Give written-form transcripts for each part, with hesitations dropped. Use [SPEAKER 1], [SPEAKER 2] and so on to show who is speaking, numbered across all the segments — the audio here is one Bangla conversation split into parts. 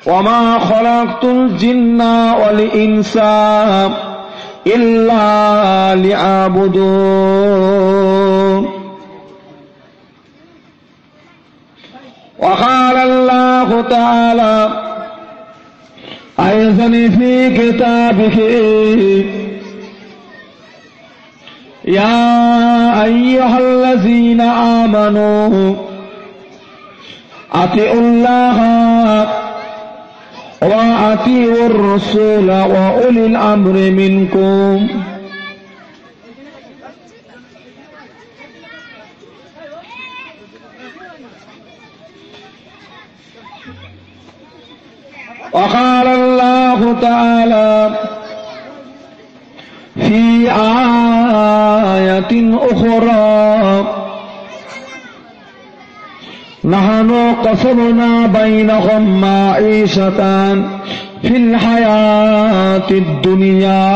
[SPEAKER 1] وما خلقت الجن والإنس إلا ليعبدون وقال الله تعالى أيضا في كتابه يا أيها الذين آمنوا أطيعوا الله وأطيعوا الرسول وأولي الأمر منكم وقال الله تعالى في آية أخرى نحن قسمنا بينهم معيشة في الحياة الدنيا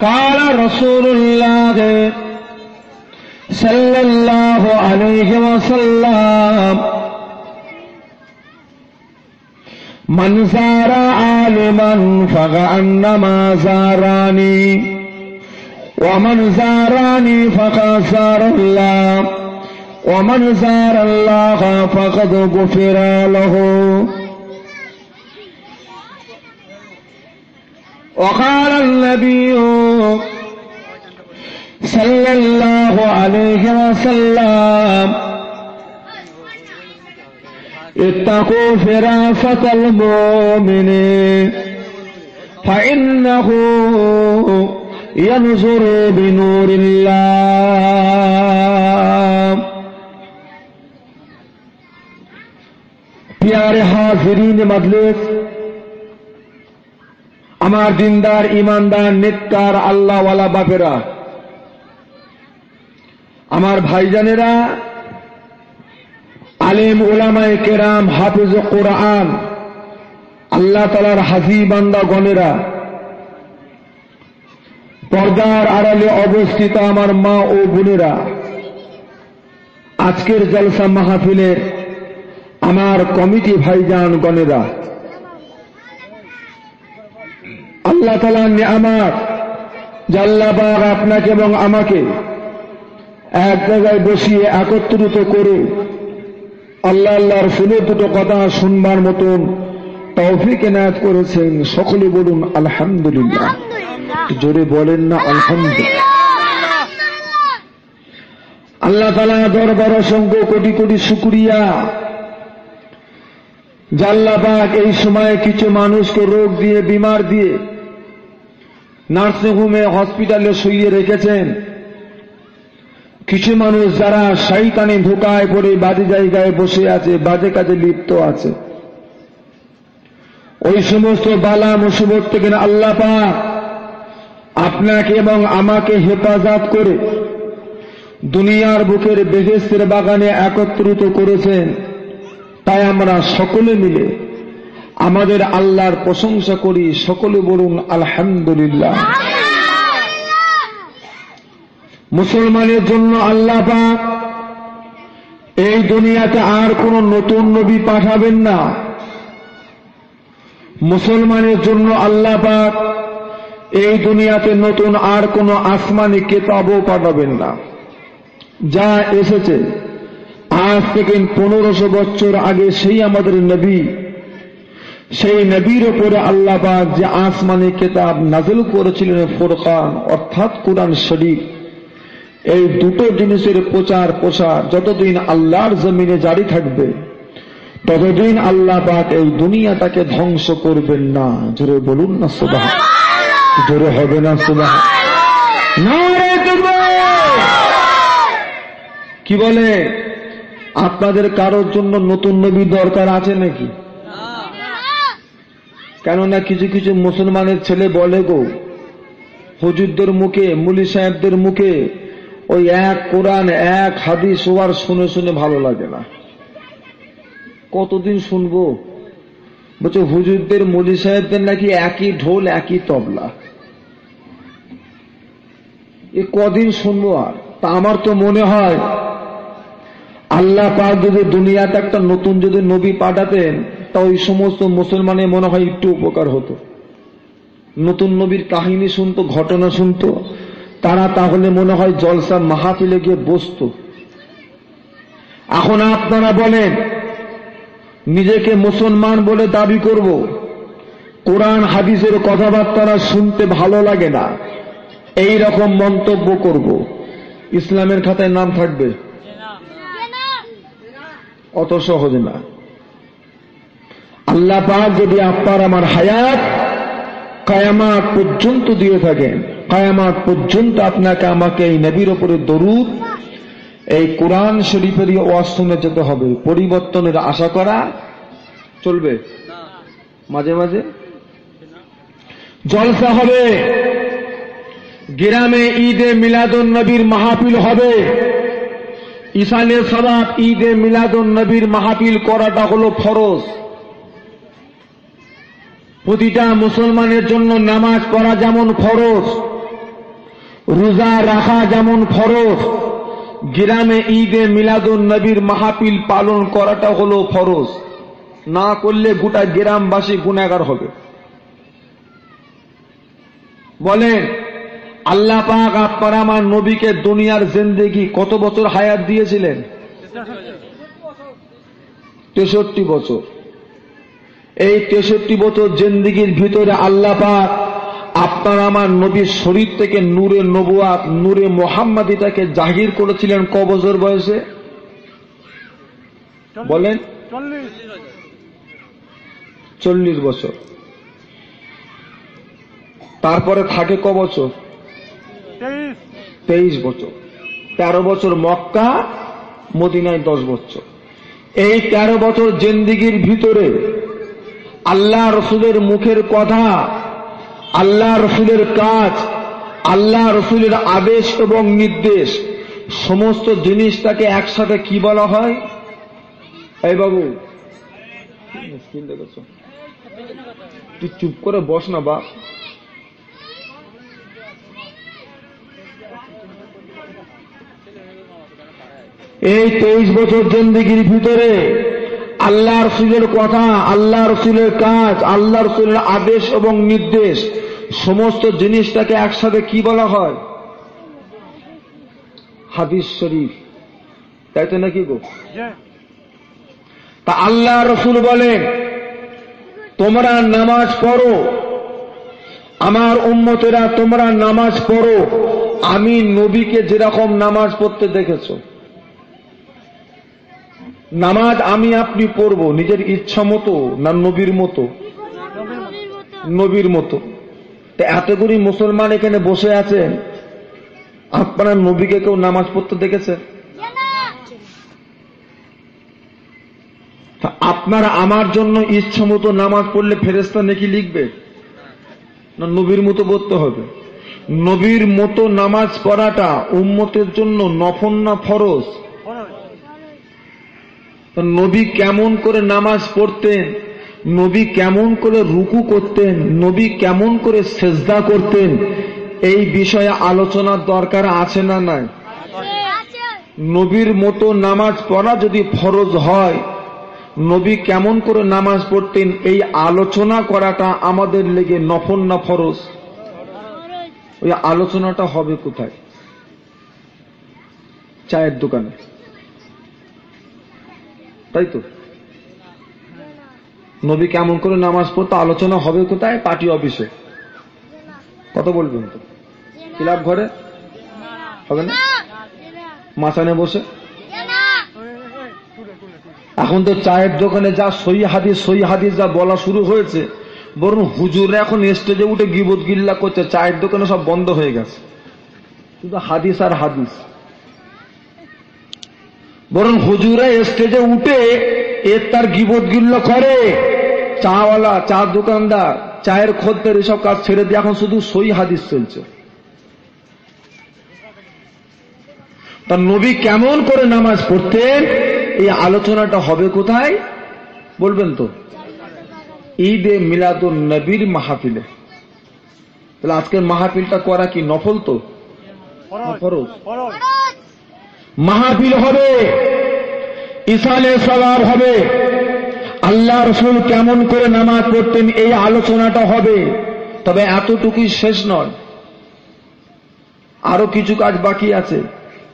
[SPEAKER 1] قال رسول الله صلى الله عليه وسلم من زار عالما فكأنما زارني ومن زارني فقد زار الله ومن زار الله فقد غفر له وقال النبي صلى الله عليه وسلم اتقوا فراسة المؤمن فإنه ينظر بنور الله प्यारे हाज़रीन मजलिस আমার দিনদার ইমানদার নেককার আল্লাহওয়ালা বাপেরা আমার ভাইজানেরা আলেম উলামায়ে কেরাম হাফেজ কোরআন আল্লাহ তাআলার হাজী বান্দা গণেরা পর্দার আড়ালে অবস্থিত আমার মা ও বোনেরা আজকের জলসা মাহফিলের আমার কমিটি ভাইজান গণেরা আল্লাহ তাআলার নিয়ামত যে আল্লাহ পাক আপনাকে এবং আমাকে এক জায়গায় বসিয়ে একত্রিত করে আল্লাহ আল্লাহর রাসূলের দুটো কথা শুনবার মতন তৌফিক এনায়েত করেছেন সকলে বলুন আলহামদুলিল্লাহ জোরে বলেন না আলহামদুলিল্লাহ আল্লাহ তাআলা দরবার অসংখ্য কোটি কোটি শুকরিয়া যে আল্লাহ পাক এই সময়ে কিছু মানুষকে রোগ দিয়ে বিমার দিয়ে নার্সিং হোমে হসপিটালে শুইয়ে রেখেছেন কিছু মানুষ যারা শয়তানি ধোঁকায় পড়ে বাজে জায়গায় বসে আছে বাজে কাজে লিপ্ত আছে ওই সমস্ত বালা মুসিবত থেকে আল্লাহ পাক আপনাকে এবং আমাকে হেফাজত করে দুনিয়ার বুকের বেহেশতের বাগানে একত্রিত করেছেন তাই আমরা সকলে মিলে আমাদের আল্লাহর প্রশংসা করি সকলে বলুন আলহামদুলিল্লাহ মুসলমানের জন্য আল্লাহ পাক এই দুনিয়াতে আর কোন নতুন নবী পাঠাবেন না মুসলমানের জন্য আল্লাহ পাক এই দুনিয়াতে নতুন আর কোন আসমানি কিতাবও পাঠাবেন না যা এসেছে আজ থেকে 1500 বছর আগে সেই আমাদের নবী সেই নবীর উপরে আল্লাহ পাক যে আসমানি কিতাব নাযিল করেছিলেন ফুরকান অর্থাৎ কুরআন শরীফ এই দুটো জিনিসের প্রচার প্রসার যতদিন আল্লাহর জমিনে জারি থাকবে ততদিন আল্লাহ পাক এই দুনিয়াটাকে ধ্বংস করবেন না জোরে বলুন না সুবহানাল্লাহ জোরে হবে না সুবহানাল্লাহ নারে তাকবীর কি বলে আপনাদের কারোর জন্য নতুন নবী দরকার আছে নাকি কেননা কিছু কিছু মুসলমানের ছেলে বলে গো হুজুরদের মুখে মুলি সাহেবদের মুখে ওই এক কোরআন এক হাদিস ওয়ার শুনে শুনে ভালো লাগে না কতদিন শুনবো বলছে হুজুরদের মুলি সাহেবদের নাকি একই ঢোল একই তবলা এ কদিন শুনবো আর তা আমার তো মনে হয় আল্লাহ পাক যদি দুনিয়াতে একটা নতুন যদি নবী পাঠাতেন তা ওই সমস্ত মুসলমানের মনে হয় একটু উপকার হতো, নতুন নবীর কাহিনী শুনতো, ঘটনা শুনতো, তারা তাহলে মনে হয় জলসা মাহফিলে গিয়ে বসতো। এখন আপনারা বলেন, নিজেকে মুসলমান বলে দাবি করব, কোরআন হাদিসের কথাবার্তা শুনতে ভালো লাগে না, এই রকম মন্তব্য করব, ইসলামের খাতায় নাম থাকবে? অত সহজ না। আল্লাহ পাক যদি আপনার আমার হায়াত কিয়ামত পর্যন্ত দিয়ে থাকেন, কিয়ামত পর্যন্ত আপনাকে আমাকে এই নবীর উপরে দরুদ, এই কোরআন শরীফের ওয়াজ শুনে যেতে হবে। পরিবর্তনের আশা করা চলবে? মাঝে মাঝে জলসা হবে, গ্রামে ঈদে মিলাদুন নবীর মাহফিল হবে। ইসালে সওয়াব ঈদে মিলাদুন নবীর মাহফিল করাটা হলো ফরজ। প্রতিটা মুসলমানের জন্য নামাজ পড়া যেমন ফরজ, রোজা রাখা যেমন ফরজ, গ্রামে ঈদে মিলাদুন নবীর মাহফিল পালন করাটা হলো ফরজ। না করলে গোটা গ্রামবাসী গুনাহগার হবে। বলেন, আল্লাহ পাক আপনার আমার নবীকে দুনিয়ার জিন্দেগি কত বছর হায়াত দিয়েছিলেন? 63 বছর। এই 63 বছর জিন্দেগির ভিতরে আল্লাহ পাক আপনার আমার নবীর শরীর থেকে নূরে নবুয়াত, নূরে মুহাম্মাদিটাকে জাহির করেছিলেন ক বছর বয়সে? বলেন। 40 বছর। তারপরে থাকে ক বছর? 23 বছর। 13 বছর মক্কা, মদিনায় 10 বছর। এই 13 বছর জিন্দেগির ভিতরে আল্লাহ রসুলের মুখের কথা, আল্লাহ রসুলের কাজ, আল্লাহ রসুলের আদেশ এবং নির্দেশ, সমস্ত জিনিসটাকে একসাথে কি বলা হয়? এই বাবু, তুই চুপ করে বস না বাপ। এই 23 বছর জিন্দেগির ভিতরে আল্লাহ রসুলের কথা, আল্লাহ রসুলের কাজ, আল্লাহ রসুলের আদেশ এবং নির্দেশ, সমস্ত জিনিসটাকে একসাথে কি বলা হয়? হাদিস শরীফ। তাই তো নাকি গো? তা আল্লাহ রসুল বলেন, তোমরা নামাজ পড়ো, আমার উম্মতেরা তোমরা নামাজ পড়ো আমি নবীকে যেরকম নামাজ পড়তে দেখেছো। নামাজ আমি আপনি পড়ব নিজের ইচ্ছা মতো না নবীর মতো? নবীর মতো। তা এতগুলি মুসলমান এখানে বসে আছেন, আপনারা নবীকে কেউ নামাজ পড়তে দেখেছেন? আপনারা আমার জন্য ইচ্ছা মতো নামাজ পড়লে ফেরেশতা নেকি লিখবে না নবীর মতো পড়তে হবে? নবীর মতো নামাজ পড়াটা উম্মতের জন্য নফল না ফরজ? নবী কেমন করে নামাজ পড়তেন, নবী কেমন করে রুকু করতেন, নবী কেমন করে সেজদা করতেন, এই বিষয়ে আলোচনার দরকার আছে না নাই? নবীর মতো নামাজ পড়া যদি ফরজ হয়, নবী কেমন করে নামাজ পড়তেন এই আলোচনা করাটা আমাদের লেগে নফল না ফরজ? ওই আলোচনাটা হবে কোথায়? চায়ের দোকানে, তাই তো? নবী কেমন করে নামাজ পড়তে আলোচনা হবে কোথায়? পার্টি অফিসে। কত বলবেন তো? ক্লাব ঘরে হবে না? মাসানে বসে? এখন তো চায়ের দোকানে যা সহি হাদিস যা বলা শুরু হয়েছে, বরং হুজুররা এখন স্টেজে উঠে গিবত গিল্লা করছে, চায়ের দোকানে সব বন্ধ হয়ে গেছে, শুধু হাদিস আর হাদিস। বরং হুজুররা স্টেজে উঠে এর তার গিবত গিল্লা করে, চাওয়ালা, চা দোকানদার, চায়ের খদ্দের এসব কাজ ছেড়ে দিয়ে এখন শুধু সহি হাদিস চলছে। তার নবী কেমন করে নামাজ পড়তেন এই আলোচনাটা হবে কোথায় বলবেন তো? ঈদে মিলাদুন নবীর মাহফিলে। তাহলে আজকের মাহফিলটা করা কি নফল তো? ফরজ। মাহফিল হবে, ইসালে সওয়াব হবে, আল্লাহ রাসূল কেমন করে নামাজ পড়তেন এই আলোচনাটা হবে। তবে এতটুকুই শেষ নয়, আরো কিছু কাজ বাকি আছে।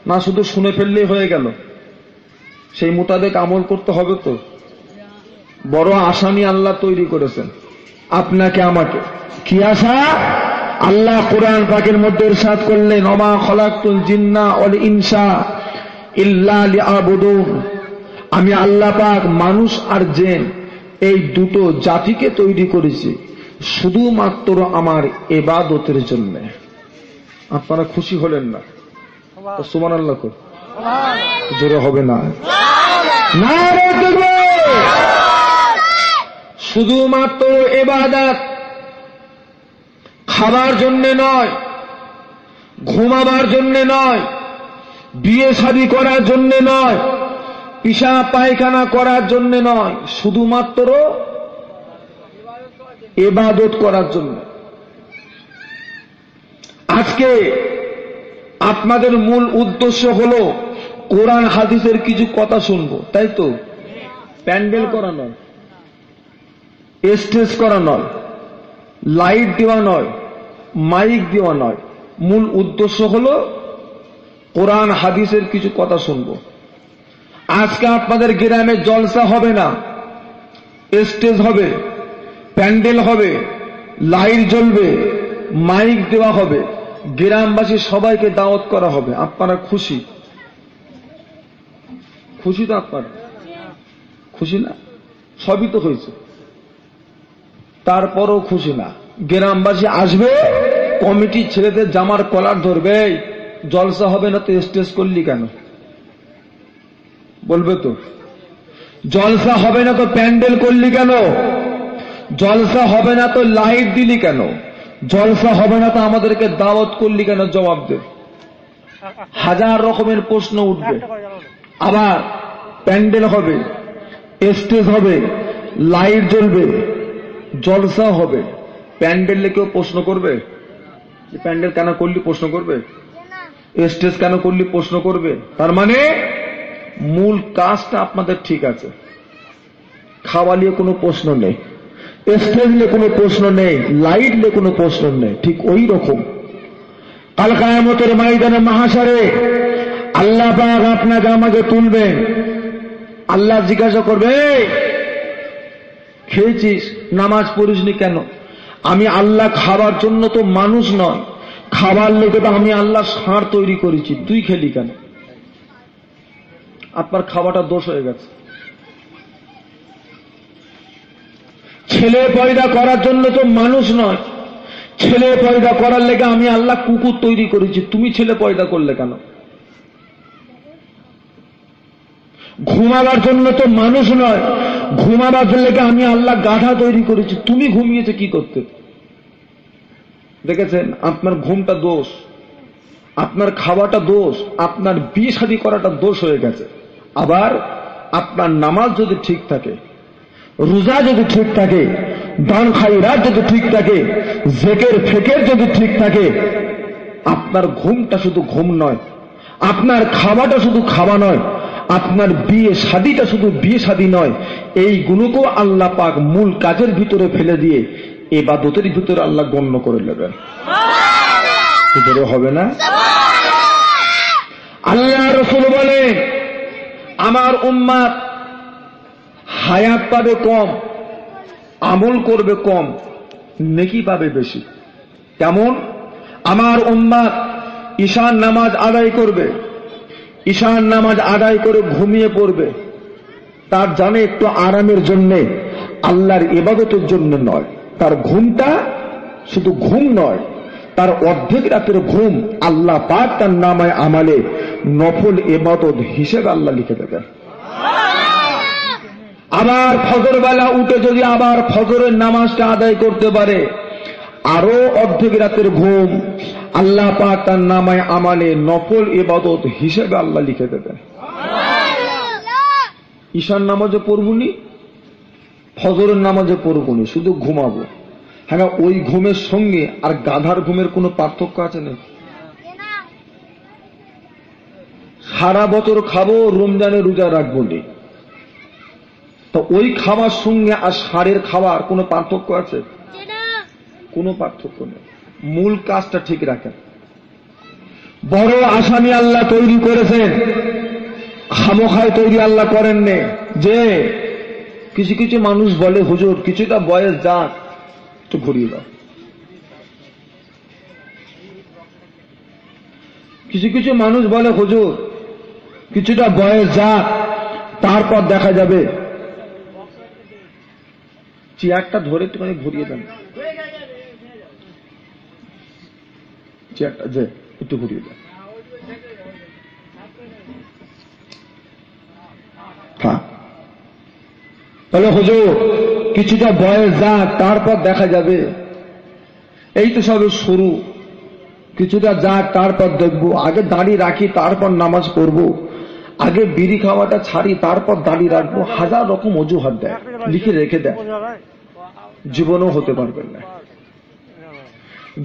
[SPEAKER 1] না শুধু শুনে ফেললেই হয়ে গেল, সেই মোতাবেক আমল করতে হবে। তো বড় আসামি আল্লাহ তৈরি করেছেন আপনাকে আমাকে। কি আশা? আল্লাহ কোরআন পাকের মধ্যে ইরশাদ করলেন, ওমা খলাকতুল জিন্না ওয়াল ইনসা ইল্লা লিয়াবুদুন, আমি আল্লাহ পাক মানুষ আর জিন এই দুটো জাতিকে তৈরি করেছি শুধুমাত্র আমার ইবাদতের জন্য। আপনারা খুশি হলেন না? তো সুবহানাল্লাহ কর, জোরে হবে না? নারে তাকবীর! শুধুমাত্র ইবাদত, খাবার জন্য নয়, ঘুমাবার জন্য নয়, বিয়ে শাদী করার জন্য নয়, পিশাব পায়খানা করার জন্য নয়, শুধুমাত্র ইবাদত করার জন্য। আজকে আপনাদের মূল উদ্দেশ্য হলো কোরআন হাদিসের কিছু কথা শুনবো, তাই তো? প্যান্ডেল করা নয়, স্টেজ করা নয়, লাইট দেওয়া নয়, মাইক দেওয়া নয়। মূল উদ্দেশ্য হলো কোরআন হাদিসের কিছু কথা শুনবো। আজকে আপনাদের গ্রামে জলসা হবে না, স্টেজ হবে, প্যান্ডেল হবে, লাইট জ্বলবে, মাইক দেওয়া হবে, গ্রামবাসী সবাইকে দাওয়াত করা হবে। আপনারা খুশি? খুশি তো? আপনারা খুশি না? সবই তো হয়েছে, তারপরও খুশি না। গ্রামবাসী আসবে, কমিটির ছেলেদের জামার কলার ধরবে, জলসা হবে না তো স্টেজ করলি কেন? বলবে তো। জলসা হবে না তো প্যান্ডেল করলি কেন? জলসা হবে না তো লাইট দিলি কেন? জলসা হবে না তো আমাদেরকে দাওয়াত করলি কেন? জবাব দে। হাজার রকমের প্রশ্ন উঠবে। আবার প্যান্ডেল হবে, স্টেজ হবে, লাইট জ্বলবে, জলসা হবে, প্যান্ডেলে কেউ প্রশ্ন করবে? প্যান্ডেল কেন করলি প্রশ্ন করবে? স্টেজ কেন করলি প্রশ্ন করবে? তার মানে মূল কাজটা আপনাদের ঠিক আছে, খাওয়া নিয়ে কোনো প্রশ্ন নেই, স্টেজ নিয়ে কোনো প্রশ্ন নেই, লাইট নিয়ে কোনো প্রশ্ন নেই। ঠিক ওই রকম কাল কিয়ামতের ময়দানে মাহশারে আল্লাহ পাক আপনাকে আমাকে তুলবেন। আল্লাহ জিজ্ঞাসা করবে, খেয়েছিস, নামাজ পড়িসনি কেন? আমি আল্লাহ খাবার জন্য তো মানুষ নয়, খাবার লেগে তো আমি আল্লাহ ষাঁড় তৈরি করেছি, তুই খেলি কেন? আপনার খাওয়াটা দোষ হয়ে গেছে। ছেলে পয়দা করার জন্য তো মানুষ নয়, ছেলে পয়দা করার লেগে আমি আল্লাহ কুকুর তৈরি করেছি, তুমি ছেলে পয়দা করলে কেন? ঘুমাবার জন্য তো মানুষ নয়, ঘুমাবার লেগে আমি আল্লাহ গাধা তৈরি করেছি, তুমি ঘুমিয়েছে কি করতে? দেখেছেন, আপনার ঘুমটা দোষ, আপনার খাওয়াটা দোষ, আপনার বিয়ে শাদী করাটা দোষ হয়ে গেছে। আবার আপনার নামাজ যদি ঠিক থাকে, রোজা যদি ঠিক থাকে, দান খায়রাত যদি ঠিক থাকে, জিকির ফিকির যদি ঠিক থাকে, আপনার ঘুমটা শুধু ঘুম নয়, আপনার খাওয়াটা শুধু খাওয়া নয়, আপনার বিয়ে শাদীটা শুধু বিয়ে শাদী নয়, এইগুলোকেও আল্লাহ পাক মূল কাজের ভিতরে ফেলে দিয়ে ইবাদতের ভিতরে আল্লাহ গণ্য করে নেবেন। ভিতরে হবে না? আল্লাহ রাসূল বলে, আমার উম্মত হায়াত পাবে কম, আমল করবে কম, নেকি পাবে বেশি। কেমন? আমার উম্মত ঈশার নামাজ আদায় করবে, ঈশার নামাজ আদায় করে ঘুমিয়ে পড়বে, তার জানে একটু আরামের জন্যে, আল্লাহর ইবাদতের জন্য নয়। তার ঘুমটা শুধু ঘুম নয়, তার অর্ধেক রাতের ঘুম আল্লাহ পাক তার নামায় আমালে নফল ইবাদত হিসেবে আল্লাহ লিখে দেবেন। আবার ফজর বেলা উঠে যদি আবার ফজরের নামাজটা আদায় করতে পারে, আরো অর্ধেক রাতের ঘুম আল্লাহ পাক তার নামায় আমালে নফল ইবাদত হিসেবে আল্লাহ লিখে দেবেন। ঈশার নামাজে পড়বুনি, ফজরের নামাজে পড়বুনি, শুধু ঘুমাবো। হ্যাঁ, ওই ঘুমের সঙ্গে আর গাধার ঘুমের কোনো পার্থক্য আছে না? সারা বছর খাবো, রমজানে রোজা রাখবো নি, তো ওই খাবার সঙ্গে আর সারের খাবার কোনো পার্থক্য আছে? কোনো পার্থক্য নেই। মূল কাজটা ঠিক রাখেন। বড় আসামি আল্লাহ তৈরি করেছেন, খামোখায় তৈরি আল্লাহ করেননি। যে কিছু কিছু মানুষ বলে, হুজুর কিছুটা বয়স যাক একটু ঘুরিয়ে দাও। কিছু কিছু মানুষ বলে, হুজুর কিছুটা বয়স যাক তারপর দেখা যাবে। চেয়ারটা ধরে একটুখানি ঘুরিয়ে দেন, চেয়ারটা যে একটু ঘুরিয়ে দেন। হ্যাঁ, তাহলে হুজুর কিছুটা বয়স যাক তারপর দেখা যাবে। এই তো সবে শুরু, কিছুটা যাক তারপর দেখবো। আগে দাড়ি রাখি তারপর নামাজ পড়বো, আগে বিড়ি খাওয়াটা ছাড়ি তারপর দাড়ি রাখবো। হাজার রকম অজুহাত দেয়, লিখে রেখে দেয়। জীবনও হতে পারবেন না,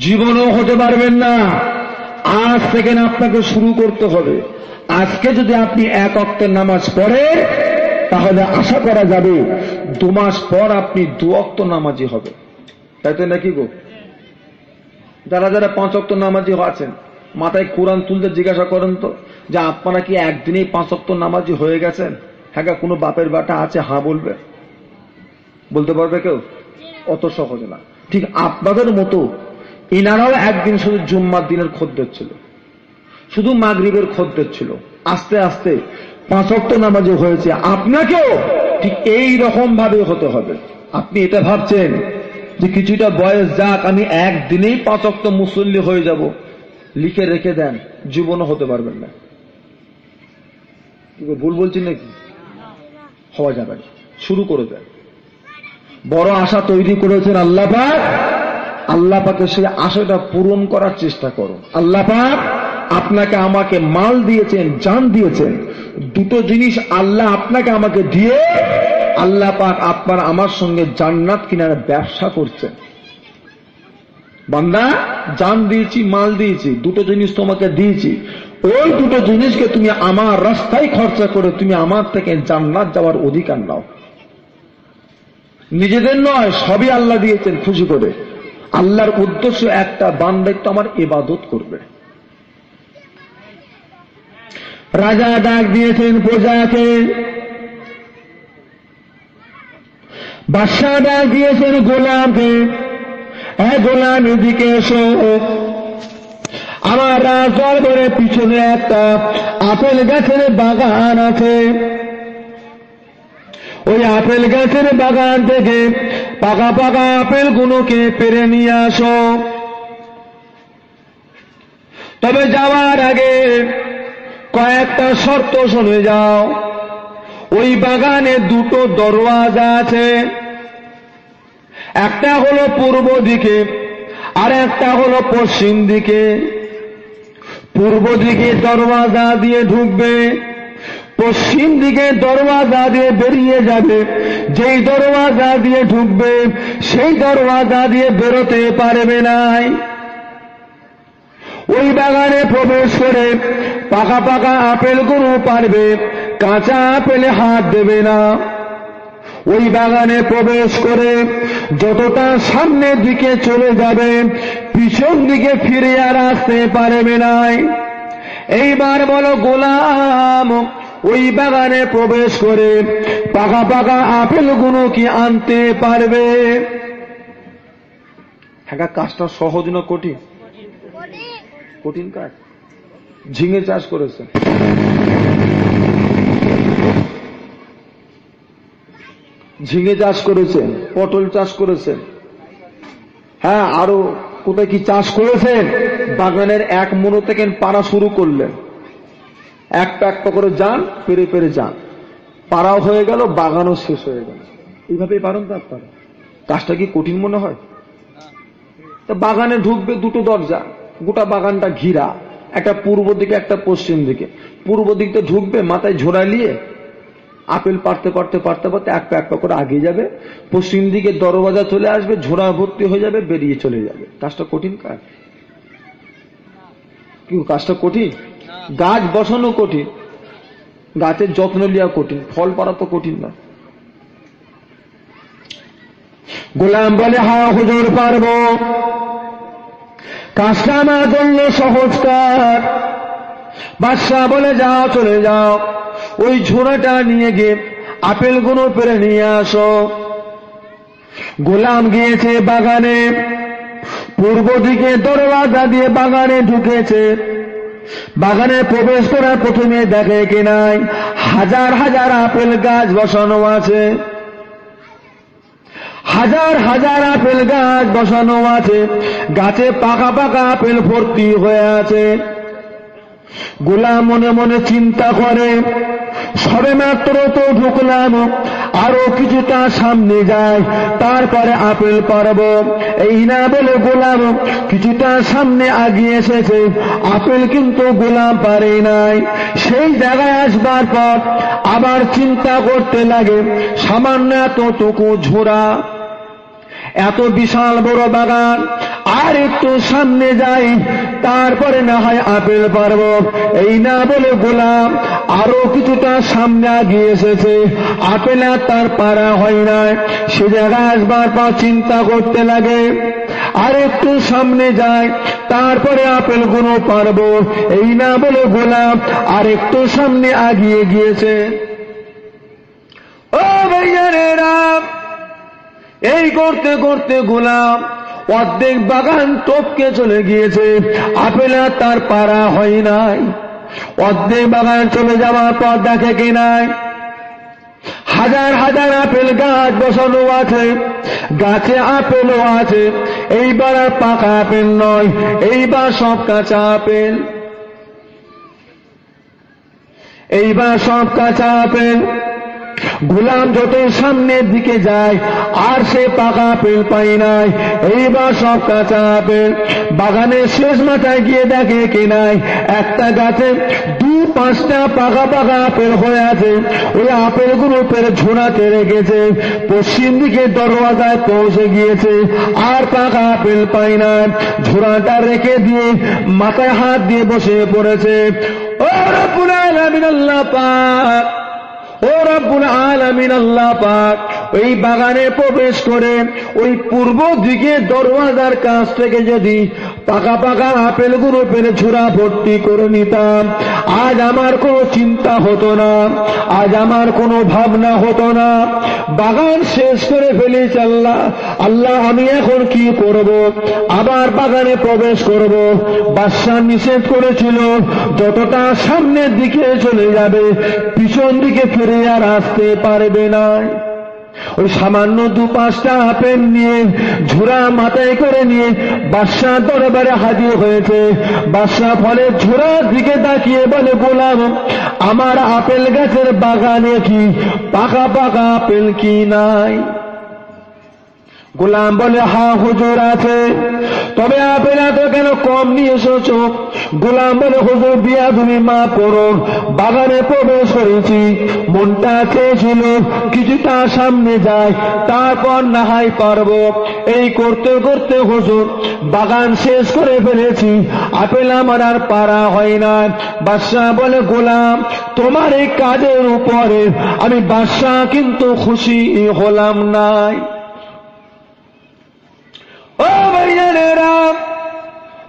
[SPEAKER 1] জীবনও হতে পারবেন না। আজ থেকে আপনাকে শুরু করতে হবে। আজকে যদি আপনি এক ওয়াক্তের নামাজ পড়েন তাহলে আশা করা যাবে 2 মাস পর আপনি 2 ওয়াক্ত নামাজি হবে। তাই তো নাকি গো? যারা যারা 5 ওয়াক্ত নামাজি আছেন মাথায় কোরআন তুলতে জিজ্ঞাসা করেন তো, যে আপনারা কি একদিনেই 5 ওয়াক্ত নামাজি হয়ে গেছেন? হ্যাঁ, কোনো বাপের বাটা আছে হ্যাঁ বলবে? বলতে পারবে কেউ? অত সহজ না। ঠিক আপনাদের মতো ইনারাও একদিন শুধু জুম্মার দিনের খদ্দের ছিল, শুধু মাগরিবের খদ্দের ছিল। আস্তে আস্তে 5 ওয়াক্ত নামাজি হয়েছে। আপনাকেও ঠিক এই রকম ভাবে হতে হবে। আপনি এটা ভাবছেন যে কিছুটা বয়স যাক আমি একদিনেই 5 ওয়াক্ত মুসল্লি হয়ে যাব, লিখে রেখে দেন, জীবনও হতে পারবেন না। ভুল বলছি নাকি? হওয়া যাবে না। শুরু করে দেন। বড় আশা তৈরি করেছেন আল্লাহ পাক, আল্লাহ পাকে সেই আশাটা পূরণ করার চেষ্টা করুন। আল্লাহ পাক আপনাকে আমাকে মাল দিয়েছেন, জান দিয়েছেন। দুটো জিনিস আল্লাহ আপনাকে আমাকে দিয়ে আল্লাহ পাক আপনার আমার সঙ্গে জান্নাত কিনার ব্যবসা করছেন। বান্দা, জান দিয়েছি, মাল দিয়েছি, দুটো জিনিস তোমাকে দিয়েছি। ওই দুটো জিনিসকে তুমি আমার রাস্তায় খরচা করে তুমি আমার থেকে জান্নাত যাওয়ার অধিকার নাও। নিজেদের নয়, সবই আল্লাহ দিয়েছেন খুশি করে। আল্লাহর উদ্দেশ্য একটা, বান্দা তো আমার ইবাদত করবে। রাজা ডাক দিয়েছেন প্রজাকে, বাদশা ডাক দিয়েছেন গোলামকে, গোলাম এদিকে এসো। আমার রাজদরবারের পিছনে একটা আপেল গাছের বাগান আছে। ওই আপেল গাছের বাগান থেকে পাকা পাকা আপেল গুলোকে পেরে নিয়ে আসো। তবে যাওয়ার আগে কয়েকটা শর্ত শুনে যাও। ওই বাগানে 2টো দরওয়াজা আছে, একটা হলো পূর্ব দিকে আর একটা হলো পশ্চিম দিকে। পূর্ব দিকে দরওয়াজা দিয়ে ঢুকবে, পশ্চিম দিকে দরওয়াজা দিয়ে বেরিয়ে যাবে। যেই দরওয়াজা দিয়ে ঢুকবে সেই দরওয়াজা দিয়ে বেরোতে পারবে না। ওই বাগানে প্রবেশ করে পাকা পাকা আপেলগুলো পারবে, কাঁচা আপেলে হাত দেবে না। ওই বাগানে প্রবেশ করে যতটা সামনের দিকে চলে যাবে পিছন দিকে ফিরে আর আসতে পারবে না। এইবার বলো গোলাম, ওই বাগানে প্রবেশ করে পাকা পাকা আপেলগুলো কি আনতে পারবে? হ্যাঁ, কাজটা সহজ না কঠিন? কঠিন কাজ। ঝিঙে চাষ করেছে, ঝিঙে চাষ করেছেন, পটল চাষ করেছেন, হ্যাঁ আরো কোথায় কি চাষ করেছেন। বাগানের এক মনো থেকে পাড়া শুরু করলেন, একটা একটা করে যান, পেরে পেরে যান। পাড়াও হয়ে গেল, বাগানও শেষ হয়ে গেল। এইভাবেই পারেন তো আপনারা? কাজটা কি কঠিন মনে হয়? তো বাগানে ঢুকবে 2টো দরজা, গোটা বাগানটা ঘিরা, একটা পূর্ব দিকে একটা পশ্চিম দিকে। পূর্ব দিকটা ঢুকবে, মাথায় ঝোড়া নিয়ে আপেল পারতে পারতে পারতে পারতে এক পা করে আগিয়ে যাবে। পশ্চিম দিকে দরওয়াজা চলে আসবে, ঝোড়া ভর্তি হয়ে যাবে, বেরিয়ে চলে যাবে। কাজটা কঠিন কাজ? কি কাজটা কঠিন? গাছ বসানো কঠিন, গাছের যত্ন নেওয়া কঠিন, ফল পাড়া তো কঠিন না। গোলাম বলে, হ্যাঁ হুজুর পারবো, কাজটা আমার জন্য সহজ কাজ। বাদশাহ বলে, যাও চলে যাও, ওই ঝোড়াটা নিয়ে গিয়ে আপেলগুলো পেরে নিয়ে আসো। গোলাম গিয়েছে বাগানে, পূর্ব দিকে দরওয়াজা দিয়ে বাগানে ঢুকেছে। বাগানে প্রবেশ করার প্রথমে দেখে কিনাই হাজার হাজার আপেল গাছ বসানো আছে, হাজার হাজার আপেল গাছ বসানো আছে, গাছে পাকা পাকা আপেল ভর্তি হয়ে আছে। গোলাম মনে মনে চিন্তা করে, সবে মাত্র তো ঢুকলাম, আরো কিছুটা সামনে যায়, তারপরে আপেল পারব। এই না বলে গোলাম কিছুটা সামনে আগিয়ে এসেছে, আপেল কিন্তু গোলাম পারে নাই। সেই জায়গায় আসবার পর আবার চিন্তা করতে লাগে, সামান্য এতটুকু ঝোড়া, এত বিশাল বড় বাগান, আর একটু সামনে যাই, তারপরে না হয় আপেল পারব। এই না বলে গোলাম আরো কিছুটা সামনে আগিয়ে এসেছে, আপেল আর তার পারা হয় না। সে জায়গায় আসবার পর চিন্তা করতে লাগে, আর একটু সামনে যায়, তারপরে আপেলগুলো পারব। এই না বলে গোলাম আর একটু সামনে আগিয়ে গিয়েছে। ও ভাইয়ারেরা, এই করতে করতে গোলাম অর্ধেক বাগান টপকে চলে গিয়েছে, আপেল আর তার পারা হয় নাই। অর্ধেক বাগান চলে যাওয়ার পর দেখে কিনাই হাজার হাজার আপেল গাছ বসানো আছে, গাছে আপেলও আছে। এইবার আর পাকা আপেল নয়, এইবার সব কাঁচা আপেল, এইবার সব কাঁচা আপেল। গোলাম যত সামনের দিকে যায় আর সে পাকা আপেল পাই নাই, এইবার সব কাঁচা আপেল। বাগানের শেষ মাথায় গিয়ে দেখে কিনাই একটা গাছে 2-5টা পাকা পাকা আপেল হয়ে আছে। ওই আপেলগুলো পেরে ঝোড়াতে রেখেছে, পশ্চিম দিকে দরওয়াজায় পৌঁছে গিয়েছে, আর পাকা আপেল পাই না। ঝোড়াটা রেখে দিয়ে মাথায় হাত দিয়ে বসে পড়েছে। ও রব্বুল আলামিন আল্লাহ পাক, ও রব্বুল আলামিন আল্লাহ পাক, ওই বাগানে প্রবেশ করে ওই পূর্ব দিকে দরওয়াজার কাছ থেকে যদি পাকা পাকা আপেলগুলো পেরে ঝুড়া ভর্তি করে নিতাম, আজ আমার কোনো চিন্তা হতো না, আজ আমার কোনো ভাবনা হতো না। বাগান শেষ করে ফেলেছি আল্লাহ, আল্লাহ আমি এখন কি করব? আবার বাগানে প্রবেশ করব। বাদশা নিষেধ করেছিল যতটা সামনের দিকে চলে যাবে, পিছন দিকে ফিরে আর আসতে পারবে না। ওই সামান্য 2-5টা আপেল নিয়ে ঝুড়া মাথায় করে নিয়ে বাদশা দরবারে হাজির হয়েছে। বাদশা ফলের ঝুড়ার দিকে তাকিয়ে বলে, গোলাম আমার আপেল গাছের বাগানে কি পাকা পাকা আপেল কি নাই? গোলাম বলে, হ্যাঁ হুজুর আছে, তবে আপেল এত কেন কম নিয়ে এসেছ? গোলাম বলে, হুজুর দিয়া তুমি মাফ করো, বাগানে প্রবেশ করেছি, মনটা চেয়েছিল কিছুটা সামনে যায়, তারপর না হয় পারবো। এই করতে করতে হুজুর বাগান শেষ করে ফেলেছি, আপেল আমার আর পারা হয় না। বাদশাহ বলে, গোলাম তোমার এই কাজের উপরে আমি বাদশাহ কিন্তু খুশি হলাম নাই। ও ভাইয়ানেরা,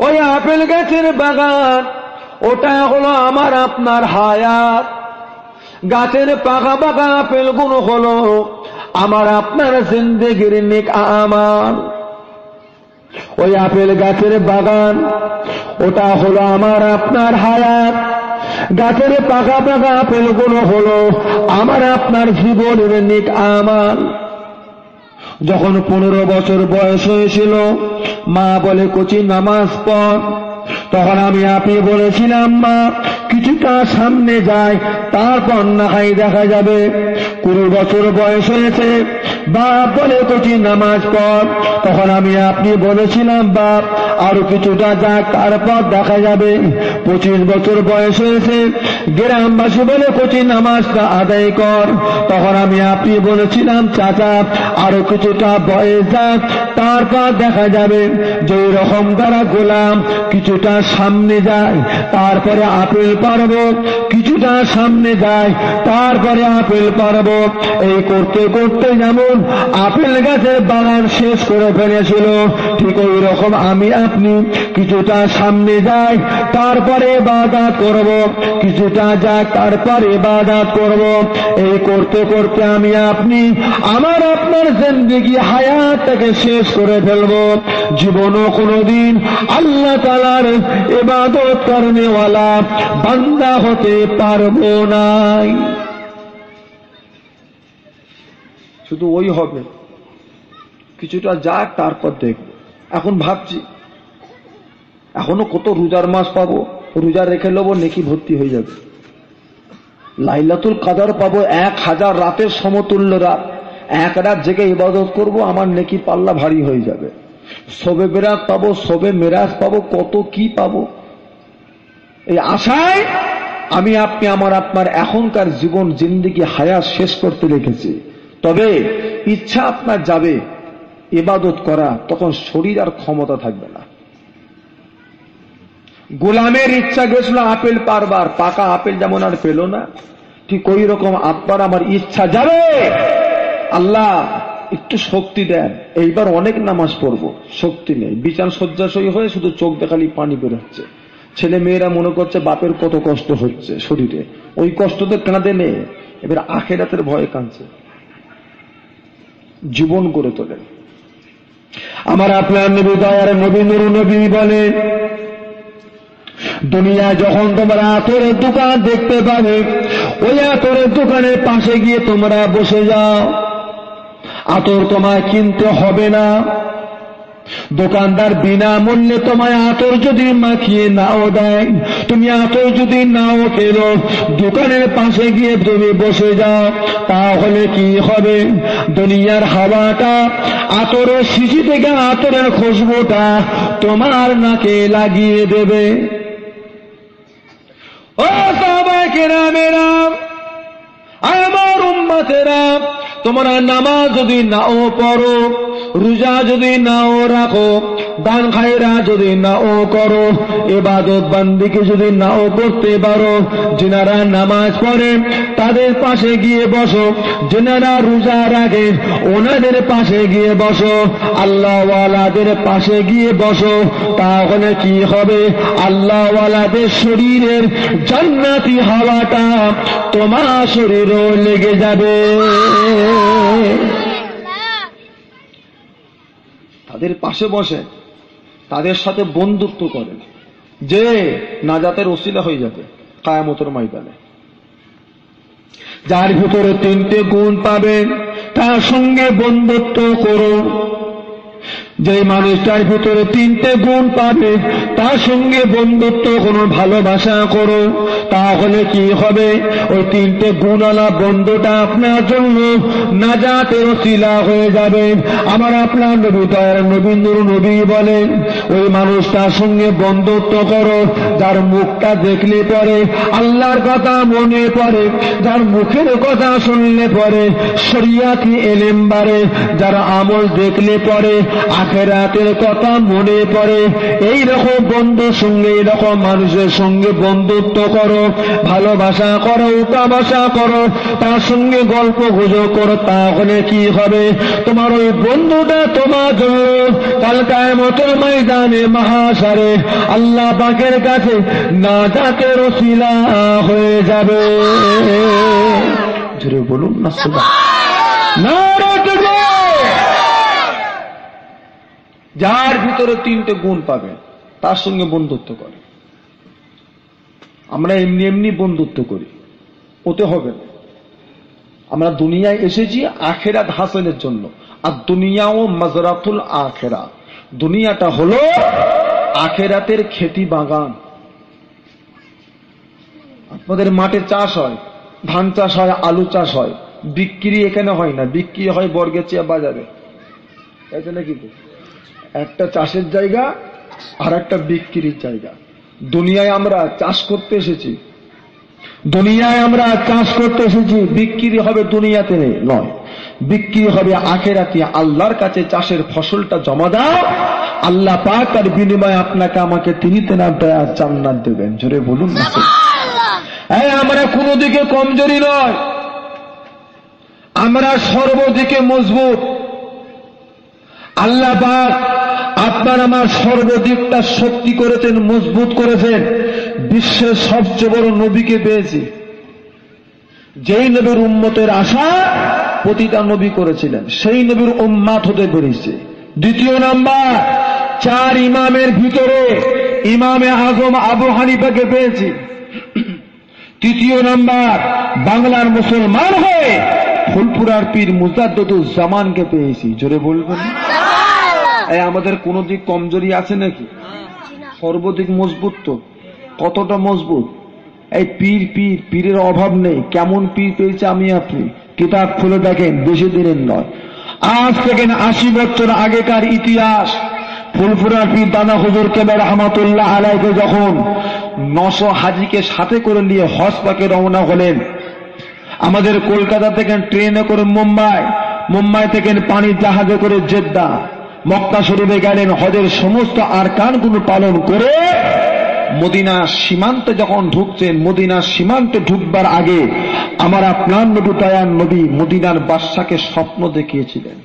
[SPEAKER 1] ওই আপেল গাছের বাগান ওটা হলো আমার আপনার হায়াত, গাছের পাকা পাকা আপেল গুলো হলো আমার আপনার জিন্দেগির নেক আমাল। ওই আপেল গাছের বাগান ওটা হলো আমার আপনার হায়াত, গাছের পাকা পাকা আপেল গুলো হলো আমার আপনার জীবনের নেক আমাল। যখন 15 বছর বয়স হয়েছিল, মা বলে কচি নামাজ পড়। তখন আমি আপনি বলেছিলাম, মা কিছুটা সামনে যায়, তারপর না হয় দেখা যাবে। 20 বছর বয়স হয়েছে, বাপ বলে কচি নামাজ পড়। তখন আমি আপনি বলেছিলাম, বাপ আরো কিছুটা যাক, তারপর দেখা যাবে। 25 বছর বয়স হয়েছে, গ্রামবাসী বলে কচি নামাজটা আদায় কর। তখন আমি আপনি বলেছিলাম, চাচা আরো কিছুটা বয়স যাক, তারপর দেখা যাবে। যে রকম দ্বারা গোলাম কিছুটা সামনে যায়, তারপরে আপেল পারবো, কিছুটা সামনে যায় তারপরে আপেল পারবো। এই করতে করতে যেমন আপেল গাছের বাগান শেষ করে ফেলেছিল, ঠিক ওই রকম আমি আপনি কিছুটা সামনে যাই তারপরে ইবাদত করব, কিছুটা যাক তারপরে ইবাদত করব। এই করতে করতে আমি আপনি আমার আপনার জিন্দেগি হায়াতটাকে শেষ করে ফেলব। জীবনও কোনোদিন আল্লাহ তাআলার ইবাদত করনেওয়ালা বান্দা হতে পারবো না। শুধু ওই হবে, কিছুটা যাক তারপর দেখব। এখন ভাবছি এখনো কত রোজার মাস পাবো, রোজা রেখে নেবো, নেকি ভর্তি হয়ে যাবে। লাইলাতুল কদর পাবো, 1000 রাতের সমতুল্য রাত, এক রাত জেগে ইবাদত করব, আমার নেকি পাল্লা ভারী হয়ে যাবে। শবে বেরাত পাবো, শবে মেরাজ পাবো, কত কি পাবো। এই আশায় আমি আপনি আমার আপনার এখনকার জীবন জিন্দেগি হায়াত শেষ করতে রেখেছি। তবে ইচ্ছা আপনার যাবে ইবাদত করা, তখন শরীর আর ক্ষমতা থাকবে না। গোলামের ইচ্ছা গেছিল আপেল পারবার, পাকা আপেল যেমন আর পেল না, ঠিক ওই রকম আপনার আমার ইচ্ছা যাবে, আল্লাহ একটু শক্তি দেন, এইবার অনেক নামাজ পড়বো, শক্তি নেই, বিছান শয্যাশয়ী হয়ে শুধু চোখ দেখালি পানি বের হচ্ছে। ছেলে মেয়েরা মনে করছে বাপের কত কষ্ট হচ্ছে শরীরে, ওই কষ্ট তো কাঁদে নেই, এবার আখিরাতের ভয়ে কাঁদছে। জীবন করে তোলেন। আমার আপনার নবী দয়ার নবী নূর নবী বলে, দুনিয়া যখন তোমরা আতরের দোকান দেখতে পাবে, ওই আতরের দোকানের পাশে গিয়ে তোমরা বসে যাও। আতর তোমায় কিনতে হবে না, দোকানদার বিনামূল্যে তোমায় আতর যদি মাখিয়ে নাও দেয়, তুমি আতর যদি নাও কেনো, দোকানের পাশে গিয়ে তুমি বসে যাও, তাহলে কি হবে? দুনিয়ার হাওয়াটা, আতরের শিশি থেকে আতরের খুশবুটা তোমার নাকে লাগিয়ে দেবে। ও সাহাবায়ে কেরামেরা, আমার উম্মতেরা, তোমরা নামাজ যদি নাও পড়ো, রোজা যদি নাও রাখো, দান খায়রা যদি নাও করো, ইবাদত বান্দিকে যদি নাও করতে পারো, যিনারা নামাজ পড়ে তাদের পাশে গিয়ে বসো, যিনারা রোজা রাখে ওনাদের পাশে গিয়ে বসো, আল্লাহওয়ালাদের পাশে গিয়ে বসো, তাহলে কি হবে? আল্লাহওয়ালাদের শরীরের জান্নাতি হাওয়াটা তোমার শরীরও লেগে যাবে। তাদের পাশে বসে তাদের সাথে বন্ধুত্ব করেন, যে নাজাতের ওসিলা হয়ে যাবে কিয়ামতের ময়দানে। যার ভিতরে 3টে গুণ পাবেন তার সঙ্গে বন্ধুত্ব করুন। যে মানুষটার ভিতরে 3টে গুণ পাবে তার সঙ্গে বন্ধুত্ব করুন, ভালোবাসা করো, তাহলে কি হবে? ওই 3টে গুণওয়ালা বন্ধুটা আপনার জন্য নাজাতের ওসিলা হয়ে যাবে। আমার আপনার নবী দয়ার নবী নূর নবী বলেন, ওই মানুষটার সঙ্গে বন্ধুত্ব করো যার মুখটা দেখলে পরে আল্লাহর কথা মনে পড়ে, যার মুখের কথা শুনলে পরে শরিয়াতি ইলম বাড়ে, যার আমল দেখলে পরে আখিরাতের কথা মনে পড়ে। এই রকম বন্ধুর সঙ্গে, এইরকম মানুষের সঙ্গে বন্ধুত্ব করো, ভালোবাসা করো, উপাবাসা করো, তার সঙ্গে গল্প গুজব করো, তাহলে কি হবে? তোমার ওই বন্ধুটা তোমার জন্য কাল কিয়ামতের ময়দানে মাহশারে আল্লাহ পাকের কাছে নাজাতের ওসিলা হয়ে যাবে। জোরে বলুন না সুবহানাল্লাহ। যার ভিতরে 3টে গুণ পাবে তার সঙ্গে বন্ধুত্ব করে। আমরা এমনি এমনি বন্ধুত্ব করি, ওতে হবে না। আমরা দুনিয়ায় এসেছি আখিরাত হাসিলের জন্য, আর দুনিয়াও মাজরাতুল আখিরাত, দুনিয়াটা হলো আখিরাতের খেতি বাগান। আপনাদের মাঠে চাষ হয়, ধান চাষ হয়, আলু চাষ হয়, বিক্রি এখানে হয় না, বিক্রি হয় বর্গেচিয়া বাজারে। তাই তো নাকি? একটা চাষের জায়গা আর একটা বিক্রির জায়গা। দুনিয়ায় আমরা চাষ করতে এসেছি, দুনিয়ায় আমরা চাষ করতে এসেছি, বিক্রি হবে দুনিয়াতে নয়, বিক্রি হবে আখিরাতে। আল্লাহর কাছে চাষের ফসলটা জমা দাও, আল্লাহ পাক তার বিনিময়ে আপনাকে আমাকে তিনি তেনার দয়া জান্নাত দেবেন। জোরে বলুন না। আমরা কোনো দিকে কমজোরি নয়, আমরা সর্বদিকে মজবুত। আল্লাহ পাক আপনার আমার সর্বদিকটা শক্তি করেছেন, মজবুত করেছেন। বিশ্বের সবচেয়ে বড় নবীকে পেয়েছি, যেই নবীর উম্মতের আশা প্রতিটা নবী করেছিলেন, সেই নবীর উম্মাত হতে পেরেছে। দ্বিতীয় নাম্বার, 4 ইমামের ভিতরে ইমামে আজম আবু হানিফাকে পেয়েছি। তৃতীয় নাম্বার, বাংলার মুসলমান হয়ে ফুলপুরার পীর মুজাদ্দিদুজ্জামানকে পেয়েছি। জোরে বলবেন। আমাদের কোন দিক কমজোরি আছে নাকি? সর্বদিক মজবুত। তো কতটা মজবুত? এই পীরের অভাব নেই। কেমন পীর পেয়েছে আমি আপনি? কিতাব খুলে দেখেন, বেশি দিনের নয়, আজ থেকে 80 বছর আগেকার ইতিহাস। ফুলপুরার পীর দাদা হুজুর কেবলা রহমাতুল্লাহ আলাইহি যখন 900 হাজিকে সাথে করে নিয়ে হজ পাকে রওনা হলেন, আমাদের কলকাতা থেকে ট্রেনে করে মুম্বাই থেকে পানির জাহাজে করে জেদ্দা, মক্কা শরীফে গেলেন। হজের সমস্ত আরকানগুলো পালন করে মদিনা সীমান্তে যখন ঢুকছেন, মদিনা সীমান্তে ঢুকবার আগে আমার আপনার নবী দয়ার নবী মদিনার বাদশাকে স্বপ্ন দেখিয়েছিলেন।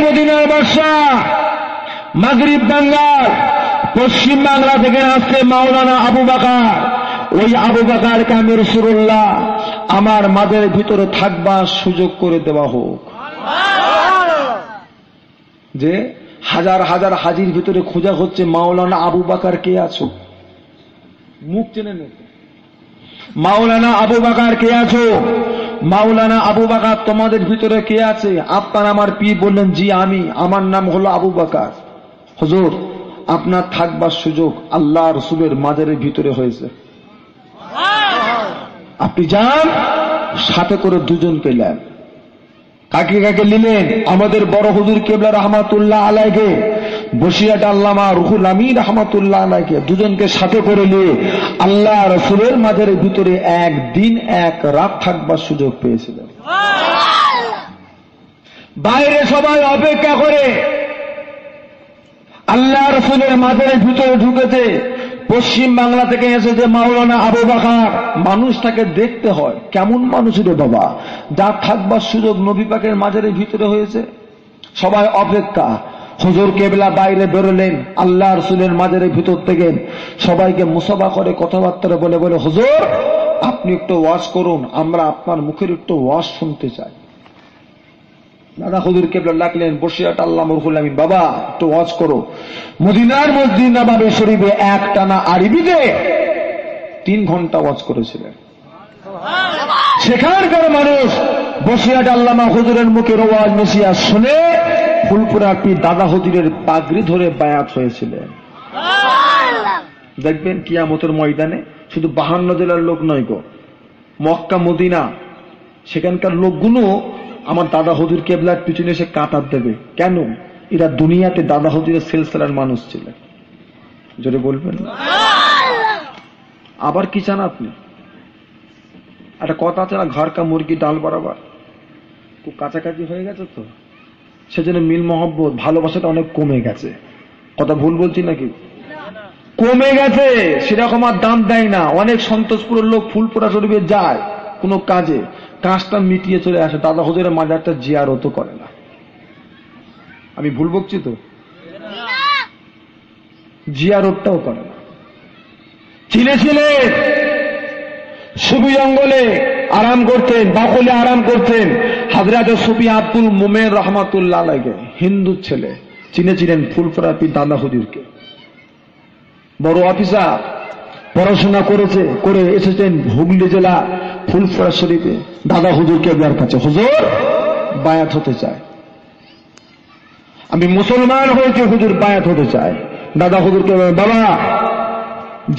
[SPEAKER 1] মদিনার বাদশাহ, মাগরিব বাংলার পশ্চিম বাংলা থেকে আসছে মাওলানা আবু বকর। ওই আবু বকরকে আমি রাসূলুল্লাহ আমার মাদের ভিতরে থাকবার সুযোগ করে দেওয়া হোক। যে হাজার হাজার হাজির ভিতরে খোঁজা হচ্ছে, মাওলানা আবু বকর কে আছো? মুখ চেনে নেই। মাওলানা আবু বকর কে আছো? মাওলানা আবু বকর তোমাদের ভিতরে কে আছে? আপনার আমার পীর বললেন, জি আমি, আমার নাম হলো আবু বকর। হুজুর, আপনার থাকবার সুযোগ আল্লাহ রাসূলের মাজারের ভিতরে হয়েছে, আপনি যান। সাথে করে 2 জন পেলেন। কাকে কাকে নিলেন? আমাদের বড় হুজুর কেবলা রহমাতুল্লাহ আলাইহি, বসিরহাট আল্লামা রুহুল আমিন রহমাতুল্লাহ আলাইহি, 2 জনকে সাথে করে নিয়ে আল্লাহ রাসূলের মাজারের ভিতরে 1 দিন 1 রাত থাকবার সুযোগ পেয়েছিলেন। বাইরে সবাই অপেক্ষা করে, আল্লাহ রাসূলের মাজারের ভিতরে ঢুকেছে। পশ্চিম বাংলা থেকে এসেছে মাওলানা আবু বকর। মানুষটাকে দেখতে হয়, কেমন মানুষ রে বাবা, যার থাকবার সুযোগ নবী পাকের মাজারের ভিতরে হয়েছে। সবাই অপেক্ষা। হুজুর কেবলা বাইরে বেরোলেন, আল্লাহ রাসূলের মাজারের ভিতর থেকে সবাইকে মুসাফা করে কথাবার্তা বলে বলে, হুজুর আপনি একটু ওয়াজ করুন, আমরা আপনার মুখের একটু ওয়াজ শুনতে চাই। দাদা হুজুর কেবলা ডাকলেন, বসিরহাট আল্লামা রুহুল আমিন, বাবা একটু ওয়াজ করো। মদিনার মসজিদ নববী শরীফে একটানা আরবিতে 3 ঘন্টা ওয়াজ করেছিলেন। সেখানকার মানুষ বসিরহাট আল্লামা হুজুরের মুখের ওয়াজ নসিহত শুনে ফুলপুরার পীর দাদা হুজুরের পাগড়ি ধরে বায়াত হয়েছিলেন। দেখবেন কিয়ামতের ময়দানে শুধু 52 জেলার লোক নয় গো, মক্কা মদিনা সেখানকার লোকগুলো আমার দাদা হুজুর কেবলার পিছনে এসে কাঁটার দেবে। কেন? এরা দুনিয়াতে দাদা হুজুরের সিলসিলার মানুষ ছিলেন। জোরে বলবেন। আবার কি চান আপনি? একটা কথা আছে না, ঘর কা মুরগি ডাল বরাবর। খুব কাছাকাছি হয়ে গেছে তো, সেজন্য মিল মহব্বত ভালোবাসাটা অনেক কমে গেছে। কথা ভুল বলছি নাকি? কমে গেছে, সেরকম আর দাম দেয় না। অনেক সন্তোষপুরের লোক ফুলপুরা শরীফে যায় কোনো কাজে, কাজটা মিটিয়ে চলে আসে, দাদা হুজুরের মাজারটা জিয়ারতও করে না। আমি ভুল বকছি তো? জিয়ারতটাও করে না। ছিলে সুফি জঙ্গলে আরাম করতেন, বাকলে আরাম করতেন। হযরত সুফি আব্দুল মোমেন রহমাতুল্লাহ আলাইহি, হিন্দু ছেলে, চিনেছিলেন ফুলপুরা পীর দাদা হুজুরকে। বড় অফিসার, পড়াশোনা করেছে, করে এসেছেন হুগলি জেলা ফুলপুরা শরীফে দাদা হুজুর কেবলার কাছে। হুজুর বায়াত হতে চায়, আমি মুসলমান হয়েছে, হুজুর বায়াত হতে চায়। দাদা হুজুর কেবলা, বাবা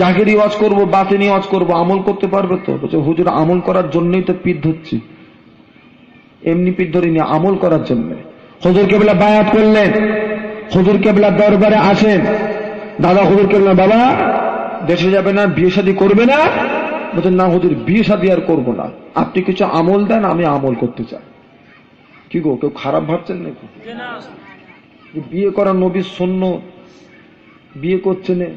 [SPEAKER 1] জাহিরি ওয়াজ করবো, বাতিনি ওয়াজ করবো, আমল করতে পারবে তো? বলছে, হুজুর আমল করার জন্যই তো পীর ধরছি, এমনি পীর ধরিনি, আমল করার জন্য। হুজুর কেবলা বায়াত করলেন। হুজুর কেবলা দরবারে আসেন। দাদা হুজুর কেবলা, বাবা দেশে যাবে না, বিয়ে শাদী করবে না? বলছেন, না হুজুর বিয়ে শাদী আর করবো না, আপনি কিছু আমল দেন, আমি আমল করতে চাই। কি গো, কেউ খারাপ ভাবছেন নাকি? বিয়ে করা নবীর সুন্নাত, বিয়ে করছে না,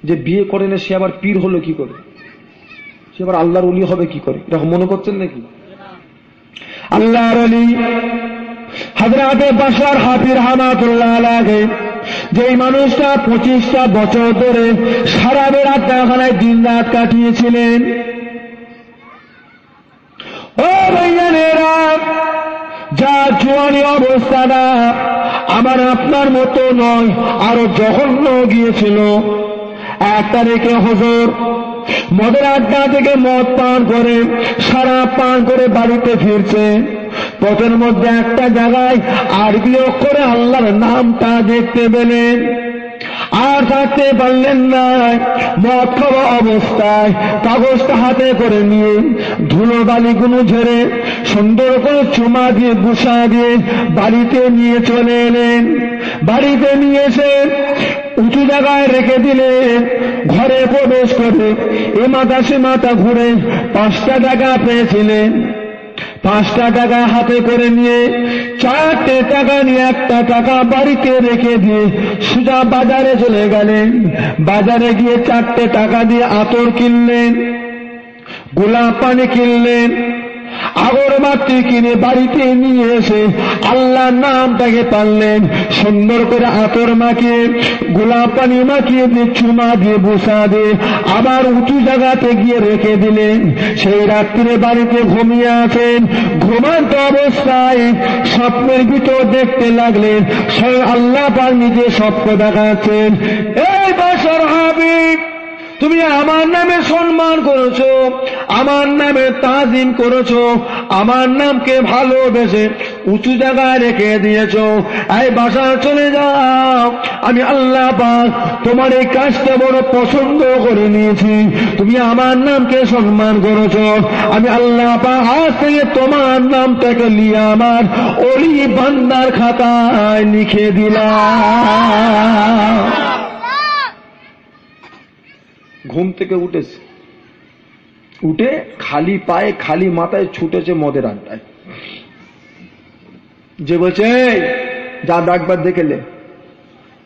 [SPEAKER 1] যে বিয়ে করে না সে আবার পীর হলো কি করে? সে আবার আল্লাহর ওলি হবে কি করে? এরকম মনে করছেন নাকি? আল্লাহর ওলি হযরতে বাশার হাফিজ রহমাতুল্লাহ আলাইহি, যেই মানুষটা 25টা বছর ধরে সারা বেড়া আড্ডাখানায় দিন রাত কাটিয়েছিলেন। ও ভাইয়ানেরা, যা জোয়ানি অবস্থাটা আমার আপনার মতো নয়, আরো জঘন্য গিয়েছিল। 1 তারিখে হুজুর মদের আড্ডা থেকে মদ পান করে শরাব পান করে বাড়িতে ফিরছে। পথের মধ্যে একটা জায়গায় আরবি অক্ষরে আল্লাহর নামটা দেখতে পেলেন, আর থাকতে পারলেন না। মদ খাওয়া অবস্থায় কাগজটা হাতে করে নিয়ে ধুলো বালিগুলো ঝেড়ে সুন্দর করে চুমা দিয়ে বুসা দিয়ে বাড়িতে নিয়ে চলে এলেন। বাড়িতে নিয়ে এসে উঁচু জায়গায় রেখে দিলেন। ঘরে প্রবেশ করে এ মাথা সে মাথা ঘুরে 5টা টাকা পেয়েছিলেন। 5টা টাকা হাতে করে নিয়ে 4টে টাকা নিয়ে 1টা টাকা বাড়িতে রেখে দিয়ে সোজা বাজারে চলে গেলেন। বাজারে গিয়ে 4টে টাকা দিয়ে আতর কিনলেন, গোলাপ পানি কিনলেন, আগরবাতি কিনে বাড়িতে নিয়ে এসে আল্লাহর নামটাকে পারলেন। সুন্দর করে আতর মাখিয়ে গোলাপ পানি মাখিয়ে দিয়ে চুমা দিয়ে বুসা দিয়ে আবার উঁচু জায়গাতে গিয়ে রেখে দিলেন। সেই রাত্রে বাড়িতে ঘুমিয়ে আছেন। ঘুমান্ত অবস্থায় স্বপ্নের ভিতর দেখতে লাগলেন স্বয়ং আল্লাহ পাক নিজে স্বপ্ন দেখাচ্ছেন, এই বাশার হাবিব, তুমি আমার নামে সম্মান করেছো, আমার নামে তাজিম করেছো, আমার নামকে ভালোবেসে উঁচু জায়গায় রেখে দিয়েছো। এই বাশার চলে যাও, আমি আল্লাহ পাক তোমার এই কাজটা বড় পছন্দ করে নিয়েছি। তুমি আমার নামকে সম্মান করেছো, আমি আল্লাহ পাক আজ থেকে তোমার নামটাকে নিয়ে আমার ওলি বান্দার খাতায় লিখে দিলাম। ঘুম থেকে উঠেছে, উঠে খালি পায়ে খালি মাথায় ছুটেছে মদের আড্ডায়। যে বলছে, যা ডাকবার দেখেলে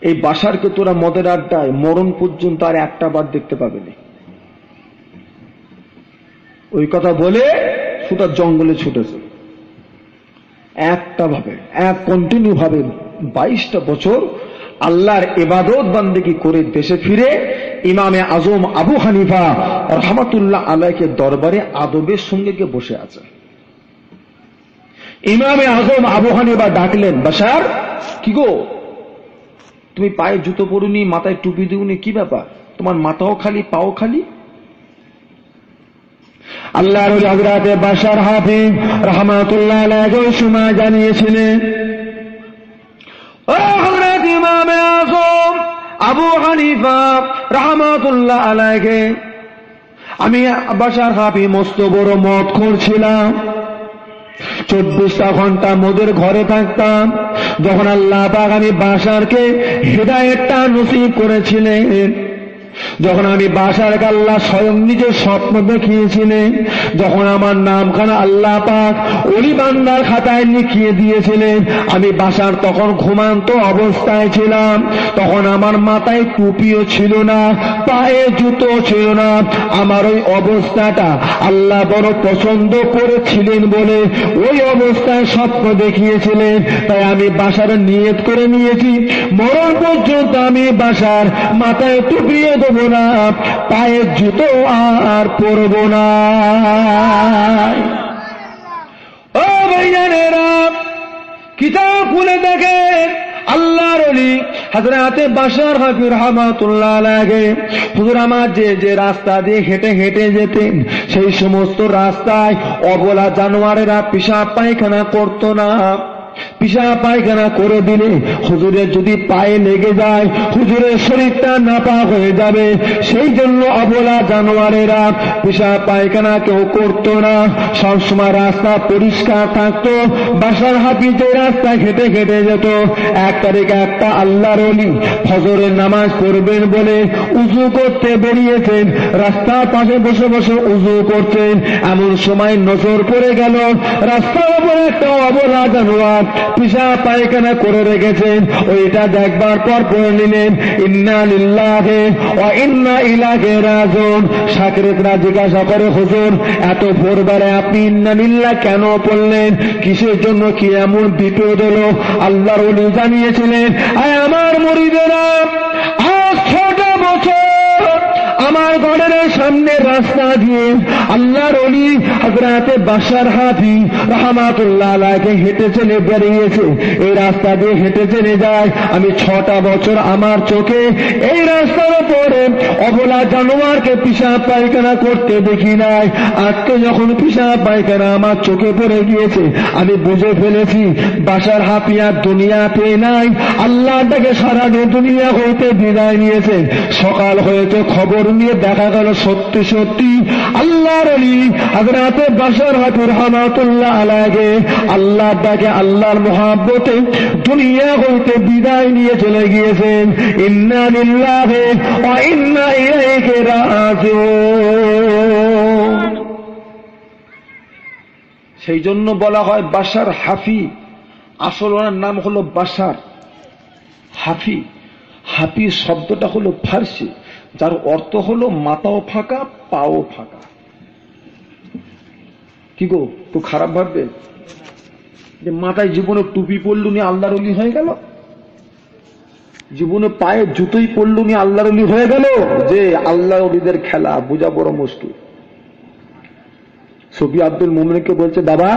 [SPEAKER 1] এই বাশারকে তোরা মদের আড্ডায় মরণ পর্যন্ত আর একটা বার দেখতে পাবেনি। ওই কথা বলে সুটা জঙ্গলে ছুটেছে। একটা ভাবে এক কন্টিনিউ ভাবে 22টা বছর আল্লাহর ইবাদত বান্দেগি করে দেশে ফিরে ইমামে আজম আবু হানিফা রহমাতুল্লাহ আলাইহির দরবারে আদবের সঙ্গে গিয়ে বসে আছে। ইমামে আজম আবু হানিফা ডাকলেন, বাশার, কি গো, তুমি পায়ে জুতো পরুনি, মাথায় টুপি দিওনি, কি ব্যাপার? তোমার মাথাও খালি পাও খালি? আল্লাহর ওলি হযরতে বাশার হাফিজ রহমাতুল্লাহ আলাইহি সময় জানিয়েছিলেন, ও হযরত ইমামে আজম আবু হানিফা রহমাতুল্লাহ আলাইহি, আমি বাশার হাফিজ মস্ত বড় মদখোর ছিলাম। 24টা ঘন্টা মদের ঘরে থাকতাম। যখন আল্লাহ পাক আমি বাশারকে হিদায়াতটা নসিব করেছিলেন, যখন আমি বাশারকে আল্লাহ স্বয়ং নিজের স্বপ্ন দেখিয়েছিলেন, যখন আমার নামখানা আল্লাহ পাক ওলি বান্দার খাতায় লিখিয়ে দিয়েছিলেন, আমি বাশার তখন ঘুমান্ত অবস্থায় ছিলাম। তখন আমার মাথায় টুপিও ছিল না, পায়ে জুতো ছিল না। আমার ওই অবস্থাটা আল্লাহ বড় পছন্দ করেছিলেন বলে ওই অবস্থায় স্বপ্ন দেখিয়েছিলেন। তাই আমি বাশার নিয়ত করে নিয়েছি, মরণ পর্যন্ত আমি বাশার মাথায় টুপিও দেবো না, পায়ে জুতো আর পরব না। ও ভাইয়ানেরা, কিতাব খুলে দেখেন আল্লাহর ওলি হযরতে বাশার হাফিজ রহমাতুল্লাহ আলাইহি হুজুর আমার যে রাস্তা দিয়ে হেঁটে হেঁটে যেতেন, সেই সমস্ত রাস্তায় অবলা জানোয়ারেরা পেশাব পায়খানা করতো না। পেশাব পায়খানা করে দিলে হুজুরের যদি পায়ে লেগে যায়, হুজুরের শরীরটা নাপাক হয়ে যাবে। সেই জন্য অবলা জানোয়ারেরা পেশাব পায়খানা কেউ করতো না। সবসময় রাস্তা পরিষ্কার থাকতো। বাশার হাফিজ যে রাস্তা হেঁটে হেঁটে যেত, 1 তারিখে একটা আল্লাহর ওলি ফজরের নামাজ পড়বেন বলে উযু করতে বেরিয়েছেন। রাস্তার পাশে বসে বসে উযু করতেন। এমন সময় নজর পড়ে গেল রাস্তার উপরে একটা অবলা জানোয়ার পিশাব পায়খানা করে রেখেছেন, ওইটা দেখবার পর পড়ে নিলেন ইন্না লিল্লাহি ওয়া ইন্না ইলাইহি রাজিউন। সাকরেতরা জিজ্ঞাসা করে, হুজুর এত ভোরবেলায় আপনি ইন্না লিল্লাহ কেন পড়লেন? কিসের জন্য? কি এমন বিপদ হলো? আল্লাহর ওলি জানিয়েছিলেন, আয় আমার মুরিদেরা, আজ 6টা বছর আমার ঘরের সামনে রাস্তা দিয়ে আল্লাহর ওলি হযরতে বাশার হাফি রাহমাতুল্লাহ আলাইহি হেঁটে চলে বেরিয়েছে। এই রাস্তা দিয়ে হেঁটে চলে যায়, আমি 6টা বছর আমার চোখে এই রাস্তার উপরে অবলা জানোয়ারকে পিশাব পায়খানা করতে দেখি নাই। আজকে যখন পিশাব পায়খানা আমার চোখে পড়ে গিয়েছে, আমি বুঝে ফেলেছি বাশার হাফি আর দুনিয়াতে নাই, আল্লাহ তাকে সারা দুনিয়া হইতে বিদায় নিয়েছেন। সকাল হয়েছে, খবর নিয়ে দেখা গেল সত্যি সত্যি আল্লাহর ওলি হযরতে বাশার হাফি রাহমাতুল্লাহ আলাইহি আল্লাহ তাকে আল্লাহর মহব্বতে দুনিয়া হইতে বিদায় নিয়ে চলে গিয়েছেন। ইন্না লিল্লাহি ওয়া ইন্না ইলাইহি রাজিউন। সেই জন্য বলা হয় বাশার হাফি, আসল ওনার নাম হলো বাশার হাফি। হাফি শব্দটা হলো ফার্সি, যার অর্থ হলো মাথাও ফাঁকা পাও ফাঁকা। কি গো, তো খারাপ ভাববে যে মাথায় জীবনে টুপি পড়লু নি আল্লাহর ওলি হয়ে গেল, জীবনে পায়ে জুতোই পড়লু নি আল্লাহর ওলি হয়ে গেল? যে আল্লাহর ওলিদের খেলা বোঝা বড় মুশকিল। সফি আব্দুল মোমেনকে বলছে, বাবা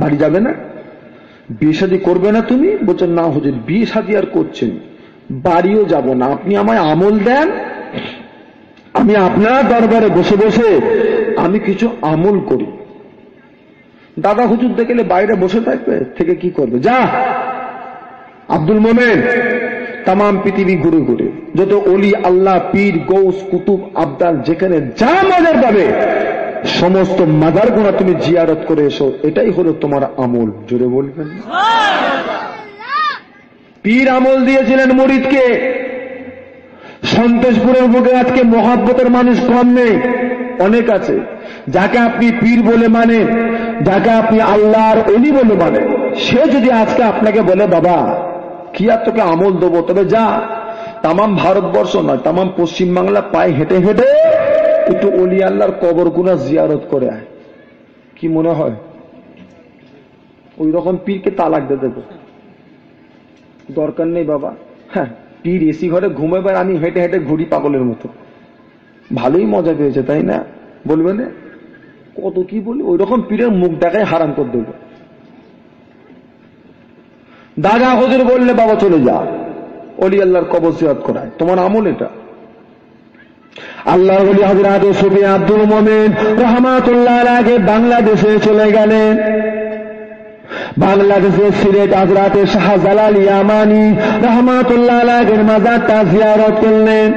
[SPEAKER 1] বাড়ি যাবে না, বিয়ে শাদী করবে না তুমি? বলছে, না হুজুর বিয়ে শাদী আর করছেন, বাড়িও যাব না, আপনি আমায় আমল দেন, আমি আপনার দরবারে বসে বসে আমি কিছু আমল করি। দাদা হুজুর দেখলে বাইরে বসে থাকবে, থেকে কি করবে? যা আব্দুল মোমেন তাম পৃথিবী ঘুরে ঘুরে যত অলি আল্লাহ পীর গৌস কুতুব আবদাল যেখানে যা মাজার পাবে সমস্ত মাজার গোনা তুমি জিয়ারত করে এসো, এটাই হলো তোমার আমল। জোরে বলবেন। পীর আমল দিয়েছিলেন মুরিদকে। সন্তোষপুরের বুকে আজকে মহাব্বতের মানুষ কম নেই, অনেক আছে। যাকে আপনি পীর বলে মানে, যাকে আপনি আল্লাহর ওলি বলে মানে, সে যদি আজকে আপনাকে বলে বাবা কি আর তোকে আমল দেবো, তবে যা তামাম ভারতবর্ষ নয় তামাম পশ্চিমবাংলা পায়ে হেঁটে হেঁটে একটু ওলি আল্লাহর কবর গুনা জিয়ারত করে আয়। কি মনে হয় ওই রকম পীরকে তালাক দিয়ে দেবে? দরকার নেই বাবা। হ্যাঁ, পীর এসি ঘরে ঘুমাবে, আমি হেঁটে হেঁটে ঘুরি পাগলের মতো। ভালোই মজা পেয়েছে তাই না? বলবে না কত কি বলি, ওই রকম পীরের মুখ দেখায় হারাম করে দেবে। দাদা হুজুর বললে বাবা চলে যা, ওলি আল্লাহর কবর জিয়ারত করায়, তোমার আমল এটা। আল্লাহর ওলি হযরত সুফি আব্দুল মোমেন রাহমাতুল্লাহ আলাইহি বাংলাদেশে চলে গেলেন। বাংলাদেশের সিলেট হযরতে শাহজালাল ইয়ামানি রাহমাতুল্লাহ আলাইহির মাজারটা জিয়ারত করলেন।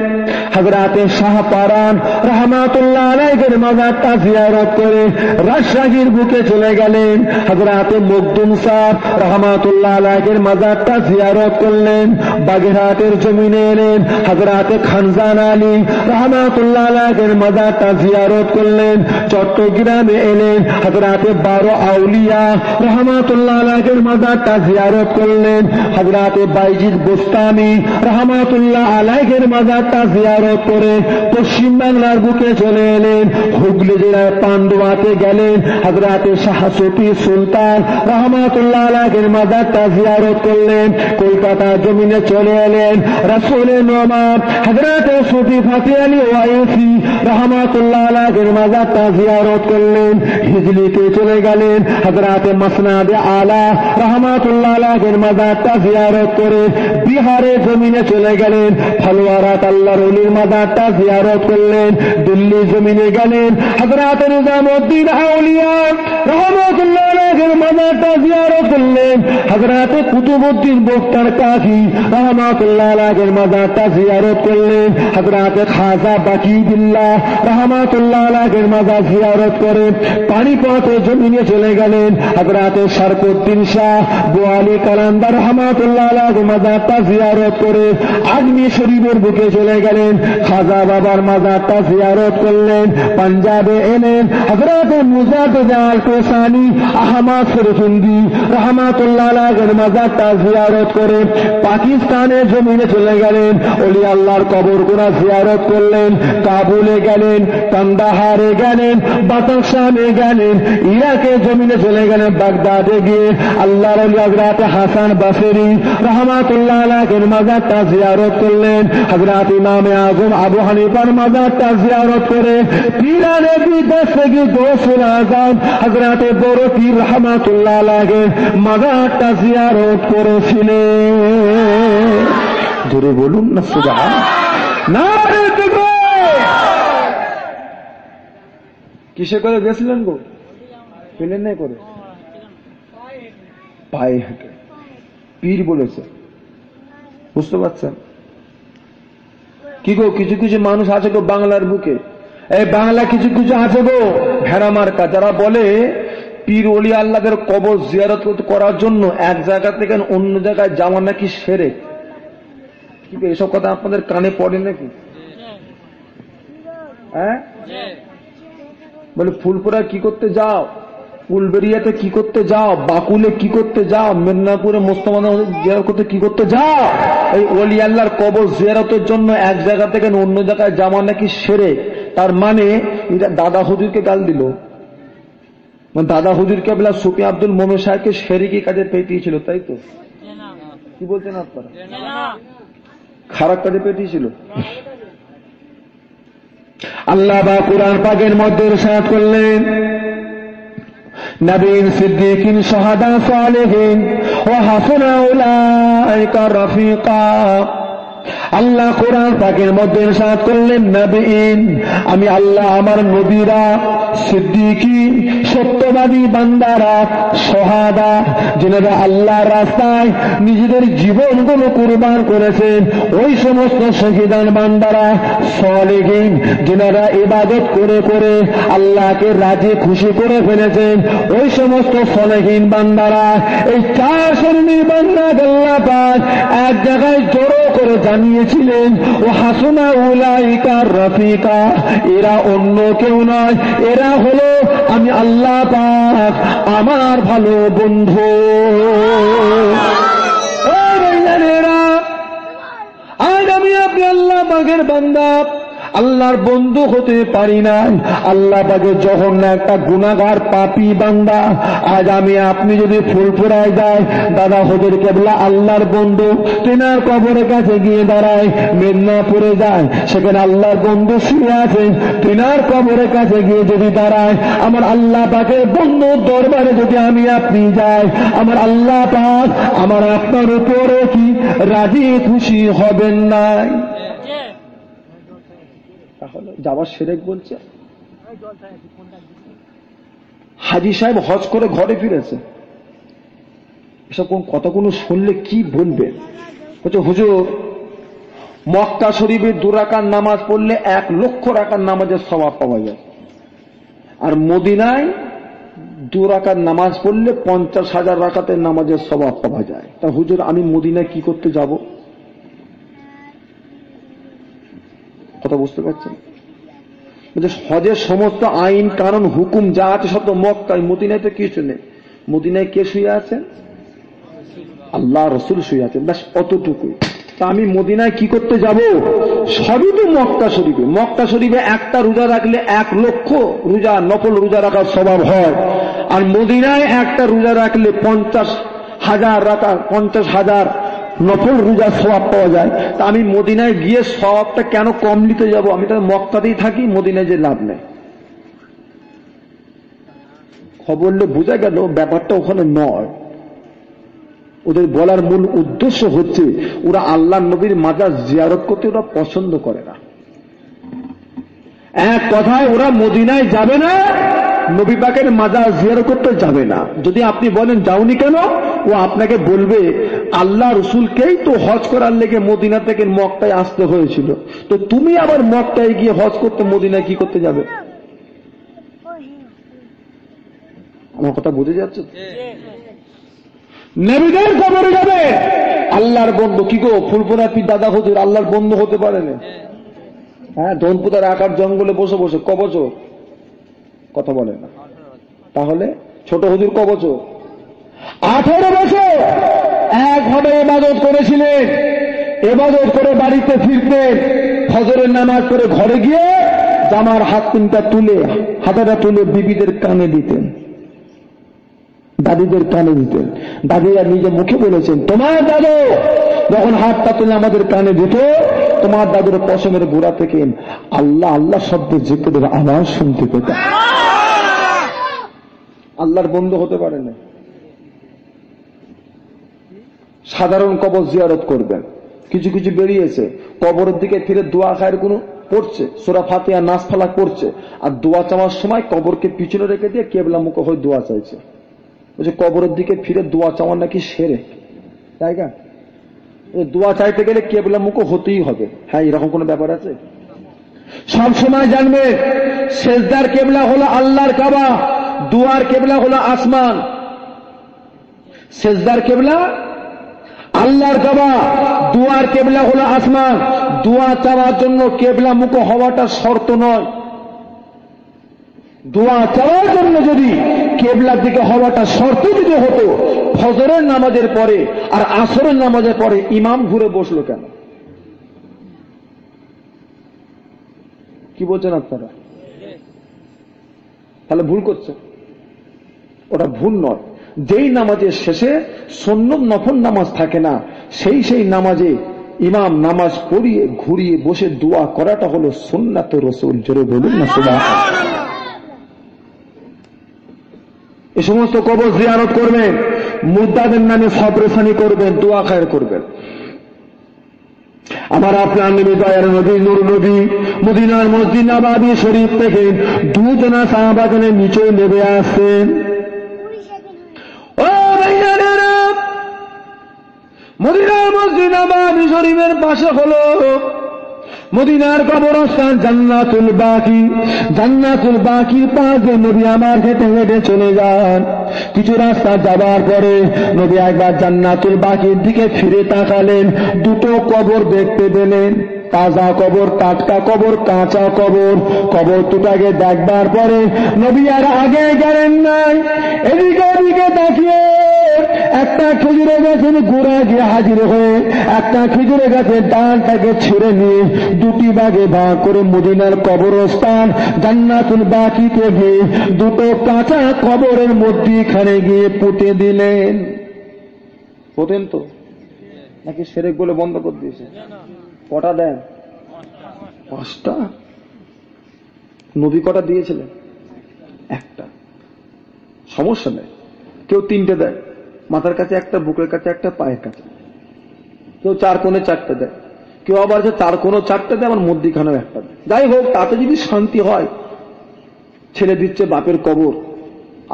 [SPEAKER 1] হযরতে শাহপারান রাহমাতুল্লাহ আলাইহির মাজারটা জিয়ারত করে রাজশাহীর বুকে চলে গেলেন। হযরতে মখদুম সাহেব রাহমাতুল্লাহ আলাইহির মাজারটা জিয়ারত করলেন। বাগেরহাটের জমিনে এলেন। হযরতে খানজান আলী রাহমাতুল্লাহ আলাইহির মাজারটা জিয়ারত করলেন। চট্টগ্রামে এলেন। হযরতে 12 আউলিয়া রাহমাতুল্লাহ আলাইহির মাজারটা জিয়ারত করলেন। হযরতে বাইজিদ বুস্তামি রাহমাতুল্লাহ আলাইহির মাজারটা জিয়ারত করে পশ্চিম বাংলার বুকে চলে এলেন। হুগলি জেলার পান্ডুয়াতে গেলেন। হযরতে শাহ সফি সুলতান রাহমাতুল্লাহ আলাইহির মাজারটা জিয়ারত করলেন। কলকাতা জমিনে চলে এলেন। রাসূলের নওয়াব হযরতে সফি ফাতি আলী ওয়াইসি রাহমাতুল্লাহ আলাইহির মাজারটা জিয়ারত করলেন। হিজলিতে চলে গেলেন। হযরতে মাসনাদে আলা রাহমাতুল্লাহ আলাইহির মাজারটা জিয়ারত করে বিহারের জমিনে চলে গেলেন। ফলোয়ারাত আল্লাহর ওলির মাজারটা জিয়ারত করলেন। দিল্লি জমিনে গেলেন। হযরত নিজামউদ্দিন আউলিয়া রাহমাতুল্লাহ আলাইহির মাজারটা জিয়ারত করলেন। হযরত কুতুবউদ্দিন বখতার কাজী রাহমাতুল্লাহ আলাইহির মাজারটা জিয়ারত করলেন। হযরত খাজা বাকিউল্লাহ রাহমাতুল্লাহ আলাইহির মাজার জিয়ারত করে পানিপথের জমিনে চলে গেলেন। হযরত শরফুদ্দিন শাহ বোয়ালি কালান্দার রাহমাতুল্লাহ আলাইহির মাজারটা জিয়ারত করে আজমি শরীফের বুকে চলে গেলেন। খাজা বাবার মাজারটা জিয়ারত করলেন। পাঞ্জাবে এলেন। হযরত মুজাদ্দিদ আল কোসানি আল্লামা শরীফুদ্দি রহমাতুল্লাহ আলাইহির মাজারটা জিয়ারত করে পাকিস্তানের জমিনে চলে গেলেন, ওলি আল্লাহর কবরগুলো জিয়ারত করলেন, কাবুলে গেলেন, কান্দাহারে গেলেন, বাতাসানে গেলেন, ইরাকের জমিনে চলে গেলেন, বাগদাদে গিয়ে আল্লাহর ওলি হযরত হাসান বসরি রহমাতুল্লাহ আলাইহির মাজারটা জিয়ারত করলেন, হযরত ইমামে আযম আবু হানিফার মাজারটা জিয়ারত করে পীরানে বিদেশ থেকে গৌসুল আযম হযরত বড় পীর রহমাতুল্লাহ আলাইহির মাজারটা জিয়ারত করেছিলেন। জোরে বলুন না সুবহানাল্লাহ। নারে তাকবীর। কিসে করে গেছিলেন গো? পেলেন নাই করে, পায়ে হেঁটে। পীর বলেছে, বুঝতে পারছেন কি গো? কিছু কিছু মানুষ আছে গো বাংলার বুকে, এই বাংলা কিছু কিছু আছে গো ভেড়া মার্কা, যারা বলে পীর ওলি আল্লাহদের কবর জিয়ারত করার জন্য এক জায়গা থেকে অন্য জায়গায় যাওয়া নাকি শিরক। কি এসব কথা আপনাদের কানে পড়ে নাকি? হ্যাঁ, বলে ফুলপুরা কি করতে যাও, উলবেরিয়াতে কি করতে যাও, বাকুলে কি করতে যাও, মেদিনীপুরে মোস্তফা জিয়ারত করতে কি করতে যাও? এই ওলি আল্লাহর কবর জিয়ারতের জন্য এক জায়গা থেকে অন্য জায়গায় যাওয়া নাকি শিরক। তার মানে এটা দাদা হুজুরকে গাল দিল, দাদা হুজুরকে বলা সুফি আব্দুল মোমেন সাহেবকে শিরকি কাজে পেটিয়েছিল, তাই তো? কি বলছেন আপনারা? খারাপ কাজে পেটিয়েছিল। আল্লাহ বা কুরআন পাকের মধ্যে ইরশাদ করলেন, নবীন সিদ্দিকিন শাহাদা সালেহিন ওয়া হাসানা উলাইকা রাফিকা। আল্লাহ কোরআন পাকের মধ্যে ইরশাদ করলেন, নবীন আমি আল্লাহ আমার নবীরা, সিদ্দিকিন সত্যবাদী বান্দারা, শাহাদা যারা আল্লাহর রাস্তায় নিজেদের জীবনগুলো কুরবান করেছেন, ওই সমস্ত শহীদান বান্দারা, সালেহিন যারা ইবাদত করে করে আল্লাহকে রাজি খুশি করে ফেলেছেন, ওই সমস্ত সালেহিন বান্দারা। এই চার শ্রেণীর বান্দাকে আল্লাহ পাক এক জায়গায় জড়ো করে জানিয়েছিলেন, ও হাসুনা উলাইকা রাফিকা, এরা অন্য কেউ নয়, এরা হলো আমি আল্লাহ পাক আমার ভালো বন্ধু। আজ আমি আপনি আল্লাহ পাকের বান্দা, আল্লাহর বন্ধু হতে পারি না। আল্লাহ পাকের জঘন্য একটা গুনাহগার পাপী বান্দা। আজ আমি আপনি যদি ফুলপুরায় যায়, দাদা হুজুর কেবলা আল্লাহর বন্ধু, তেনার কবরের কাছে গিয়ে দাঁড়ায়, মেদিনীপুরে যায়, সেখানে আল্লাহর বন্ধু শুয়ে আছে, তেনার কবরের কাছে গিয়ে যদি দাঁড়ায়, আমার আল্লাহ পাকের বন্ধুর দরবারে যদি আমি আপনি যাই, আমার আল্লাহ পাক আমার আপনার উপরে কি রাজি খুশি হবেন না? তাহলে যাবার শিরক বলছে। হাজী সাহেব হজ করে ঘরে ফিরেছে, এসব কোন কথাগুলো শুনলে কি বলবেন? বলছে হুজুর, মক্কা শরীফে 2 রাকাত নামাজ পড়লে 1 লক্ষ রাকাত নামাজের সওয়াব পাওয়া যায়, আর মদিনায় 2 রাকাত নামাজ পড়লে 50,000 রাকাতের নামাজের সওয়াব পাওয়া যায়। তা হুজুর আমি মদিনায় কি করতে যাব? কথা বুঝতে পারছেন? হজের সমস্ত আইন কানুন হুকুম যা আছে সব তো মক্কায়, মদিনায় তো কিছু নেই। মদিনায় কে শুয়ে আছেন? আল্লাহ রসুল শুয়ে আছেন, ব্যাস অতটুকুই। তা আমি মদিনায় কি করতে যাব? সবই তো মক্কা শরীফে। মক্কা শরীফে একটা রোজা রাখলে 1 লক্ষ রোজা নফল রোজা রাখার স্বভাব হয়, আর মদিনায় একটা রোজা রাখলে 50,000 রাখা 50,000 নফল রোজার সওয়াব পাওয়া যায়। তা আমি মদিনায় গিয়ে সওয়াবটা কেন কম নিতে যাব? আমি তো মক্কাতেই থাকি, মদিনায় যে লাভ নেই। খবরলে বোঝা গেল ব্যাপারটা ওখানে নয়। ওদের বলার মূল উদ্দেশ্য হচ্ছে ওরা আল্লাহ নবীর মাজার জিয়ারত করতে ওরা পছন্দ করে না। এক কথায় ওরা মদিনায় যাবে না, নবী পাকের মাজার জিয়ারত করতে যাবে না। যদি আপনি বলেন যাওনি কেন, ও আপনাকে বলবে আল্লাহ রসুলকেই তো হজ করার লেগে মদিনা থেকে মক্কায় আসতে হয়েছিল, তো তুমি আবার মক্কায় গিয়ে হজ করতে মদিনায় কি করতে যাবে? আমার কথা বুঝে যাচ্ছে? নবীদের কবরে যাবে আল্লাহর বন্ধু। কি গো ফুলপুরা পীর দাদা হুজুর আল্লাহর বন্ধু হতে পারে না? হ্যাঁ, ধনপুতার আকার জঙ্গলে বসে বসে কবচ কথা বলে না। তাহলে ছোট হুজুর ক বছর? 18 বছর একভাবে ইবাদত করেছিলেন। ইবাদত করে বাড়িতে ফিরতেন, ফজরের নামাজ পড়ে ঘরে গিয়ে জামার হাতটা তুলে বিবিদের কানে দিতেন, দাদিদের কানে দিতেন। দাদিরা নিজে মুখে বলেছেন, তোমার দাদু যখন হাতটা তুলে আমাদের কানে দিত, তোমার দাদুর পশমের গোড়া থেকে আল্লাহ আল্লাহ শব্দের জিকিরের আওয়াজ শুনতে পেতাম। আল্লাহর বন্ধু হতে পারে না। সাধারণ কবর জিয়ারত করবেন, কিছু কিছু বেরিয়েছে কবরের দিকে ফিরে দোয়া খায়ের কোন পড়ছে, সূরা ফাতিহা নাস ফালাক পড়ছে, আর দোয়া চাওয়ার সময় কবরকে পিছনে রেখে দিয়ে কেবলা মুখ হয়ে দোয়া চাইছে। বলছে কবরের দিকে ফিরে দোয়া চাওয়ার নাকি শিরক, তাই না? দোয়া চাইতে গেলে কেবলা মুখ হতেই হবে। হ্যাঁ, এরকম কোন ব্যাপার আছে? সব সময় জানবে সেজদার কেবলা হলো আল্লাহর কাবা, দুয়ার কেবলা হলো আসমান। সেজদার কেবলা আল্লাহর কাবা, দুয়ার কেবলা হলো আসমান। দোয়া চাওয়ার জন্য কেবলা মুখ হওয়াটা শর্ত নয়। দোয়া চাওয়ার জন্য যদি কেবলার দিকে হওয়াটা শর্ত যদি হতো, ফজরের নামাজের পরে আর আসরের নামাজের পরে ইমাম ঘুরে বসলো কেন? কি বলছেন আপনারা? তাহলে ভুল করছে। ওটা ভুল নয়। যেই নামাজের শেষে সুন্নত নফল নামাজ থাকে না, সেই নামাজে ইমাম নামাজ পড়িয়ে ঘুরিয়ে বসে দোয়া করাটা হলো সুন্নাত রাসূল। জোরে বলুন না সুবহানাল্লাহ। এই সমস্ত কবর জিয়ারত করবেন, মুর্দাদের নামে সবরেসানি করবেন, দোয়া খায়ের করবেন। আমার আপনার নবী দয়ার নবী নূর নবী মদিনার মসজিদ নববী শরীফ থেকে দুজনা সাহাবাগণে নিচে নেমে আসেন। ও ভাইয়ারা, মদিনার মসজিদ নববী শরীফের পাশে হলো মদিনার কবরস্থান জান্নাতুল বাকি। জান্নাতুল বাকির পাশ দিয়ে নবী আমার হেঁটে হেঁটে চলে যান। কিছু রাস্তা যাবার পরে নবী একবার জান্নাতুল বাকির দিকে ফিরে তাকালেন। দুটো কবর দেখতে পেলেন, তাজা কবর, টাটকা কবর, কাঁচা কবর। কবর দুটাকে দেখবার পরে নবী আর আগে গেলেন নাই, এদিকে ওদিকে তাকিয়ে একটা খেজুরে গাছের গোড়া গিয়ে হাজির হয়ে একটা খেজুরে গাছের ডালটাকে ছিঁড়ে নিয়ে দুটি ভাগে ভাগ করে মদিনার কবরস্থান জান্নাতুল বাকিতে গিয়ে দুটো কাঁচা কবরের মধ্যখানে গিয়ে পুঁতে দিলেন। পোতেন তো নাকি সেরেক বলে বন্ধ করে দিয়েছে? কটা দেন? 5টা। নবী কটা দিয়েছিলেন? একটা। সমস্যা নেই, কেউ 3টে দেয়, মাথার কাছে একটা, বুকের কাছে একটা, পায়ের কাছে। কেউ 4 কোণে 4টে দেয়, কেউ আবার 4 কোণে 4টে দেয়, আমার মধ্যখানেও একটা দেয়। যাই হোক, তাতে যদি শান্তি হয়, ছেড়ে দিচ্ছে বাপের কবর,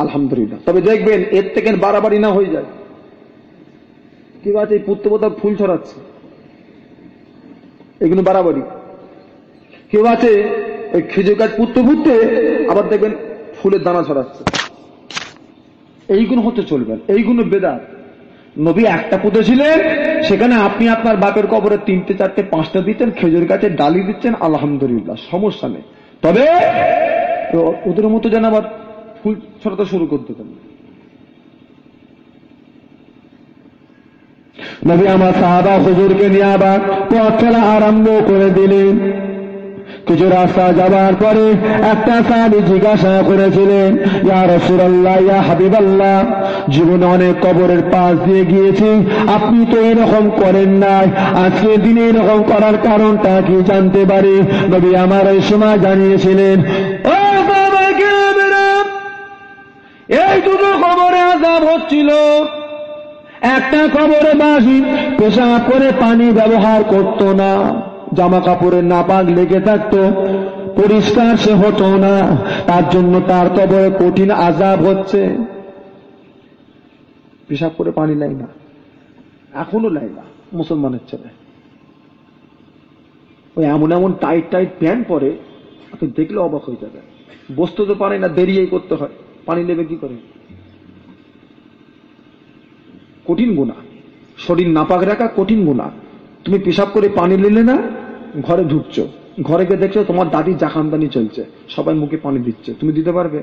[SPEAKER 1] আলহামদুলিল্লাহ। তবে দেখবেন এর থেকে বাড়াবাড়ি না হয়ে যায়। কি আছে, এই পুত্র বোধা ফুল ছড়াচ্ছে, এগুলো বাড়াবাড়ি। কেউ আছে ওই খেজুর গাছ পুঁততে পুঁততে আবার দেখবেন ফুলের দানা ছড়াচ্ছে, এইগুলো হতে চলবেন, এইগুলো বেদাত। নবী একটা পুঁতেছিলেন, সেখানে আপনি আপনার বাপের কবরে 3টে 4টে 5টা দিচ্ছেন, খেজুর গাছের ডালি দিচ্ছেন, আলহামদুলিল্লাহ, সমস্যা নেই। তবে ওদের মতো যেন আবার ফুল ছড়াতে শুরু করতে পারেন। নবী আমার সাহাবা হুজুরকে নিয়ে আবার পথ চলা আরম্ভ করে দিলেন। কিছু রাস্তা যাবার পরে একটা সাহাবী জিজ্ঞাসা করেছিলেন, ইয়া রাসূলুল্লাহ, ইয়া হাবিবাল্লাহ, জীবনে অনেক কবরের পাশ দিয়ে গিয়েছি, আপনি তো এরকম করেন নাই, আজকে দিনে এরকম করার কারণটা কি জানতে পারি? নবী আমার এই সময় জানিয়েছিলেন, ও সাহাবায়ে কেরামেরা, এই দুটো কবরে আযাব হচ্ছিল। একটা কবরে বাসি পেশাব করে পানি ব্যবহার করত না, জামা কাপড়ের নাপাক লেগে থাকতো, পরিষ্কার সে হতো না, তার জন্য তার কবরে কঠিন আযাব হচ্ছে। পেশাব করে পানি নেয় না, এখনো নেয় না মুসলমানের ছেলে। ওই এমন এমন টাইট টাইট প্যান্ট পরে, আপনি দেখলে অবাক হয়ে যাবে। বসতে তো পারে না, দেরিয়েই করতে হয়, পানি নেবে কি করে? কঠিন গুনাহ, শরীর নাপাক রাখা কঠিন গুনাহ। তুমি পেশাব করে পানি নিলে না, ঘরে ঢুকছো, ঘরে গিয়ে দেখছো তোমার দাদি জাখানদানি চলছে, সবাই মুখে পানি দিচ্ছে, তুমি দিতে পারবে?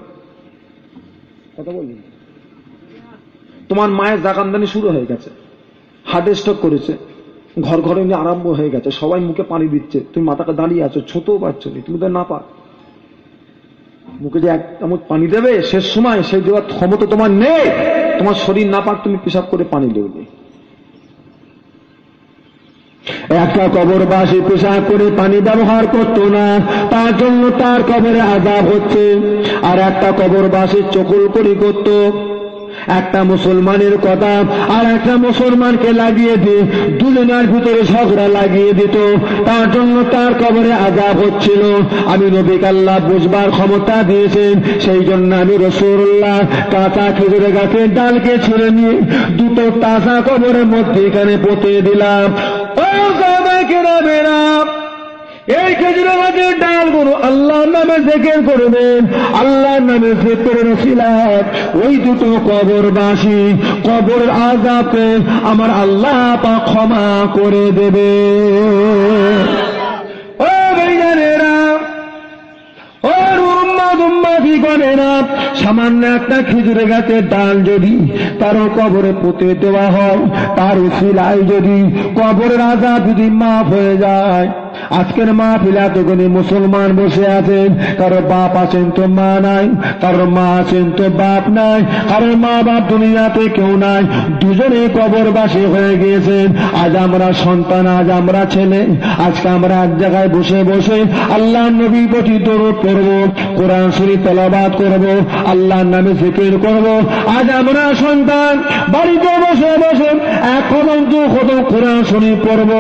[SPEAKER 1] কথা বলবেন? তোমার মায়ের জাকামদানি শুরু হয়ে গেছে, হার্ট স্ট্রোক করেছে, ঘর ঘরে নিয়ে আরম্ভ হয়ে গেছে, সবাই মুখে পানি দিচ্ছে, তুমি মাথাকে দাঁড়িয়ে আছো, ছোটও পাচ্ছ নি, তুমি তো না পা মুখে যে এক চামচ পানি দেবে শেষ সময়, সেই দেওয়ার ক্ষমতা তোমার নেই। তোমার শরীর না পাক, তুমি পেশাব করে পানি দেবে। একটা কবরবাসী পেশাব করে পানি ব্যবহার করত না, তার জন্য তার কবরে আযাব হচ্ছে। আর একটা কবরবাসী চকুল করি করত, একটা মুসলমানের কথা আর একটা মুসলমানকে লাগিয়ে দিয়ে দুজনের ভিতরে ঝগড়া লাগিয়ে দিত, তার জন্য তার কবরে আযাব হচ্ছিল। আমি নবীকে আল্লাহ বুঝবার ক্ষমতা দিয়েছেন, সেই জন্য আমি রাসূলুল্লাহ কাঁচা খেজুরের গাছের ডালকে ছিঁড়ে নিয়ে দুটো তাজা কবরের মধ্যে এখানে পুঁতে দিলাম। ও সাহাবায়ে-কেরামেরা, এই খেজুরের গাছের ডালগুলো আল্লাহর নামে জিকির করবেন, আল্লাহর নামে জিকিরের ওসিলায় ওই দুটো কবরবাসী কবরের আযাবকে আমার আল্লাহ পাক ক্ষমা করে দেবে। ও ভাইজানেরা, ও উম্মতি গণেরা, সামান্য একটা খেজুরের গাছের ডাল যদি তারও কবরে পুঁতে দেওয়া হয়, তার ওসিলায় যদি কবরের আযাব যদি মাফ হয়ে যায়। আজকের মাহফিলে এতগুলি মুসলমান বসে আছেন, কারো বাপ আছেন তো মা নাই, কারো মা আছেন তো বাপ নাই, কারো মা বাপ দুনিয়াতে কেউ নাই, দুজনে কবরবাসী হয়ে গিয়েছেন। আজ আমরা সন্তান, আজ আমরা ছেলে, আজকে আমরা এক জায়গায় বসে বসে আল্লাহর নবীর প্রতি দরুদ পড়ব, কোরআন শরীফ তেলাওয়াত করব, আল্লাহর নামে জিকির করব। আজ আমরা সন্তান বাড়িতে বসে বসে এখনো খতম কোরআন শরীফ পড়ব,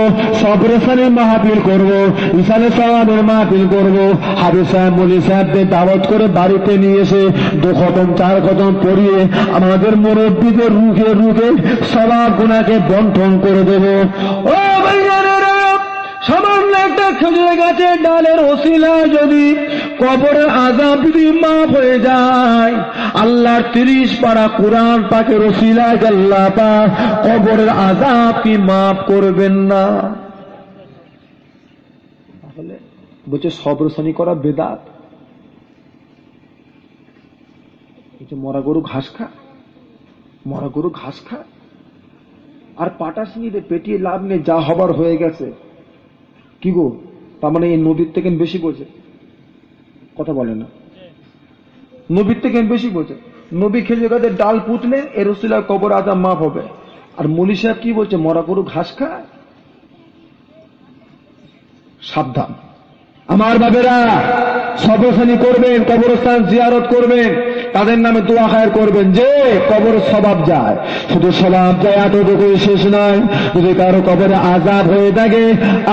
[SPEAKER 1] সবরে সালে মাহফিল করব, ইসালে সাওয়াবের মাহফিল করব, হাফেজ সাহেব মৌলভী সাহেবদের দাওয়াত করে বাড়িতে নিয়ে এসে 2 খতম 4 খতম পড়িয়ে আমাদের মুরব্বীদের রুখে রুখে সওয়াব গুনাহকে বন্টন করে দেব। ও ভাইজানেরা, সামান্য একটা খেজুরের গাছের ডালের ওসিলা যদি কবরের আযাব যদি মাফ হয়ে যায়, আল্লাহর 30 পারা কোরআন পাকের ওসিলায় আল্লাহ পাক কবরের আযাব কি মাফ করবেন না? তাহলে বলছে সবরসানি করা বেদাত। মরা গরু ঘাস খা, মরা গরু ঘাস খা, আর পাটাস নিয়ে পেটিয়ে লাভ নেই, যা হবার হয়ে গেছে। কি গো, তার মানে এই নবীর থেকে বেশি বোঝে? কথা বলে না, নবীর থেকে বেশি বোঝে। নবী খেজুর গাছের ডাল পুতলে এর ওসিলায় কবর আযাব মাফ হবে, আর মৌলভী সাহেব কি বলছে? মরা গরু ঘাস খায়। সাবধান আমার বাবেরা, সবরসানি করবেন, কবরস্থান জিয়ারত করবেন, তাদের নামে দোয়া খায়ের করবেন যে কবর সওয়াব যায়। শুধু সওয়াব যায় এতটুকু শেষ নয়, যদি কারো কবরে আযাব হয়ে থাকে,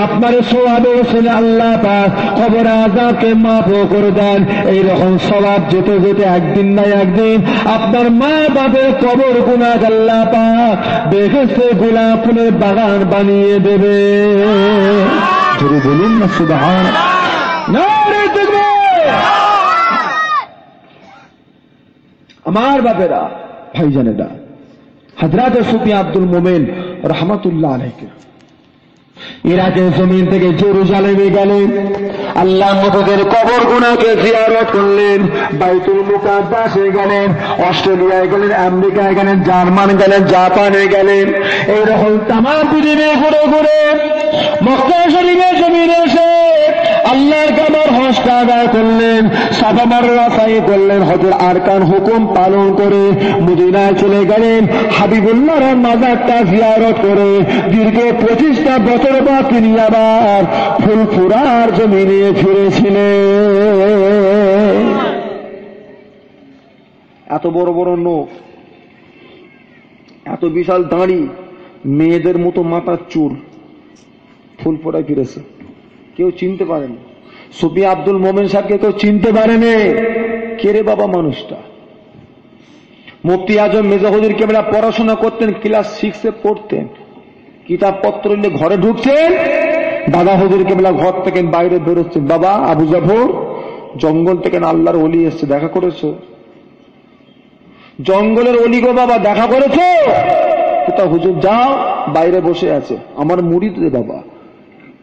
[SPEAKER 1] আপনার সওয়াবে ওসিলে আল্লাহ পাক কবরে আযাবকে মাফ করে দেন। এইরকম সওয়াব যেতে যেতে একদিন না একদিন আপনার মা বাপের কবর গুনাহ আল্লাহ পাক বেহেশতে গোলাপ ফুলের বাগান বানিয়ে দেবে। যদি বলুন না সুবহানাল্লাহ। আমার বাপেরা, ভাইজানেরা, হযরত সুফিয়ান আব্দুল মোমেন রাহমাতুল্লাহ আলাইহি ইরাকের জমিন থেকে জেরুজালেমে গেলেন, আল্লাহর নবীর কবর গুনাহকে জিয়ারত করলেন, বাইতুল মুকাদ্দাসে গেলেন, অস্ট্রেলিয়ায় গেলেন, আমেরিকায় গেলেন, জার্মান গেলেন, জাপানে গেলেন, এইরকম তাম পৃথিবী ঘুরে ঘুরে মক্কা শরীফের জমিনে এসে আল্লাহর কাবার হজটা আদায় করলেন, সাফা মারওয়া সাই করলেন, হজের আরকান হুকুম পালন করে মদিনায় চলে গেলেন, হাবিবুল্লাহর মাজারটা জিয়ারত করে দীর্ঘ 25টা বছর বাদ তিনি আবার ফুলফুরার জমিনে ফিরেছিলেন। এত বড় বড় নখ, এত বিশাল দাঁড়ি, মেয়েদের মতো মাথার চুল, ফুলফুরায় ফিরেছে। কেউ চিনতে পারেনি সুফিয়ান আব্দুল মোমেন সাহেবকে, কেউ চিনতে পারেনি। কে রে বাবা মানুষটা? মুফতি আজম মির্জা হুজুর কেবলা পড়াশোনা করতেন, ক্লাস 6-এ পড়তেন, কিতাবপত্র নিয়ে ঘরে ঢুকছেন, দাদা হুজুর কেবলা ঘর থেকে বাইরে বেরোচ্ছেন, বাবা আবু জাফর জঙ্গল থেকে আল্লাহর ওলি এসছে, দেখা করেছো? জঙ্গলের ওলি গো বাবা, দেখা করেছো? কোথা? হুজুর যাও, বাইরে বসে আছে, আমার মুরিদ রে বাবা,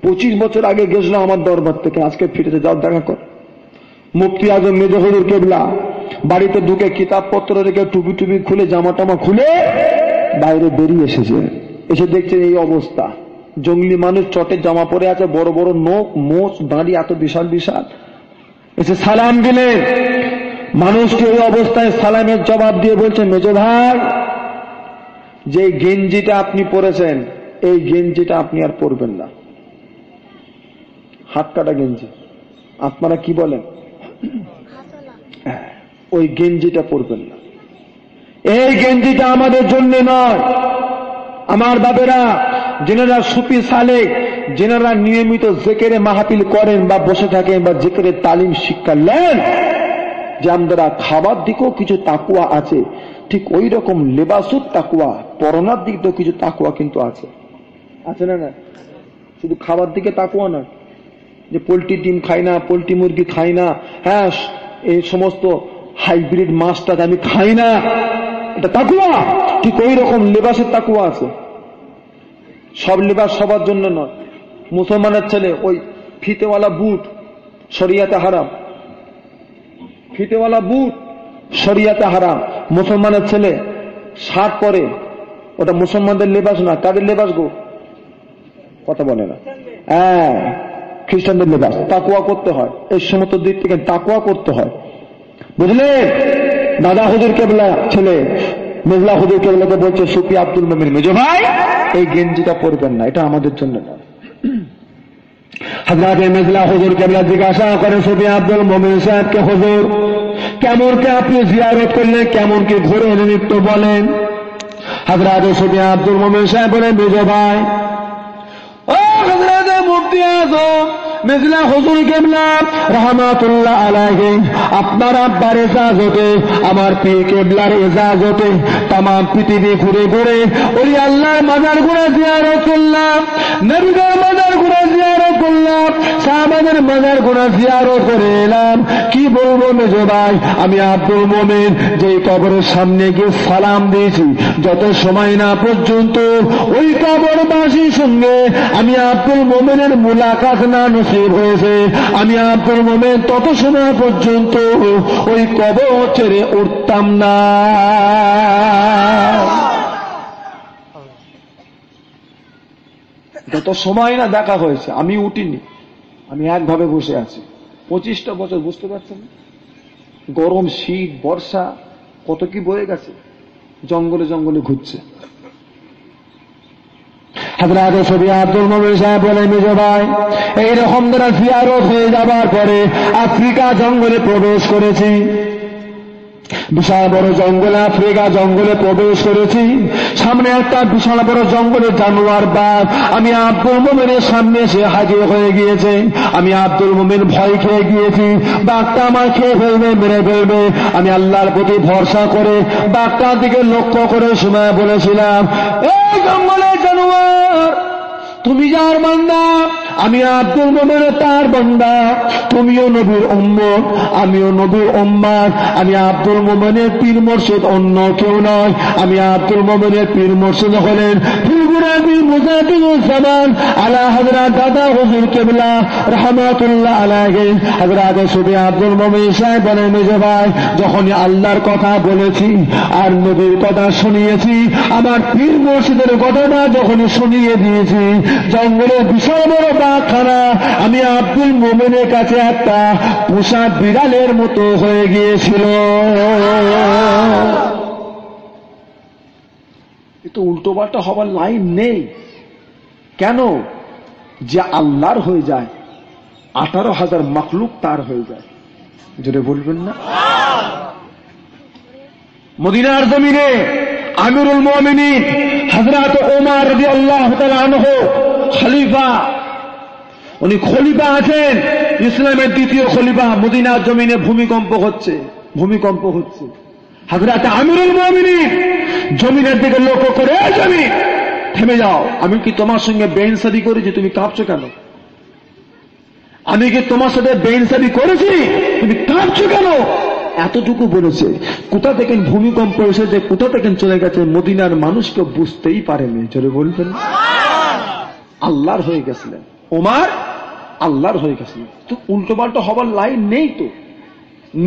[SPEAKER 1] 25 বছর আগে গেছিলাম আমার দরবার থেকে, আজকে ফিরেছে, যাও দেখা কর। মুফতি আজম মির্জা হুজুর কেবলা বাড়িতে ঢুকে কিতাবপত্র রেখে টুপি টুপি খুলে জামা টামা খুলে বাইরে বেরিয়ে এসেছে, এসে দেখছেন এই অবস্থা। জঙ্গলি মানুষ চটের জামা পরে আছে, বড় বড় নখ, মোচ, দাঁড়ি এত বিশাল বিশাল। এসে সালাম দিলেন। মানুষকে এই অবস্থায় সালামের জবাব দিয়ে বলছে, মেজো ভাই, যে গেঞ্জিটা আপনি পরেছেন এই গেঞ্জিটা আপনি আর পরবেন না, হাত কাটা গেঞ্জি, আপনারা কি বলেন, ওই গেঞ্জিটা পরবেন না। এই গেঞ্জিটা আমাদের জন্য নয়। আমার বাবেরা, যেনারা সুফি সালেক, যেনারা নিয়মিত জিকিরে মাহফিল করেন বা বসে থাকেন বা জিকিরের তালিম শিক্ষা নেন, যে আমরা খাবার দিকেও কিছু তাকুয়া আছে, ঠিক ওই রকম লেবাসুত তাকুয়া, পরনার দিক দিয়েও কিছু তাকুয়া কিন্তু আছে, আছে না? না, শুধু খাবার দিকে তাকুয়া না, যে পোল্ট্রি ডিম খাই না, পোল্ট্রি মুরগি খাই না, হ্যাঁ এই সমস্ত হাইব্রিড মাছটা আমি খাই না, এটা তাকুয়া। ঠিক ওই রকম লেবাসের তাকুয়া আছে। সব লেবাস সবার জন্য নয়। মুসলমানের ছেলে ওই ফিতেওয়ালা বুট শরিয়াতে হারাম, ফিতেওয়ালা বুট শরিয়াতে হারাম। মুসলমানের ছেলে শার্ট পরে, ওটা মুসলমানদের লেবাস না, তাদের লেবাস গো, কথা বলে না, হ্যাঁ খ্রিস্টানদের লেবাস। তাকুয়া করতে হয়, এই সমস্ত দিক থেকে তাকুয়া করতে হয়, বুঝলেন? দাদা হুজুর কেবলা ছেলে মেজলা হুজুর কেবলাকে বলছে, সুফি আব্দুল মোমিন, মেজো ভাই এই গেঞ্জিটা পরবেন না, এটা আমাদের জন্য না। হযরত মেজলা হুজুর কেবলা জিজ্ঞাসা করে সুফি আব্দুল মোমিন সাহেবকে, হুজুর কেমন কে আপনি জিয়ারত করলেন, কেমন কি ঘুরে এলেন একটু বলেন। হযরত সুফি আব্দুল মোমিন সাহেব বলেন, মেজো ভাই, ও হযরত মুফতি আযম মেজলা হুজুর কেবলা রাহমাতুল্লাহ আলাইহি, আপনার আব্বার ইজাজতে, আমার পীর কেবলার ইজাজতে तमाम পৃথিবী ঘুরে ঘুরে ওই আল্লাহর মাজার গুলো জিয়ারত করলাম, নবীদের মাজার গুলো জিয়ারত করলাম, সাহাবাদের মাজার গুলো জিয়ারত করে এলাম। কি বলবো মেজো ভাই, আমি আব্দুল মোমিন যে কবরের সামনে গিয়ে সালাম দিয়েছি, যত সময় না পর্যন্ত ওই কবরবাসীর সঙ্গে আমি আব্দুল মোমিনের মুলাকাত না নসিব হয়েছে, আমি আব্দুল মোমিন তত সময় পর্যন্ত ওই কবর ছেড়ে উঠতাম না। যত সময় না দেখা হয়েছে আমি উঠিনি, আমি একভাবে বসে আছি 25টা বছর, বুঝতে পারছেন? গরম, শীত, বর্ষা কত কি বয়ে গেছে, জঙ্গলে জঙ্গলে ঘুরছে। হযরত সুফি আব্দুল মোমিন সাহেব বলেন, মেজো ভাই এইরকম দ্বারা জিয়ারত হয়ে যাবার পরে আফ্রিকা জঙ্গলে প্রবেশ করেছি, বিশাল বড় জঙ্গলে, আফ্রিকা জঙ্গলে প্রবেশ করেছি। সামনে একটা বিশাল বড় জঙ্গলের জানোয়ার বাঘ আমি আব্দুল মোমিনের সামনে এসে হাজির হয়ে গিয়েছে। আমি আব্দুল মোমিন ভয় খেয়ে গিয়েছি, বাঘটা আমার খেয়ে ফেলবে, মেরে ফেলবে। আমি আল্লাহর প্রতি ভরসা করে বাঘটার দিকে লক্ষ্য করে সময় বলেছিলাম, এই জঙ্গলের জানোয়ার, তুমি যার বান্দা, আমি আব্দুল মোমিন তার বান্দা, তুমিও নবীর উম্মত, আমিও নবীর উম্মত। আমি আব্দুল মোমিনের পীর মুর্শিদ অন্য কেউ নয়, আমি আব্দুল মোমিনের পীর মুর্শিদ হলেন ফুলগুরাবি মুজাহিদুজ্জামান আলা হযরত দাদা হুজুর কেবলা রাহমাতুল্লাহ আলাইহি। হযরত সুফি আব্দুল মোমিন সাহেব বলেন, মেজো ভাই যখনই আল্লাহর কথা বলেছি আর নবীর কথা শুনিয়েছি, আমার পীর মুর্শিদের কথাটা যখনই শুনিয়ে দিয়েছি, জঙ্গলের বিশাল বড় বাঘখানা আমি আব্দুল মোমিনের কাছে একটা পোষা বিড়ালের মতো হয়ে গিয়েছিল। কিন্তু উল্টো পাল্টা হবার লাইন নেই কেন? যে আল্লাহর হয়ে যায় 18,000 মাখলুক তার হয়ে যায়, যেটা বলবেন না। মদিনার জমিনে আমিরুল মুমিনিন হযরত ওমর রাদিয়াল্লাহু তাআলা আনহু খলিফা, উনি খলিফা আছেন, ইসলামের দ্বিতীয় খলিফা। মদিনার জমিনে ভূমিকম্প হচ্ছে, ভূমিকম্প হচ্ছে। হযরত আমিরুল মুমিনিন জমিনের দিকে লক্ষ্য করে, এই জমিন থেমে যাও, আমি কি তোমার সঙ্গে বেইনসাফি করেছি, তুমি কাঁপছো কেন? আমি কি তোমার সাথে বেইনসাফি করেছি, তুমি কাঁপছো কেন? এতটুকু বলেছে। কোথা থেকে ভূমিকম্প এসেছে, কোথা থেকে চলে গেছে, মদিনার মানুষকে বুঝতেই পারেনি। জোরে বলবেন, আল্লাহর হয়ে গেছিলেন ওমর, আল্লাহর হয়ে গেছিলেন। তো উল্টো পাল্টা হবার লাইন নেই তো।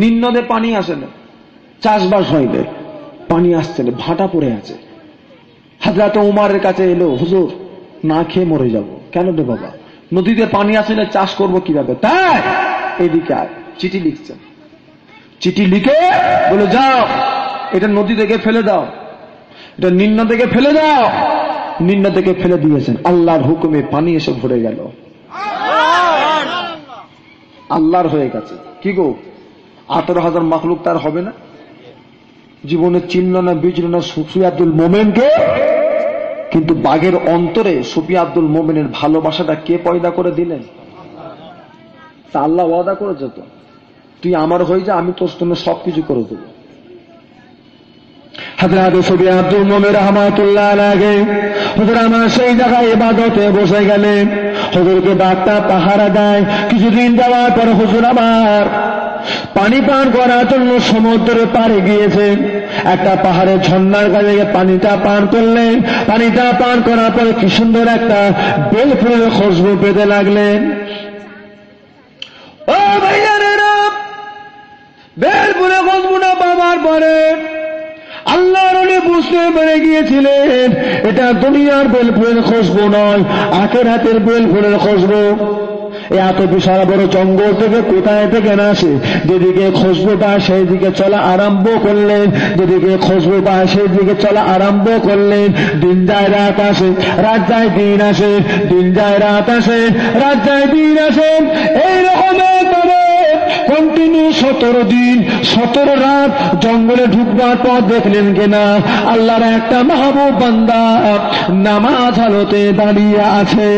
[SPEAKER 1] নিম্নদে পানি আসে না, চাষবাস হয়নি, পানি আসছে না, ভাটা পড়ে আছে। হযরত উমরের কাছে এলো, হুজুর না খেয়ে মরে যাব। কেন রে বাবা? নদীতে পানি আসে না, চাষ করবো কিভাবে? তাই এদিকে আয়। চিঠি লিখছেন, চিঠি লিখে বলে যাও এটা নদী থেকে ফেলে দাও, এটা নিম্ন থেকে ফেলে দাও। নিম্ন থেকে ফেলে দিয়েছেন, আল্লাহর হুকুমে পানি এসে ভরে গেল, আল্লাহর হয়ে গেছে। কি গো 18,000 মাখলুক তার হবে না? জীবনে চিনল না, বুঝল না সুফি আব্দুল মোমেনকে, কিন্তু বাঘের অন্তরে সুফি আব্দুল মোমেনের ভালোবাসাটা কে পয়দা করে দিলেন? তা আল্লাহ ওয়াদা করেছে তো, তুই আমার হয়ে যা, আমি তোর জন্য সবকিছু করে দেবো। হযরত সুফি আব্দুল মোমেন রাহমাতুল্লাহ আলাইহি হুজুর আমার সেই জায়গায় ইবাদতে বসে গেলেন। হুজুরকে বাঘটা পাহারা দেয়। কিছুদিন যাওয়ার পর হুজুর আমার পানি পান করার জন্য সমুদ্রের পাড়ে গিয়েছেন। একটা পাহাড়ের ঝর্ণার কাছে পানিটা পান করলেন। পানিটা পান করার পরে কি সুন্দর একটা বেল ফুলের খুশবু পেতে লাগলেন। ও ভাইয়ারেরা, বেল ফুলের খুশবুটা পাওয়ার পরে আল্লাহর ওলি বুঝতে পেরে গিয়েছিলেন এটা দুনিয়ার বেল ফুলের খুশবু নয়, আখিরাতের বেল ফুলের খুশবু। এত বিশাল বড় জঙ্গল থেকে কোথায় থেকে না আসে, যেদিকে খুশবু পায় সেই দিকে চলা আরম্ভ করলেন, যেদিকে খুশবু পায় সেই দিকে চলা আরম্ভ করলেন। দিন যায় রাত আসে, রাত যায় দিন আসে, দিন যায় রাত আসে, রাত যায় দিন আসে। এইরকম কন্টিনিউ 17 দিন 17 রাত জঙ্গলে ঢুকবার পর দেখলেন কিনা আল্লাহর একটা মাহবুব বান্দা নামাজ হালতে দাঁড়িয়ে আছে।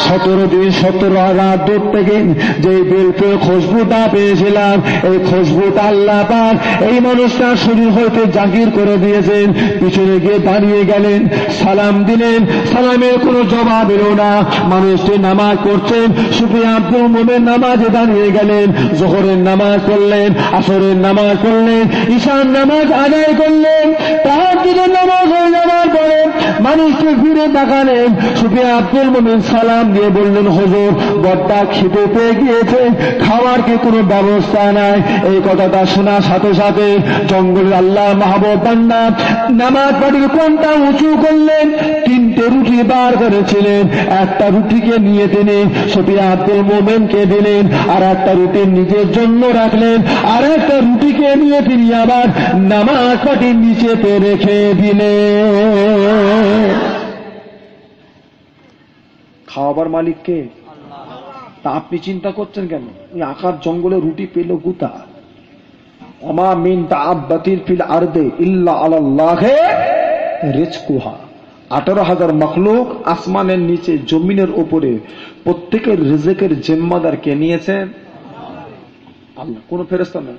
[SPEAKER 1] 17 দিন 17 রাত দূর থেকে যে বেলফুল খুশবুটা পেয়েছিলাম, এই খুশবুটা আল্লাহ পাক এই মানুষটার শরীর হইতে জাগির করে দিয়েছেন। পিছনে গিয়ে দাঁড়িয়ে গেলেন, সালাম দিলেন, সালামের কোনো জবাব এলো না। মানুষটি নামাজ পড়ছেন, সুফি আব্দুল মোমেন নামাজে দাঁড়িয়ে গেলেন। যোহরের নামাজ পড়লেন, আসরের নামাজ পড়লেন, ঈশার নামাজ আদায় করলেন। তাহাজ্জুদের নামাজ হয়ে যাওয়ার পরে মানুষকে ঘুরে তাকালেন। সুফি আব্দুল মোমেন সালাম দিয়ে বললেন, হুজুর বড্ডা খিদে পেয়ে গিয়েছে, খাওয়ার কি কোনো ব্যবস্থা নাই? এই কথাটা শোনার সাথে সাথে জঙ্গলের আল্লাহ মাহবুব বান্দা নামাজ পাটির কোনটা উঁচু করলেন, 3টে রুটি বার করেছিলেন। একটা রুটিকে নিয়ে তিনি সুফি আব্দুল মোমেনকে দিলেন, আর একটা রুটি নিজের জন্য রাখলেন, আর একটা রুটিকে নিয়ে তিনি আবার নামাজ পাটির নিচেতে রেখে দিলেন। খাওয়াবার মালিক কে? তা আপনি চিন্তা করছেন কেন? এই আকার জঙ্গলে রুটি পেল গুতা। ওমা মিন দাব্বাতিন ফিল আরদে ইল্লা আলাল্লাহি রিজকুহা। 18,000 মাখলুক আসমানের নিচে জমিনের উপরে, প্রত্যেকের রিজকের জিম্মাদার কে নিয়েছেন? আল্লাহ। কোন ফেরেশতা না।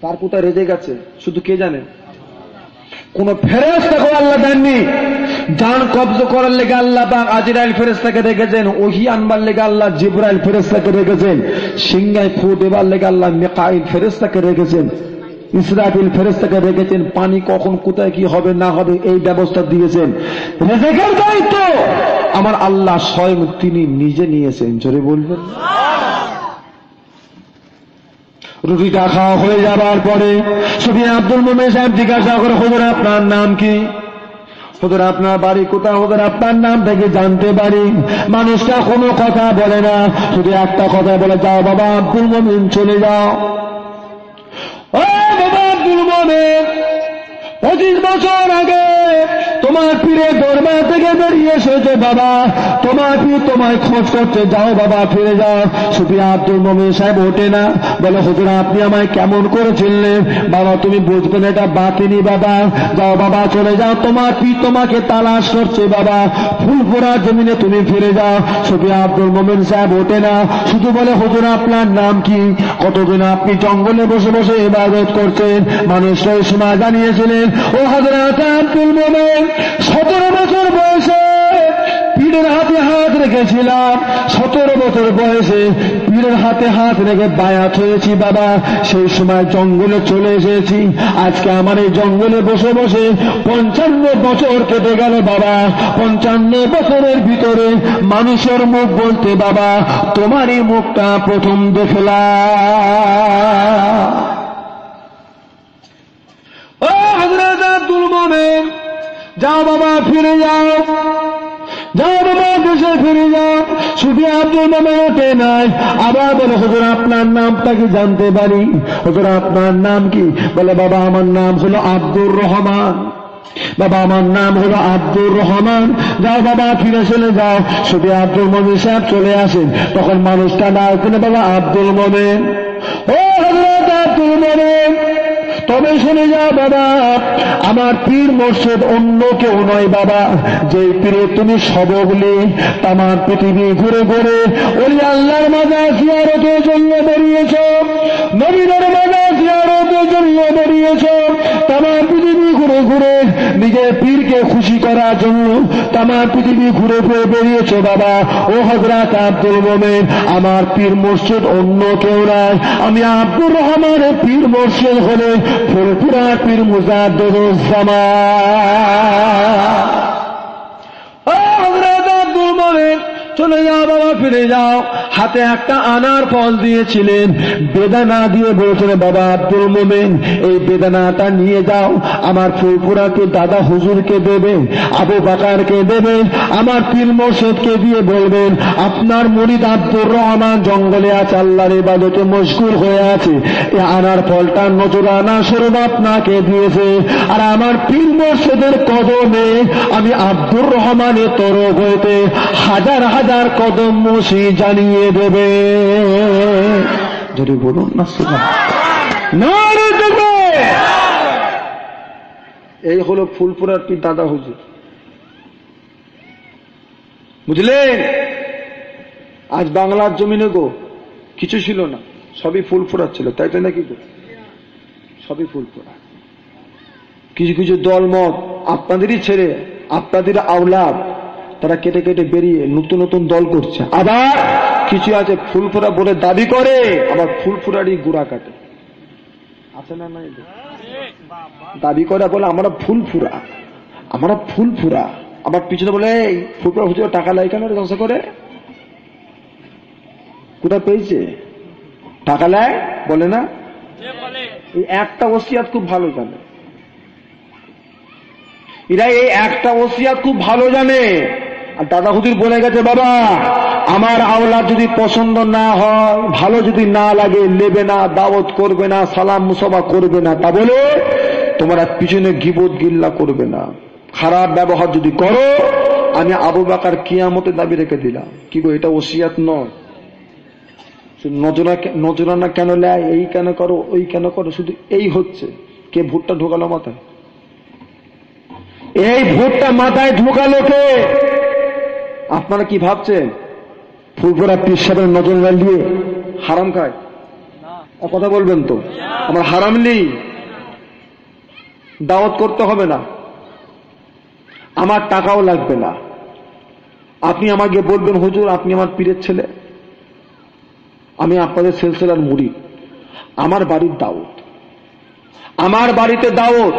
[SPEAKER 1] তার কোথায় রেজেক আছে শুধু কে জানে? কোন ফেরেশতাকে আল্লাহ দেননি। জান কবজ করার লেগে আল্লাহ পাক আজরাইল ফেরেশতাকে রেখেছেন, ওহী আনবার লেগে আল্লাহ জিবরাইল ফেরেশতাকে রেখেছেন, সিংহায় ফু দেবার লেগে আল্লাহ মিকাইল ফেরেশতাকে রেখেছেন, ইসরাফিল ফেরেশতাকে রেখেছেন। পানি কখন কোথায় কি হবে না হবে এই ব্যবস্থা দিয়েছেন। রিজকের দায়িত্ব আমার আল্লাহ স্বয়ং তিনি নিজে নিয়েছেন। জোরে বলবেন। রুটিটা খাওয়া হয়ে যাবার পরে সুফি আব্দুল মোমেন সাহেব জিজ্ঞাসা করে, হুজুর আপনার নাম কি? হুজুর আপনার বাড়ি কোথায়? হুজুর আপনার নাম থেকে জানতে পারি? মানুষটা কোনো কথা বলে না, শুধু একটা কথা বলে, যাও বাবা আব্দুল মোমেন চলে যাও। ও বাবা আব্দুল মোমেন, 25 বছর আগে তোমার পীরের দরবার থেকে বেরিয়ে এসেছে বাবা, তোমার পীর তোমায় খোঁজ করতে, যাও বাবা ফিরে যাও। সুফি আব্দুল মোমেন সাহেব ওঠে না, বলে হুজুর আপনি আমায় কেমন করে চিনলেন? বাবা তুমি বুঝবেন এটা বাতিনি বাবা, যাও বাবা চলে যাও, তোমার পীর তোমাকে তালাশ করছে বাবা, ফুলপুরা জমিনে তুমি ফিরে যাও। সুফি আব্দুল মোমেন সাহেব ওঠে না, শুধু বলে হুজুর আপনার নাম কি? কতদিন আপনি জঙ্গলে বসে বসে ইবাদত করছেন? মানুষরা এই সময় জানিয়েছিলেন, ও হযরত আব্দুল মোমেন 17 বছর বয়সে পীরের হাতে হাত রেখেছিলাম, 17 বছর বয়সে পীরের হাতে হাত রেখে বায়াত হয়েছি বাবা, সেই সময় জঙ্গলে চলে এসেছি। আজকে আমার এই জঙ্গলে বসে বসে 55 বছর কেটে গেল বাবা। 55 বছরের ভিতরে মানুষের মুখ বলতে বাবা তোমারই মুখটা প্রথম দেখলাম। মোমেন, যাও বাবা ফিরে যাও, যাও বাবা দেশে ফিরে যাও। শুধু আব্দুল মোমেন ওঠে নাই, আবার বলে হুজুর আপনার নামটা কি জানতে পারি? হুজুর আপনার নাম কি? বলে বাবা আমার নাম হলো আব্দুর রহমান। বাবা আমার নাম হলো আব্দুর রহমান। যাও বাবা ফিরে চলে যাও। শুধু আব্দুল মোমেন সাহেব চলে আসেন, তখন মানুষটা ডাক দিলে বাবা আব্দুল মোমেন, ও হযরত আব্দুল মোমেন, তবে শুনে যাও বাবা, আমার পীর মুর্শিদ অন্য কেউ নয় বাবা। যে পীরে তুমি সবগুলি তামাম পৃথিবী ঘুরে ঘুরে ওই আল্লাহর মাজার জিয়ারতের জন্য বেরিয়েছ, নবীদের মাজার জিয়ারতের জন্য বেরিয়েছ, তামাম পৃথিবী ঘুরে ঘুরে নিজের পীরকে খুশি করার জন্য তামাম পৃথিবী ঘুরে ঘুরে বেরিয়েছ বাবা। ও হযরত আব্দুল মোমেন, আমার পীর মুর্শিদ অন্য কেউ নাই, আমি আব্দুর রহমানের পীর মুর্শিদ হলে ফুরফুরা পীর মুজাদ্দিদুজ্জামান। ও হযরত আব্দুল মোমেন, চলে যাও বাবা ফিরে যাও। হাতে একটা আনার ফল দিয়েছিলেন, বেদানা দিয়ে বলেছিলেন বাবা আব্দুল মোমেন এই বেদানাটা নিয়ে যাও, আমার ফুরফুরাকে দাদা হুজুরকে দেবেন, আবু বাকারকে দেবেন, আমার পীর মুর্শিদকে দিয়ে বলবেন আপনার মুরিদ আব্দুর রহমান জঙ্গলে আছে, আল্লাহর ইবাদতে মশগুল হয়ে আছে, এই আনার ফলটা নজরানা স্বরূপ আপনাকে দিয়েছে, আর আমার পীর মুর্শিদের কদমে আমি আব্দুর রহমানের তরফ হইতে হাজার হাজার কদম মসি জানিয়ে দেবে। যদি বলুন না নারে দেবে। এই হলো ফুলপুরার পীর দাদা হুজুর, বুঝলেন? আজ বাংলার জমিনে গো কিছু ছিল না, সবই ফুলপুরা ছিল, তাই তো নাকি গো? সবই ফুলপুরা। কিছু কিছু দলমত আপনাদেরই ছেড়ে, আপনাদের আওলাদ, তারা কেটে কেটে বেরিয়ে নতুন নতুন দল করছে। আবার কিছু আছে ফুলফুরা বলে দাবি করে, আবার ফুলফুরারই গুড়া কাটে, আছে না? নাই দাবি করে বলে আমরা ফুলফুরা, আমরা ফুলফুরা, আবার পিছনে বলে এই ফুলফুরা হুজুর টাকা লাই কেন ধ্বংস করে? কোথায় পেয়েছে টাকা লাই? বলে না? এই একটা ওসিয়াত খুব ভালো জানে এরা, এই একটা ওসিয়াত খুব ভালো জানে। আর দাদা হুজুর বলে গেছে বাবা আমার আওলাদ যদি পছন্দ না হয়, ভালো যদি না লাগে, নেবে না, দাওয়াত করবে না, সালাম মুসাফা করবে না, তা বলে তোমরা পিছনে গিবত গিল্লা করবে না, খারাপ ব্যবহার যদি করো আমি আবু বকর কিয়ামতে দাবি রেখে দিলাম। কি গো এটা ওসিয়াত নয়? নজরানা কেন লেয়, এই কেন করো, ওই কেন করো, শুধু এই হচ্ছে। কে ভুট্টা ঢোকালো মাথায়? এই ভোটটা মাথায় ঢোকালো কে? আপনারা কি ভাবছেন ফুলপুরা পীর সাহেবের নজর দিয়ে হারাম খায়? কথা বলবেন তো, আমার হারাম নেই, দাওয়াত করতে হবে না, আমার টাকাও লাগবে না। আপনি আমাকে বলবেন হুজুর আপনি আমার পীরের ছেলে, আমি আপনাদের সিলসিলার মুরিদ, আমার বাড়ির দাওয়াত, আমার বাড়িতে দাওয়াত,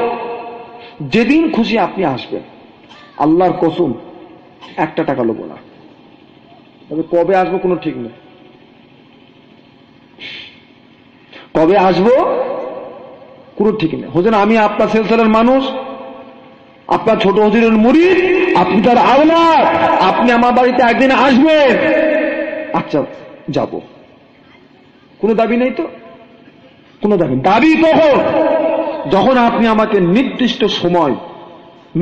[SPEAKER 1] যেদিন খুশি আপনি আসবেন, আল্লাহর কসম একটা টাকা লোবো না। তবে কবে আসবো কোনো ঠিক নেই, কবে আসবো কোনো ঠিক নেই। হুজুর আমি আপনার সিলসিলার মানুষ, আপনার ছোট হুজুরের মুরিদ, আপনি তার আওলাদ, আপনি আমার বাড়িতে একদিন আসবেন, আচ্ছা যাব, কোনো দাবি নেই তো, কোনো দাবি। দাবি কখন? যখন আপনি আমাকে নির্দিষ্ট সময়,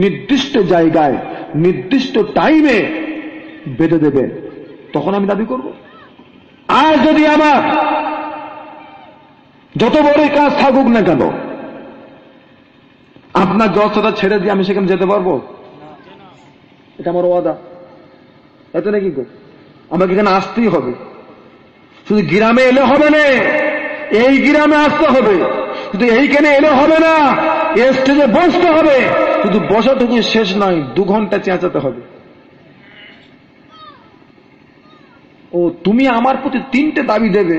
[SPEAKER 1] নির্দিষ্ট জায়গায়, নির্দিষ্ট টাইমে বেঁধে দেবেন, তখন আমি দাবি করব। আর যদি আমার যত বড় কাজ থাকুক না কেন, আপনার জলসাটা ছেড়ে দিয়ে আমি সেখানে যেতে পারবো? এটা আমার ওয়াদা, এত নাকি গো? আমাকে এখানে আসতেই হবে। শুধু গ্রামে এলে হবে না, এই গ্রামে আসতে হবে, শুধু এইখানে এলে হবে না, এই স্টেজে বসতে হবে, শুধু বসাটুকু শেষ নয়, 2 ঘন্টা চেঁচাতে হবে। ও তুমি আমার প্রতি 3টে দাবি দেবে,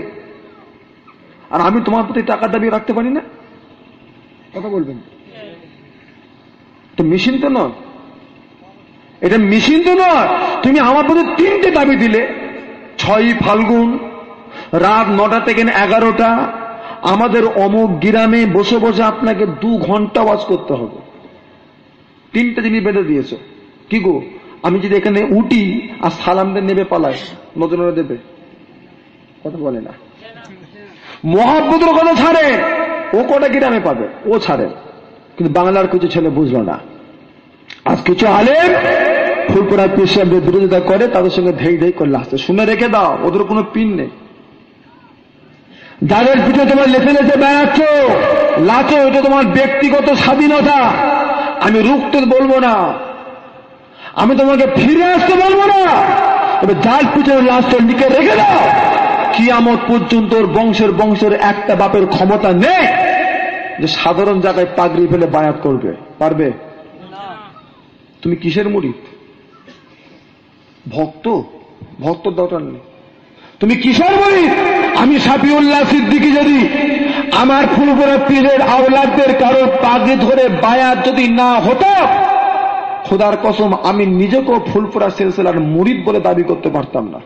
[SPEAKER 1] আর আমি তোমার প্রতি টাকা দাবি রাখতে পারি না? কথা বলবেন তো? মেশিন তো নয় এটা, মেশিন তো নয়। তুমি আমার প্রতি 3টে দাবি দিলে, 6ই ফাল্গুন রাত 9টা থেকে 11টা আমাদের অমুক গ্রামে বসে বসে আপনাকে 2 ঘন্টা ওয়াজ করতে হবে। তিনটা জিনিস বেঁধে দিয়েছো। কি গো, আমি যদি এখানে উঠি আর সালামদের নেবে পালাই, নজরে দেবে? কথা বলে না। মহাব্বতের কথা ছাড়ে, ও কটা গ্রামে পাবে, ও ছাড়ে। কিন্তু বাংলার কিছু ছেলে বুঝলো না। আজ কিছু আলেম ফুলপুরা পীর সাহেবদের বিরোধিতা করে, তাদের সঙ্গে ধেই ধেই করে আসছে। শুনে রেখে দাও, ওদের কোনো পিন নেই। যাদের পিঠে তোমার লেখে লেখে বেড়াচ্ছ, লাচো, এটা তোমার ব্যক্তিগত স্বাধীনতা। আমি রুখতে বলবো না, আমি তোমাকে ফিরে আসতে বলবো না। তবে যার পিছনে লাশটা লিখে রেখে দাও, কিয়ামত পর্যন্ত ওর বংশের একটা বাপের ক্ষমতা নেই যে সাধারণ জায়গায় পাগড়ি ফেলে বায়াত করবে। পারবে? তুমি কিসের মুরিদ? ভক্ত দরকার নেই। তুমি কিসের মুরিদ? আমি শাফিউল্লাহ সিদ্দিকী যদি আমার ফুলপুরা পীরের আওলাদদের কারো পাগড়ি ধরে বায়াত যদি না হতো, খোদার কসম আমি নিজেকেও ফুলপুরা সিলসিলার মুরিদ বলে দাবি করতে পারতাম না।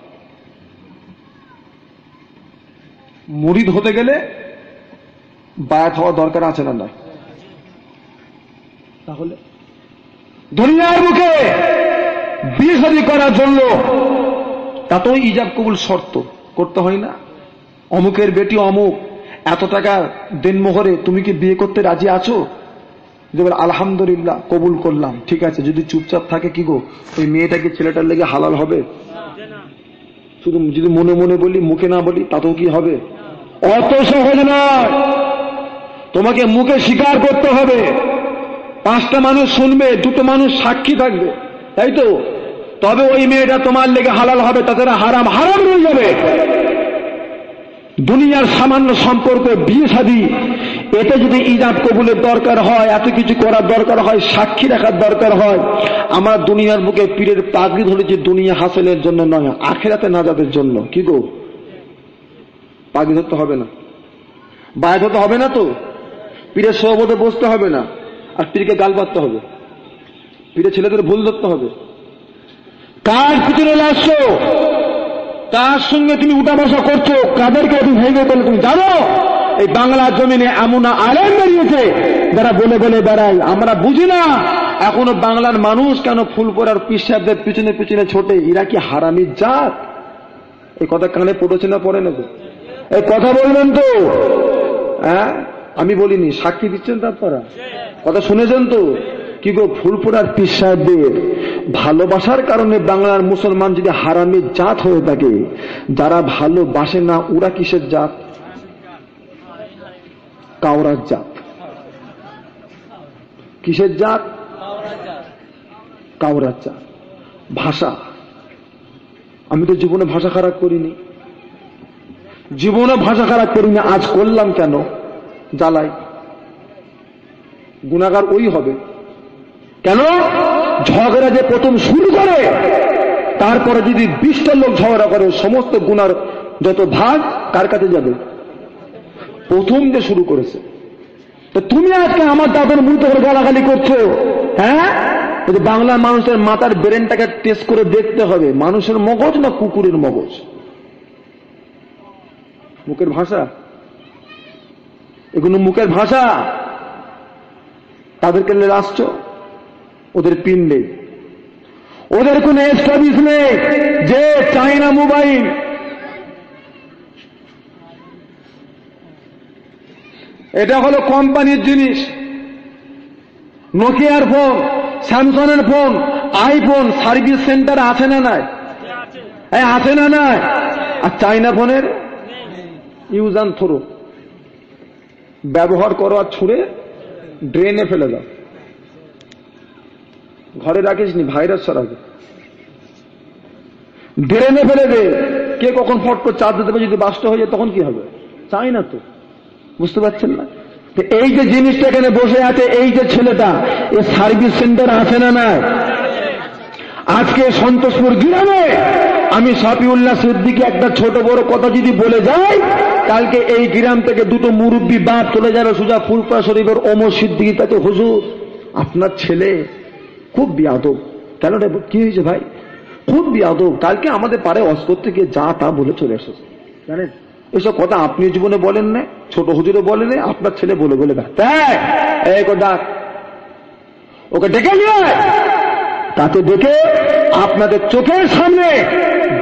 [SPEAKER 1] মুরিদ হতে গেলে বায়াত হওয়া দরকার আছে না? না। তাহলে দুনিয়ার মুখে বিয়ে শাদী করার জন্য তাতেও ইজাব কবুল শর্ত করতে হয় না? অমুকের বেটি অমুক, এত টাকা দেনমোহরে তুমি কি বিয়ে করতে রাজি আছো? আলহামদুলিল্লাহ কবুল করলাম, ঠিক আছে। যদি চুপচাপ থাকে, কি গো, ওই মেয়েটাকে ছেলেটার লেগে হালাল হবে? শুধু যদি মনে মনে বলি, মুখে না বলি, তাতেও কি হবে? অত সহজ নয়। তোমাকে মুখে স্বীকার করতে হবে। 5টা মানুষ শুনবে, 2টো মানুষ সাক্ষী থাকবে, তাই তো? তবে ওই মেয়েটা তোমার লেগে হালাল হবে, তাদের হারাম হয়ে যাবে। দুনিয়ার সামান্য সম্পর্ক, বিয়ে শাদী, এতে যদি ইজাব কবুলের দরকার হয়, এত কিছু করার দরকার হয়, সাক্ষী রাখার দরকার হয়, আমার দুনিয়ার বুকে পীরের পাগড়ি ধরেছি দুনিয়া হাসিলের জন্য নয়, আখিরাতে নাজাতের জন্য। কি গো, পাগড়ি ধরতে হবে না? বায়াত হতে হবে না তো? পীরের সহবতে বসতে হবে না, আর পীরকে গাল পাততে হবে? পীরের ছেলেদের ভুল ধরতে হবে? কার পিছনে লাগছো? কার সঙ্গে তুমি উঠা বসা করছো? কাদেরকে তুমি ভেঙে বলে তুমি জানো? এই বাংলার জমিনে এমন আলেম বেরিয়েছে যারা বলে বলে বেড়ায়, আমরা বুঝি না এখনো বাংলার মানুষ কেন ফুলপুরার পীর সাহেবদের পিছনে পিছনে ছোটে। এরা কি হারামির জাত? এই কথা কানে পড়েছে না পড়ে নেবে? এই কথা বলবেন তো? হ্যাঁ, আমি বলিনি, সাক্ষী দিচ্ছেন তো আপনারা, কথা শুনেছেন তো? কি গো, ফুলপুরার পীর সাহেবদের ভালোবাসার কারণে বাংলার মুসলমান যদি হারামির জাত হয়ে থাকে, যারা ভালোবাসে না ওরা কিসের জাত? কাওরার জাত। কিসের জাত? কাওরার জাত। ভাষা, আমি তো জীবনে ভাষা খারাপ করিনি, জীবনে ভাষা খারাপ করিনি। আজ করলাম কেন? জ্বালাই। গুনাহগার ওই হবে। কেন? ঝগড়া যে প্রথম শুরু করে, তারপরে যদি 20টা লোক ঝগড়া করে, সমস্ত গুনার যত ভাগ কার কাছে যাবে? প্রথম যে শুরু করেছে। তো তুমি আজকে আমার দাদার মুখ করে গালাগালি করছো। হ্যাঁ, বাংলার মানুষের মাথার ব্রেনটাকে টেস্ট করে দেখতে হবে, মানুষের মগজ না কুকুরের মগজ? মুখের ভাষা, এগুলো মুখের ভাষা। তাদেরকে আসছো, ওদের পিন নেই, ওদের কোন এস্টাবলিশ নেই যে চাইনা মোবাইল, এটা হলো কোম্পানির জিনিস। নোকিয়ার ফোন, স্যামসাংয়ের ফোন, আইফোন সার্ভিস সেন্টার আছে না নাই? আছে না নাই? আর চাইনা ফোনের ইউজ অ্যান্ড থ্রো, ব্যবহার করো আর ছুঁড়ে ড্রেনে ফেলে দাও। ঘরে রাখিস নি, ভাইরাস ছড়াবে, ড্রেনে ফেলে দে। কে কখন ফট করে চার্জ দেবে, যদি বাস্ট হয়ে যায় তখন কি হবে? চাই না তো, বুঝতে পারছেন না? এই যে জিনিসটা এখানে বসে আছে, এই যে ছেলেটা, এ সার্ভিস সেন্টার আছে না না? আজকে সন্তোষপুর গ্রামে আমি শাফিউল্লাহ সিদ্দিকী একটা ছোট বড় কথা যদি বলে যাই, কালকে এই গ্রাম থেকে 2টো মুরব্বী বাপ চলে যাবে সোজা ফুলপুরা শরীফের ওমর সিদ্দিকীর কাছে, হুজুর আপনার ছেলে খুব বিয়াদব। কেন রে, কি হয়েছে ভাই? খুব বিয়াদব, কালকে আমাদের পাড়ে অস করতে গিয়ে যা তা বলে চলে এসেছে। জানেন, এসব কথা আপনি জীবনে বলেন না, ছোট হুজুরে বলেন, আপনার ছেলে বলে বলে এই কথা। ওকে ডেকে নিয়ে আয়। তাকে ডেকে আপনাদের চোখের সামনে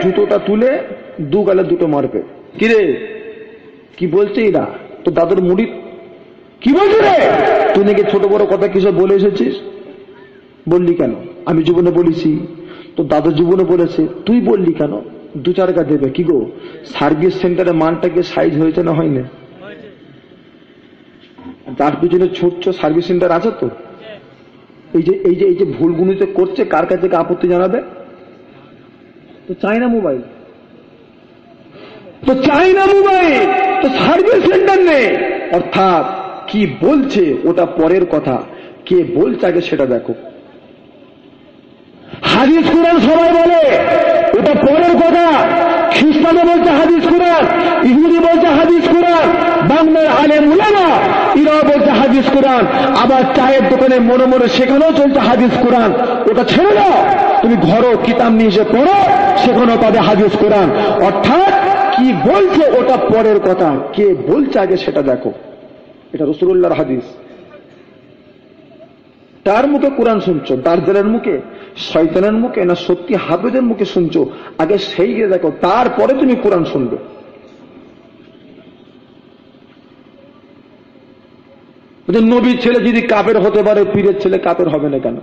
[SPEAKER 1] জুতোটা তুলে দু গালে দুটো মারবে। কিরে কি বলছে এরা? তো দাদুর মুড়ি কি বলছে রে? তুই নাকি ছোট বড় কথা কিসব বলে এসেছিস? বললি কেন? আমি জীবনে বলেছি, তো দাদু জীবনে বলেছে, তুই বললি কেন? দু চারকা দেবে। কি গো, সার্ভিস সেন্টারে মানটাকে সাইজ হয়েছে না হয়নি? তার পিছনে ছুটছ, সার্ভিস সেন্টার আছে তো? এই যে ভুলগুলিতে করছে, কার কাছে আপত্তি জানাবে? তো চাই না মোবাইল, তো চাই না মোবাইল, তো সার্ভিস সেন্টার নেই। অর্থাৎ কি বলছে ওটা পরের কথা, কে বলছে আগে সেটা দেখো। হাদিস কুরআন সবাই বলে ওটা পরের কথা। খ্রিস্টানে বলছে হাদিস কুরআন, ইহুদি বলছে হাদিস কুরআন, বাংলার আলেম উলামা এরাও বলছে হাদিস কুরআন, আবার চায়ের দোকানে মনে মনে সেখানেও চলছে হাদিস কুরআন। ওটা ছেড়ে দাও, তুমি ঘরো কিতাব নিয়ে এসে পড়ো, সেখানেও পাবে হাদিস কুরআন। অর্থাৎ কি বলছে ওটা পরের কথা, কে বলছে আগে সেটা দেখো। এটা রাসূলুল্লাহর হাদিস। তার মুখে কোরআন শুনছো, দার্জালের মুখে, শয়তানের মুখে, না সত্যি হাফেজের মুখে শুনছো, আগে সেইকে দেখো, তারপরে তুমি কোরআন শুনবে। নবীর ছেলে যদি কাফের হতে পারে, পীরের ছেলে কাফের হবে না কেন?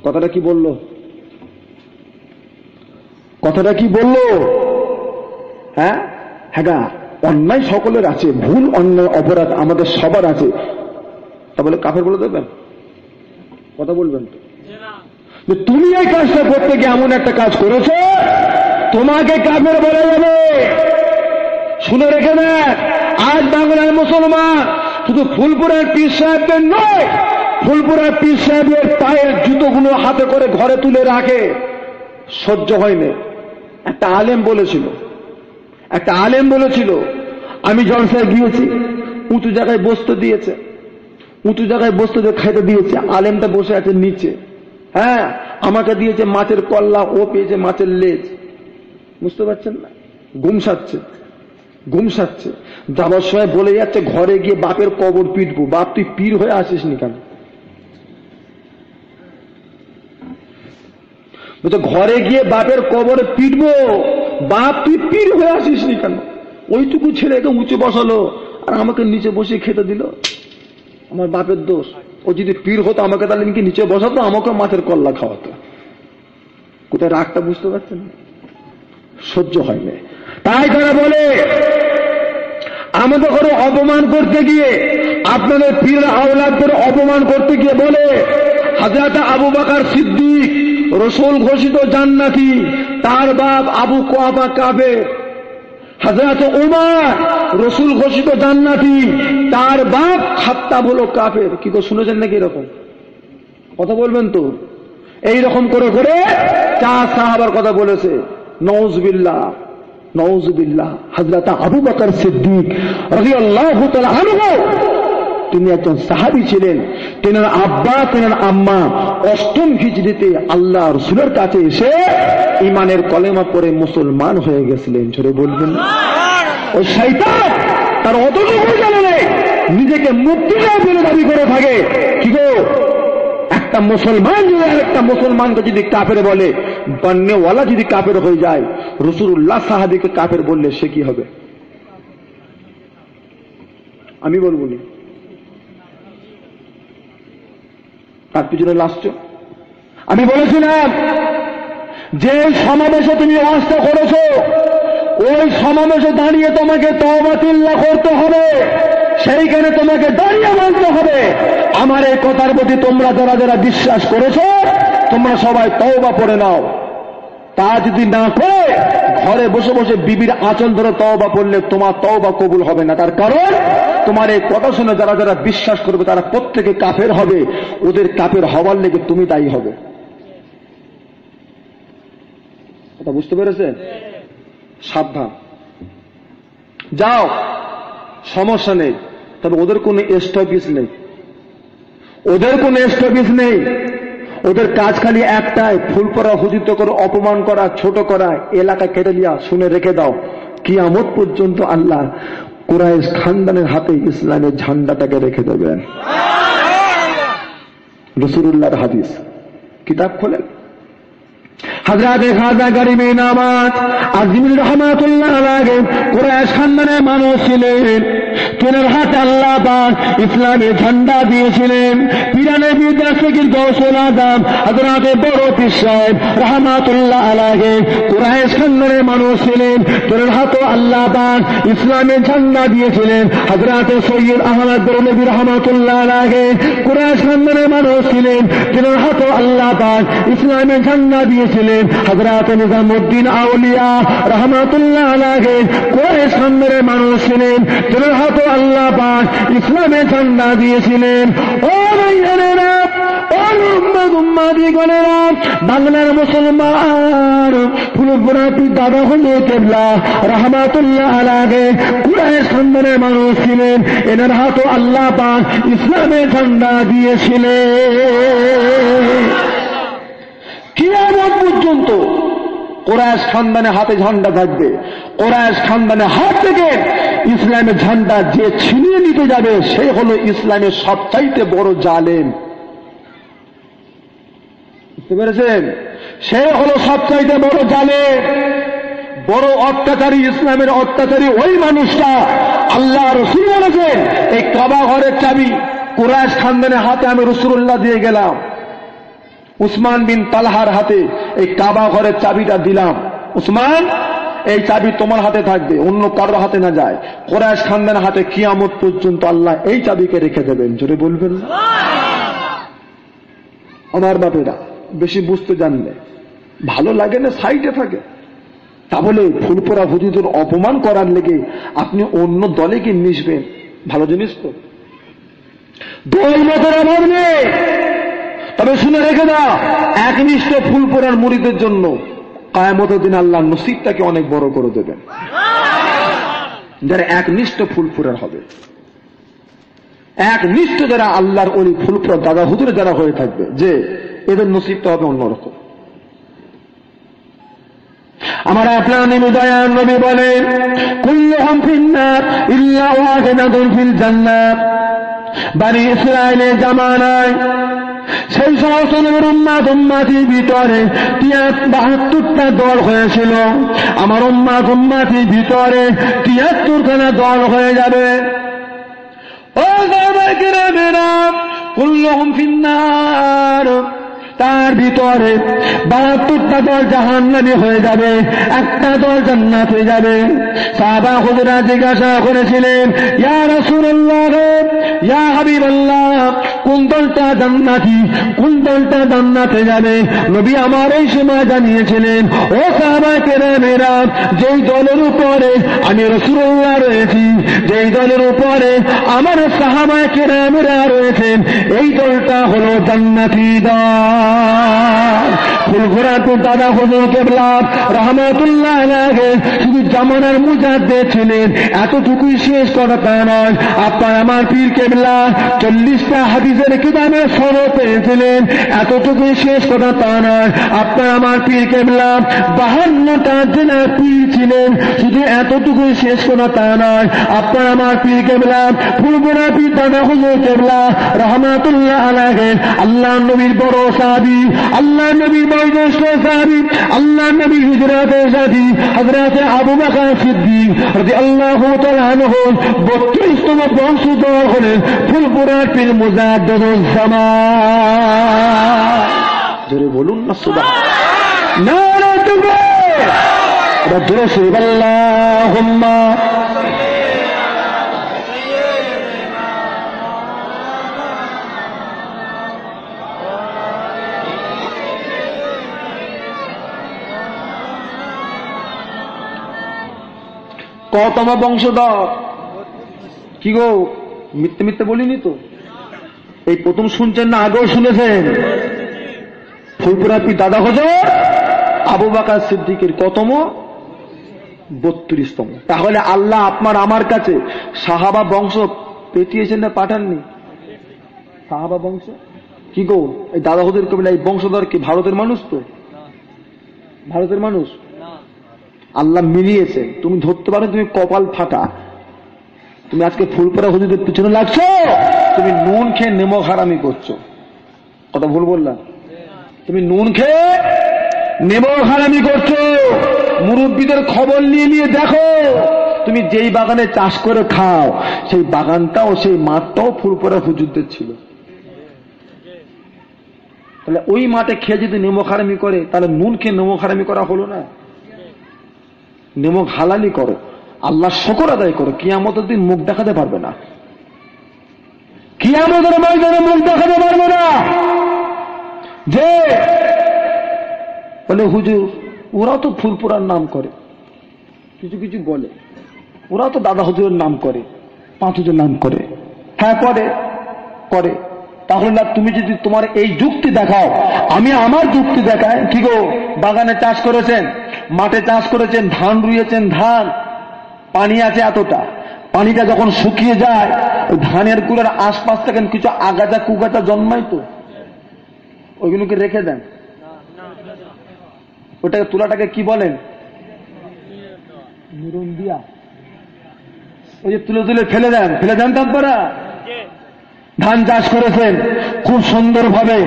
[SPEAKER 1] কথাটা কি বললো? কথাটা কি বললো? হ্যাঁ হ্যাঁ, অন্যায় সকলের আছে, ভুল অন্যায় অপরাধ আমাদের সবার আছে, তা বলে কাফের বলে দেবেন? কথা বলবেন তো? তুমি এই কাজটা করতে গিয়ে এমন একটা কাজ করেছো, তোমাকে কাফের বলা যাবে। শুনে রেখে দেন, আজ বাংলার মুসলমান শুধু ফুলপুরের পীর সাহেবদের নয়, ফুলপুরের পীর সাহেবের পায়ের জুতোগুলো হাতে করে ঘরে তুলে রাখে। সহ্য হয়নি। একটা আলেম বলেছিল, আমি জলসায় গিয়েছি, উঁচু জায়গায় বসতে দিয়েছে, উঁচু জায়গায় বসতে খাইতে দিয়েছে, আলেমটা বসে আছে নিচে। হ্যাঁ, আমাকে দিয়েছে মাছের কল্লা, ও পেয়েছে মাছের লেজ। বুঝতে পারছেন না? ঘুম সাচ্ছে। যাবার সময় বলে যাচ্ছে ঘরে গিয়ে বাপের কবর পিটবো। বাপ তুই পীর হয়ে আসিস নি কেন? বলছে ঘরে গিয়ে বাপের কবরে পিটবো, বাপ তুই পীর হয়ে আসিস নি কেন? ওইটুকু ছেলেকে উঁচু বসালো আর আমাকে নিচে বসিয়ে খেতে দিল। আমার বাপের দোষ। ও যদি পীর হতো আমাকে তাহলে নিচে বসাতো, আমাকে মাছের কল্লা খাওয়াতো। কোথায় রাগটা বুঝতে পারছেন? সহ্য হয়নি। তাই তারা বলে আমাদের ঘরে অপমান করতে গিয়ে, আপনাদের পীর আওলাদদের অপমান করতে গিয়ে বলে হযরত আবু বকর সিদ্দিক রাসূল ঘোষিত জান্নাতি, তার বাপ আবু কুহাফা কাফের। হযরত উমর রাসূল ঘোষিত জান্নাতি, তার বাপ খাত্তাব হলো কাফের। কি তো শুনেছেন নাকি এরকম কথা? বলবেন তো? এইরকম করে করে 4 সাহাবার কথা বলেছে। নাউযুবিল্লাহ, নাউযুবিল্লাহ। হযরত আবু বকর সিদ্দিক রাদিয়াল্লাহু তাআলা আনহু, তিনি একজন সাহাবী ছিলেন। তেনার আব্বা তেনার আম্মা 8ম হিজরিতে আল্লাহ রাসূলের কাছে এসে ঈমানের কলেমা পড়ে মুসলমান হয়ে গেছিলেন। জোরে বলবেন। ওই শয়তান তার অতটুকু জানে না, নিজেকে মুক্তিযোদ্ধা বলে দাবি করে থাকে। কি গো, একটা মুসলমান যদি আরেকটা মুসলমানকে যদি কাফের বলে, বান্নেওয়ালা যদি কাফের হয়ে যায়, রাসূলুল্লাহ সাহাবীকে কাফের বললে সে কি হবে? আমি বলবো না। তার পিছনে লাস্ট আমি বলেছিলাম যে সমাবেশে তুমি ওয়াজটা করেছো, ওই সমাবেশে দাঁড়িয়ে তোমাকে তওবা তিল্লা করতে হবে, সেইখানে তোমাকে দাঁড়িয়ে বলতে হবে আমার এই কথার প্রতি তোমরা যারা যারা বিশ্বাস করেছো তোমরা সবাই তওবা পড়ে নাও। তা যদি না করে ঘরে বসে বসে বিবির আঁচল ধরে তওবা পড়লে তোমার তওবা কবুল হবে না। তার কারণ তোমার এই কথা শুনে যারা যারা বিশ্বাস করবে তারা প্রত্যেকে কাফের হবে, ওদের কাফের হওয়ার লেগে তুমি দায়ী হবে। কথা বুঝতে পেরেছেন? সাবধান। যাও, সমস্যা নেই, তবে ওদের কোনো স্টপিস নেই, ওদের কোনো স্টপিস নেই। ওদের কাজ খালি একটাই, ফুল পরা হুজুত করে অপমান করা, ছোট করা, এলাকা কেটে দেওয়া। শুনে রেখে দাও, কিয়ামত পর্যন্ত আল্লাহ কুরাইশ খানদানের হাতে ইসলামের ঝান্ডাটাকে রেখে দেবেন। রাসূলুল্লাহর হাদিস, কিতাব খোলেন। হযরতে খাজা গরিব নামাজ আজমির রহমাতুল্লাহ আলাইহি কুরাইশ খানদানের মানুষ ছিলেন। তেনার হাতে আল্লাহ পাক ইসলামের ঝান্ডা দিয়েছিলেন। পিরানের বিদ্যাসির গৌসুল আজম হযরতে বড় পীর সাহেব রহমাতুল্লাহ আলাইহি কুরাইশ খানদানের মানুষ ছিলেন। তেনার হাতে আল্লাহ পাক ইসলামের ঝান্ডা দিয়েছিলেন। হযরতে সৈয়দ আহমদ বেরলভী রহমাতুল্লাহ আলাইহি কুরাইশ খানদানের মানুষ ছিলেন। তেনার হাতে আল্লাহ পাক ইসলামের ঝান্ডা দিয়েছিলেন। হযরত নিজামউদ্দিন আউলিয়া রহমাতুল্লাহ আলাইহি কুরাইশ খানদানের মানুষ ছিলেন। তেনার হাতে আল্লাহ পাক ইসলামের ঝান্ডা দিয়েছিলেন। ও ভাইয়েরা, ও উম্মাদিগণেরা, বাংলার মুসলমান ফুলপুরা পীর দাদা হুজুর কেবলা রহমাতুল্লাহ আলাইহি কুরাইশ খানদানের মানুষ ছিলেন। এনার হাতে আল্লাহ পাক ইসলামের ঝান্ডা দিয়েছিলেন। কিয়ামত পর্যন্ত কুরাইশ খানদানের হাতে ঝান্ডা থাকবে। কুরাইশ খানদানের হাত থেকে ইসলামের ঝান্ডা যে ছিনিয়ে নিতে যাবে সে হলো ইসলামের সবচাইতে বড় জালেম। বুঝতে পেরেছেন? সে হলো সবচাইতে বড় জালেম, বড় অত্যাচারী, ইসলামের অত্যাচারী ওই মানুষটা। আল্লাহ রাসূল বলেছেন, এই কাবা ঘরের চাবি কুরাইশ খানদানের হাতে আমি রাসূলুল্লাহ দিয়ে গেলাম। উসমান বিন তালহার হাতে এই কাবা ঘরের চাবিটা দিলাম। উসমান, এই চাবি তোমার হাতে থাকবে, অন্য কারোর হাতে না যায়। কুরাইশ খানদানের হাতে কিয়ামত পর্যন্ত আল্লাহ এই চাবিকে রেখে দেবেন। জোরে বলবেন না? আমার বাপেরা বেশি বুঝতে জানলে ভালো লাগে না, সাইডে থাকে। তা বলে ফুলপুরা হুজুর অপমান করার লেগে আপনি অন্য দলে কি মিশবেন? ভালো জিনিস তো, দল মতের অভাব নেই। তবে শুনে রেখে দাও, একনিষ্ঠ ফুলপুরার মুরিদের জন্য কিয়ামতের দিন আল্লাহ নসিবটাকে অনেক বড় করে দেবেন। যারা একনিষ্ঠ ফুলপুরার হবে, একনিষ্ঠ যারা আল্লাহর ওলি ফুলপুরা দাদা হুজুর যারা হয়ে থাকবে, যে এদের নসিবটা হবে অন্যরকম। আমার আপনার দয়ার নবী বলেন, কুল্লুহুম ফিন্নার ইল্লা ওয়াহিদাতুন ফিল জান্নাত। বনি ইসরাইলের জামানায় সেই সমস্ত উম্মাতির ভিতরে 72টা দল হয়েছিল। আমার উম্মাতির ভিতরে 73খানা দল হয়ে যাবে। ও সাহাবায়ে কেরামেরা, কুল্লুহুম ফিন্নার, তার ভিতরে 72টা দল জাহান্নামী হয়ে যাবে, একটা দল জান্নাত হয়ে যাবে। সাহাবা হুজুরা জিজ্ঞাসা করেছিলেন, ইয়া রাসূলুল্লাহ, ইয়া হাবিবাল্লাহ, কোন দলটা জান্নাতি, কোন দলটা জান্নাতে যাবে? নবী আমার এই সময় জানিয়েছিলেন, ও সাহাবায়ে কেরামেরা, যেই দলের উপরে আমি রাসূলুল্লাহ রয়েছি, যেই দলের উপরে আমার সাহাবায়ে কেরামেরা রয়েছেন, এই দলটা হলো জান্নাতি দল। ফুলপুরাতে দাদা হুজুর কেবলা রহমাতুল্লাহ আলাইহি শুধু জামানার মুজাদ্দিদ ছিলেন, এতটুকুই শেষ করা তা নয়। আপনার আমার পীর কেবলা 40টা হাদিসের কিতাবে সনদ পেয়েছিলেন, এতটুকুই শেষ করা তা নয়। আপনার আমার পীর কেবলা 52টা জেলার পীর ছিলেন, শুধু এতটুকুই শেষ করা তা নয়। আপনার আমার পীর কেবলা ফুলপুরা পীর দাদা হুজুর কেবলা রহমাতুল্লাহ আলাইহি আল্লাহ নবীর বড় সাহাবী, আল্লাহ নবীর বয়োজ্যেষ্ঠ সাহাবী, আল্লাহ নবীর হিজরতের সাথী হযরত আবু বকর সিদ্দিক রাদিয়াল্লাহু তাআলা আনহু 32তম বংশধর হলেন ফুলপুরার পীর মুজাদ্দিদুজ জামান। জোরে বলুন না সুবহানাল্লাহ। নারে তাকবীর, রাসূল আল্লাহুম্মা কতম বংশধর? কি গো, মিথ্যে মিথ্যে বলিনি তো? এই প্রথম শুনছেন না আগেও শুনেছেন? ফুলপুরা পীর দাদা হুজুর আবু বকর সিদ্দিকের কতম? 32তম। তাহলে আল্লাহ আপনার আমার কাছে সাহাবা বংশ পেটিয়েছেন না পাঠাননি? সাহাবা বংশ কি গো, এই দাদা হুজুর কবিলা এই বংশধর কি ভারতের মানুষ? তো ভারতের মানুষ আল্লাহ মিলিয়েছে। তুমি ধরতে পারো তুমি কপাল ফাটা। তুমি আজকে ফুলপুরা হুজুরের পিছনে লাগছো, তুমি নুন খেয়ে নেমক হারামি করছো। কথা ভুল বললাম? তুমি নুন খেয়ে নেমো হারামি করছো। মুরব্বীদের খবর নিয়ে নিয়ে দেখো, তুমি যেই বাগানে চাষ করে খাও সেই বাগানটাও সেই মাঠটাও ফুরফুরা হুজুরদের ছিল। তাহলে ওই মাঠে খেয়ে যদি নেমো হারামি করে, তাহলে নুন খেয়ে নেমো হারামি করা হলো না? নেমো হালালি করো, আল্লাহ শুকর আদায় করো, কিয়ামতের দিন মুখ দেখাতে পারবে না, কিয়ামতের ময়দানে মুখ দেখাতে পারবে না। যে বলে হুজুর ওরা তো ফুরফুরার নাম করে, কিছু কিছু বলে ওরা তো দাদা হুজুরের নাম করে, পাঁচ হুজুরের নাম করে। হ্যাঁ করে করে। তাহলে না তুমি যদি তোমার এই যুক্তি দেখাও, আমি আমার যুক্তি দেখাই। কি গো, বাগানে চাষ করেছেন, মাঠে চাষ করেছেন, ধান রুইয়েছেন, ধান পানি আছে এতটা, পানিটা যখন শুকিয়ে যায় ওই ধানের গুলোর আশপাশ থেকে কিছু আগাছা কুগাছা জন্মায়, তো ওইগুলোকে রেখে দেন। ওটাকে তুলাটাকে কি বলেন? নিরন দিয়া। ওই যে তুলে তুলে ফেলে দেন, ফেলে দেন। তারপরে ধান চাষ করেছেন খুব সুন্দর ভাবে,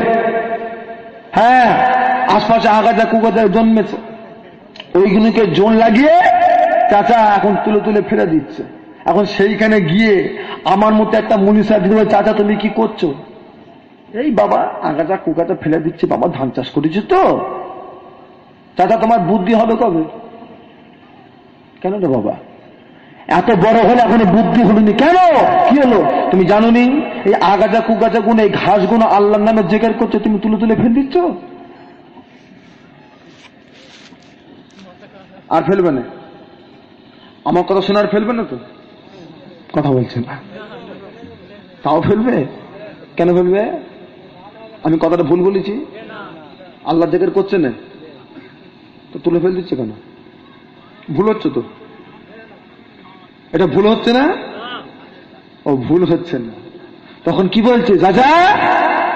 [SPEAKER 1] হ্যাঁ আশপাশে আগাছা কুগাছা জন্মেছে, ওইগুলোকে জোন লাগিয়ে চাচা এখন তুলে তুলে ফেলে দিচ্ছে। এখন সেইখানে গিয়ে আমার মতো একটা মুনিশা দিবে, চাচা তুমি কি করছো? এই বাবা আগাছা কুগাছা ফেলে দিচ্ছে, বাবা ধান চাষ করেছি তো। চাচা তোমার বুদ্ধি হবে কবে? কেন রে বাবা, এত বড় হলে এখনো বুদ্ধি হলনি কেন? কি হলো তুমি জানো নি? এই আগাছা কুগাছা গুণ, এই ঘাস গুণ আল্লাহর নামে জিকির করছো, তুমি তুলে তুলে ফেলে দিচ্ছ। আর ফেলবে না? আমার কথা শোনার ফেলবে না তো? কথা বলছেন না, তাও ফেলবে। কেন ফেলবে? আমি কথাটা ভুল বলেছি? আল্লাহ জিকির করছে না তো তুলে ফেল দিচ্ছে কেন? ভুল হচ্ছে তো, এটা ভুল হচ্ছে না? ও ভুল হচ্ছে না, তখন কি বলছে চাচা?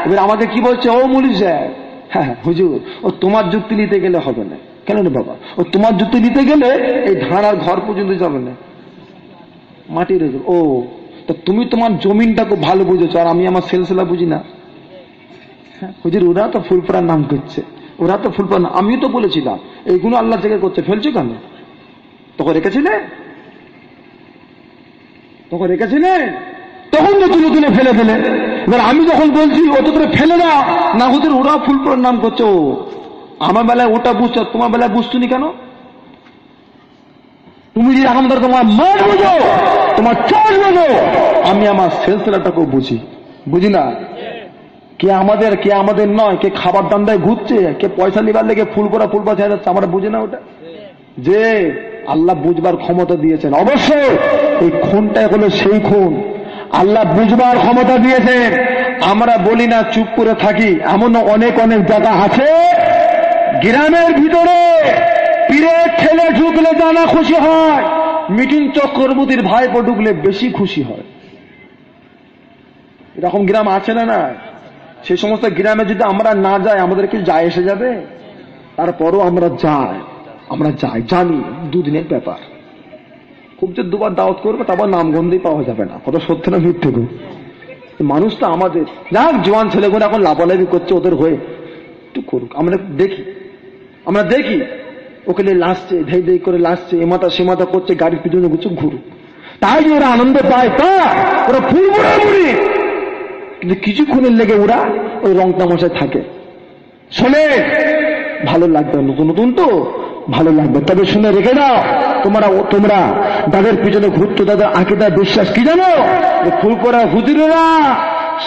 [SPEAKER 1] এবার আমাকে কি বলছে? ও মুলি সাহেব, হ্যাঁ হুজুর ও তোমার যুক্তি নিতে গেলে হবে না। কেন রে বাবা? ও তোমার যুক্তি নিতে গেলে এই ধান আর ঘর পর্যন্ত যাবে না, মাটি রয়ে যাবে। ও তো তুমি তোমার জমিনটাকে ভালো বুঝেছো, আর আমি আমার সেলসেলা বুঝি না। হুজুর ওরা তো ফুলফুরার নাম করছে, ওরা তো ফুলফুরার নাম, আমিও তো বলেছিলাম এইগুলো আল্লাহ থেকে করছে, ফেলছো কেন? তখন রেখেছিলে, তখন রেখেছিলে, তখন তো তুলে তুলে ফেলে ফেলে। এবার আমি যখন বলছি অত করে ফেলে দাও না, হুজুর ওরা ফুলফুরার নাম করছো, আমার বেলায় ওটা বুঝছো, তোমার বেলায় বুঝতুনি কেন? তুমি যদি এখন ধর তোমার মাঠ বুঝো, তোমার চোখ বুঝো, আমি আমার সেলসেলাটাকেও বুঝি, বুঝি না? কে আমাদের নয়, কে খাবার দান্দায় ঘুরছে, কে পয়সা নিবার লেগে ফুল ছেড়ে যাচ্ছে, আমরা বুঝি না ওটা? যে আল্লাহ বুঝবার ক্ষমতা দিয়েছেন, অবশ্যই এই খুনটাই হলো সেই খুন, আল্লাহ বুঝবার ক্ষমতা দিয়েছেন। আমরা বলি না, চুপ করে থাকি। এমন অনেক অনেক জায়গা আছে গ্রামের ভিতরে পীরের ছেলে ঢুকলে জানা খুশি হয়, মিটিং চক্রবর্তীর ভাইপো ঢুকলে বেশি খুশি হয়। এরকম গ্রাম আছে না? না, সেই সমস্ত গ্রামে যদি আমরা না যাই আমাদের কি যায় এসে যাবে? তারপরও আমরা যাই, জানি দুদিনের ব্যাপার। খুব যে দুবার দাওয়াত করবে তারপর নামগন্ধই পাওয়া যাবে না, কত সত্য না মিথ্যে গো। মানুষ তো আমাদের, যাক জোয়ান ছেলেগুলো এখন লাফালাফি করছে, ওদের হয়ে একটু করুক, আমরা দেখি ওকে লাসছে, ধেই ধেই করে লাসছে, এ মাথা সে মাথা করছে, গাড়ির পিছনে গুছো ঘুরুক, তাই যে ওরা আনন্দ পায় তা? ওরা ফুল বুড়ি, কিন্তু কিছুক্ষণের লেগে ওরা ওই রং তামাশায় থাকে। শোনে ভালো লাগবে, নতুন নতুন তো ভালো লাগবে, তবে শুনে রেখে দাও, তোমরা তাদের পিছনে ঘুরতো, তাদের আকিদা বিশ্বাস কি জানো? ফুল করা হুজুরেরা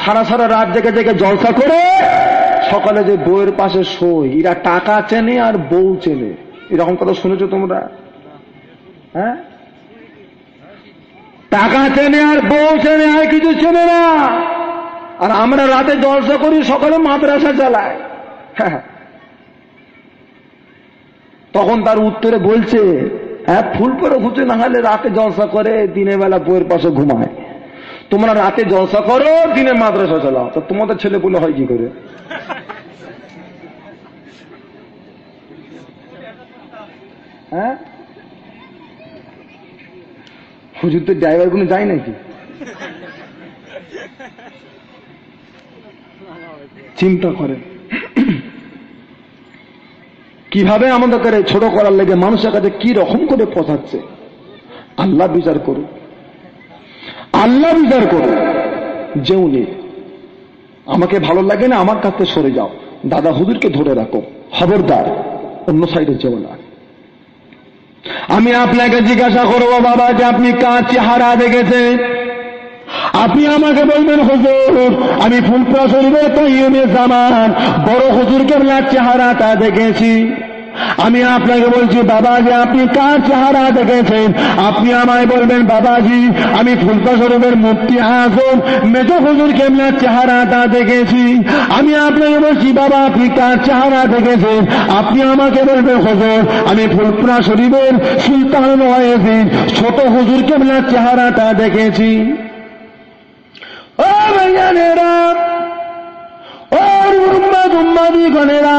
[SPEAKER 1] সারা রাত জেগে জেগে জলসা করে সকালে যে বউয়ের পাশে শোয়, এরা টাকা চেনে আর বউ চেনে। এরকম কথা শুনেছো তোমরা? হ্যাঁ, টাকা চেনে আর বউ চেনে, আর কিছু চেনে না। আর আমরা রাতে জলসা করি, সকালে মাদ্রাসা চালাই। হ্যাঁ, তখন তার উত্তরে বলছে, হ্যাঁ ফুল করে ঘুরতে না হলে রাতে জলসা করে, দিনের বেলা বইয়ের পাশে ঘুমায়। তোমরা রাতে জলসা করো, দিনে মাদ্রাসা চালাও, তো তোমাদের ছেলে বলে হয় কি করে? হ্যাঁ, হুজুর তো ড্রাইভার গুলো যায় নাকি? চিন্তা করেন কিভাবে আমাদেরকে ছোট করার লেগে মানুষের কাছে কি রকম করে পৌঁছাচ্ছে। আল্লাহ বিচার করুন, আল্লাহ বিচার করুন। যেউনি আমাকে ভালো লাগে না, আমার কাছে সরে যাও, দাদা হুজুরকে ধরে রাখো, খবরদার অন্য সাইডে যেও না। আমি আপনাকে জিজ্ঞাসা করবো বাবা যে আপনি কার চেহারা দেখেছেন? আপনি আমাকে বলবেন হুজুর আমি ফুলপুরা শরীফের কাইয়ুমে জামান বড় হুজুর কেবলার চেহারাটা দেখেছি। আমি আপনাকে বলছি বাবাজি আপনি কার চেহারা দেখেছেন? আপনি আমায় বলবেন বাবাজি আমি ফুলপুরা শরীফের মুফতি আজম মেজ হুজুর কেবলার চেহারাটা দেখেছি। আমি আপনাকে বলছি বাবা আপনি কার চেহারা দেখেছেন? আপনি আমাকে বলবেন হুজুর আমি ফুলপুরা শরীফের সুলতানুল ওয়াইজিন ছোট হুজুর কেবলার চেহারাটা দেখেছি। ও ভাইয়ানেরা, ও উম্মাদি-গণেরা,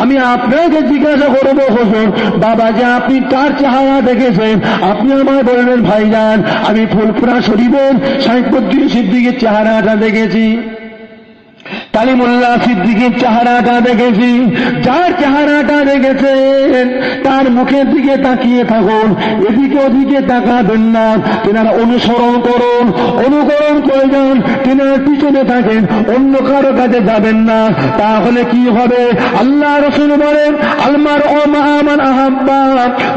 [SPEAKER 1] আমি আপনাকে জিজ্ঞাসা করবো হুজুর বাবাজি আপনি কার চেহারা দেখেছেন? আপনি আমায় বলবেন ভাইজান আমি ফুলপুরা শরীফের সাইফুদ্দিন সিদ্দিকীর চেহারাটা দেখেছি, কালিমুল্লাহ সিদ্দিকীর চেহারাটা দেখেছি। যার চেহারাটা দেখেছেন তার মুখের দিকে তাকিয়ে থাকুন, এদিকে ওদিকে তাকাবেন না। তেনারা অনুসরণ করুন, অনুকরণ করে যান, তেনার পিছনে থাকেন, অন্য কারো কাছে যাবেন না। তাহলে কি হবে? আল্লাহ রাসূল বলেন আলমার ও মান আহাব্বা,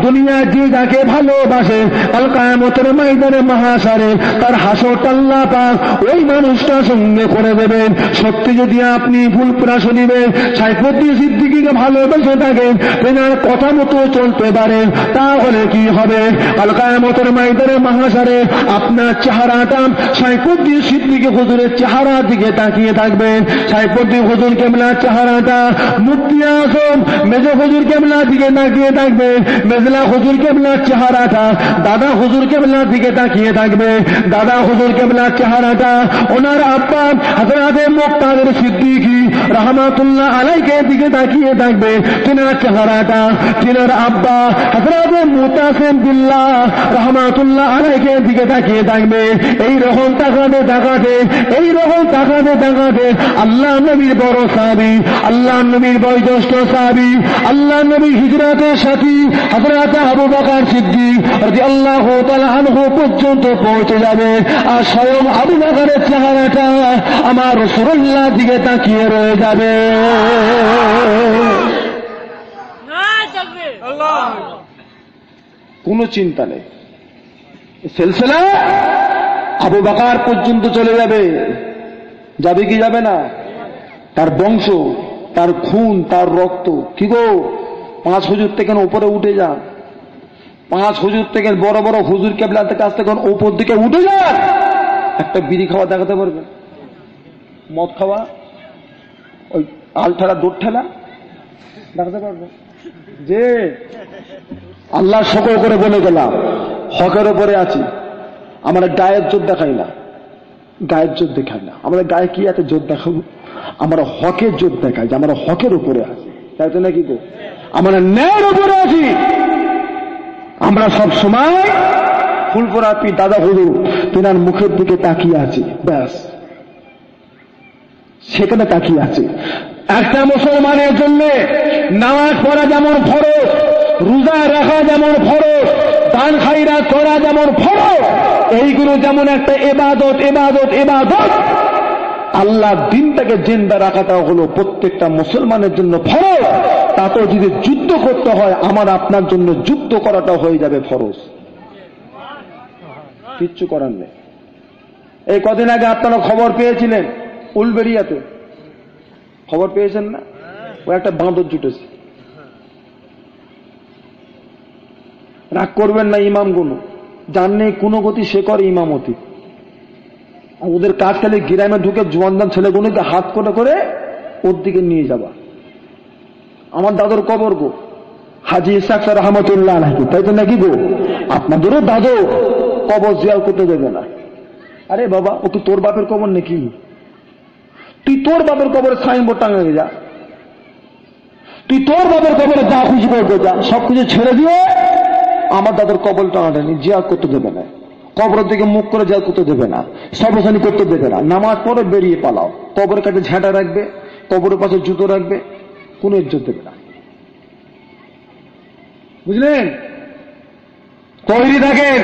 [SPEAKER 1] দুনিয়া যে যাকে ভালোবাসে কাল কিয়ামতের ময়দানে মহাশারে তার হাসরটা আল্লাহ পাক ওই মানুষটার সঙ্গে করে দেবেন। সত্যি যদি আপনি ফুলপুরা শরীফের সাইফুদ্দিন সিদ্দিকীকে ভালোবেসে থাকেন, তেনার কথা মতো চলতে পারেন, তাহলে কি হবে? কাল কিয়ামতের ময়দানে মহাশারে আপনার চেহারাটা সাইফুদ্দিন সিদ্দিকী হুজুরের চেহারার দিকে তাকিয়ে থাকবেন। সাইফুদ্দিন হুজুর কেবলার চেহারাটা মুফতি আজম মেজ হুজুর কেবলার দিকে তাকিয়ে থাকবে, মেজলা হুজুর কেবলার চেহারাটা দাদা হুজুর কেবলার দিকে তাকিয়ে থাকবে, দাদা হুজুর কেবলার চেহারাটা ওনার আব্বা হযরত মুক্তাদির সিদ্দিকী রাহমাতুল্লাহ আলাইহি দিকে তাকিয়ে থাকবে। তিনার চেহারাটা তিনার আব্বা হযরত মুতাসিম বিল্লাহ রাহমাতুল্লাহ আলাইহি দিকে তাকিয়ে থাকবে। এই রকম তাকাতে তাকাতে আল্লাহ নবীর বড় সাহাবী, আল্লাহ নবীর বয়োজ্যেষ্ঠ সাহাবী, আল্লাহ নবীর হিজরতের সাথী হযরত আবু বকর সিদ্দিক রাদিয়াল্লাহু তাআলা আনহু পর্যন্ত পৌঁছে যাবে। আর স্বয়ং আবু বকরের চেহারাটা আমার রাসূলুল্লাহ দিকে তাকিয়ে রয়ে যাবে। কোনো চিন্তা নেই, সিলসিলা আবু বকর পর্যন্ত চলে যাবে। যাবে কি যাবে না? তার বংশ, তার খুন, তার রক্ত। কি গো 5 হুজুর থেকে উপরে উঠে যান, 5 হুজুর থেকে বড় বড় হুজুর কেবলার কাছ থেকে উপর দিকে উঠে যান, একটা বিড়ি খাওয়া দেখাতে পারবেন? মদ খাওয়া, ওই আল ঠেলা দৌড় ঠেলা দেখাতে পারবেন? যে আল্লাহ সকল করে বলে গেলাম হকের ওপরে আছি, আমরা গায়ের জোর দেখাই না, গায়ের জোর দেখাই না। আমাদের গায়ে কি এত জোর দেখাবো? আমরা হকের জোর দেখাই যে আমরা হকের উপরে আছি, তাই তো নাকি গো? আমরা ন্যায়ের উপরে আছি। আমরা সব সময় ফুলপুরা পীর দাদা হুজুর তেনার মুখের দিকে তাকিয়ে আছি, ব্যাস সেখানে তাকিয়ে আছে। একটা মুসলমানের জন্য নামাজ পড়া যেমন ফরজ, রোজা রাখা যেমন ফরজ, দান খায়রাত করা যেমন ফরজ, এইগুলো যেমন একটা ইবাদত, আল্লাহর দিনটাকে জিন্দা রাখাটা হলো প্রত্যেকটা মুসলমানের জন্য ফরজ। তাতেও যদি যুদ্ধ করতে হয় আমার আপনার জন্য যুদ্ধ করাটা হয়ে যাবে ফরজ, কিচ্ছু করার নেই। এই কদিন আগে আপনারা খবর পেয়েছিলেন উলবেড়িয়াতে, খবর পেয়েছেন না? ও একটা বাঁদর জুটেছে। রাগ করবেন না ইমামগুলো, জাননে কোনো গতি সে করে ইমামতি। আর ওদের কাজ খালি গ্রামে ঢুকে জোয়ানদান ছেলেগুলোকে হাত করে করে ওর দিকে নিয়ে যাবা। আমার দাদুর কবর গো, হাজী ইসহাক রহমতুল্লাহ আলাইহি, তাই তো নাকি গো? আপনাদেরও দাদু কবর জিয়ারত করতে দেবে না। আরে বাবা, ও কি তোর বাপের কবর নাকি? তুই তোর বাপের কবরে সাইনবোর্ড টাঙাবে যা, তুই তোর বাপের কবরে যা খুশি করবে যা, সবকিছু ছেড়ে দিয়ে আমার দাদুর কবর টাঙাটানি জিয়ারত করতে দেবে না, কবরের দিকে মুখ করে জিয়ারত করতে দেবে না, সর্বসানি করতে দেবে না। নামাজ পড়ে বেরিয়ে পালাও, কবরের কাছে ঝাঁটা রাখবে, কবরের পাশে জুতো রাখবে, কোন ইজ্জত দেবে না। বুঝলেন? তৈরি থাকেন।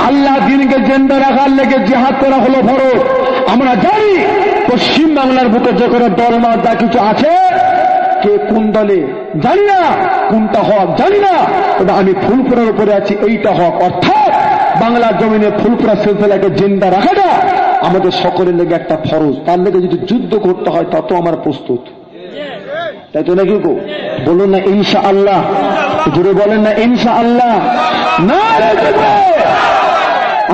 [SPEAKER 1] আল্লাহ দিনকে জিন্দা রাখার লেগে জিহাদ করা হলো ফরজ। আমরা জানি পশ্চিম বাংলার বুকে যে কোনো দলমত যা কিছু আছে, কে কোন দলে জানি না, কোনটা হক জানি না, ওটা আমি ফুলপুরার উপরে আছি, এইটা হক। অর্থাৎ বাংলার জমিনে ফুলপুরা সিলসিলাকে জিন্দা রাখাটা আমাদের সকলের লেগে একটা ফরজ। তার লেগে যদি যুদ্ধ করতে হয় তত আমার প্রস্তুত, তাই তো নাকি গো? বলুন না ইনশাআল্লাহ, জুড়ে বলেন না ইনশাআল্লাহ। না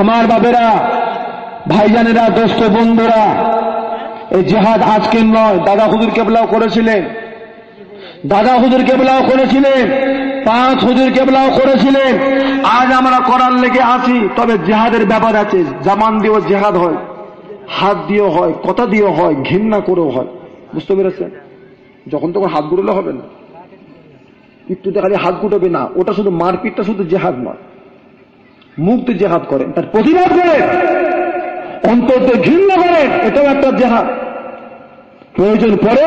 [SPEAKER 1] আমার বাবেরা, ভাইজানেরা, দোস্ত বন্ধুরা, এই জিহাদ আজকের নয়, দাদা হুজুর কেবলাও করেছিলেন, দাদা হুজুর কেবলাও করেছিলেন, 5 হুজুর কেবলাও করেছিলেন। আজ আমরা করার লেগে আছি। তবে জিহাদের ব্যাপার আছে, জামান দিয়েও জিহাদ হয়, হাত দিয়েও হয়, কথা দিয়েও হয়, ঘৃণা করেও হয়। বুঝতে পেরেছেন? যখন তখন হাত গুড়লে হবে না, একটুতে খালি হাত গুটাবে না, ওটা শুধু মারপিটটা শুধু জেহাদ নয়। মুখ দিয়ে জেহাদ করেন, তার প্রতিবাদ করেন, অন্তর দিয়ে ঘৃণা করেন, এটাও একটা জেহাদ। প্রয়োজন পরে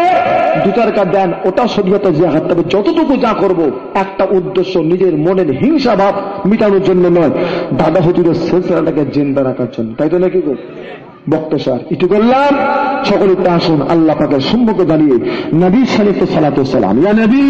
[SPEAKER 1] দুটার কাজ দেন, ওটাও শুধু একটা জেহাদ। তবে যতটুকু যা করব একটা উদ্দেশ্য, নিজের মনের হিংসা ভাব মিটানোর জন্য নয়, দাদা হুজুরের সিলসিলাটাকে জিন্দা রাখার জন্য। তাই তো নাকি গো? বক্তসার ইটু করলাম। সকলে আসুন আল্লাহ পাকের সম্মুখে দাঁড়িয়ে নবী সাল্লাল্লাহু আলাইহি ওয়াসাল্লাম, ইয়া নবী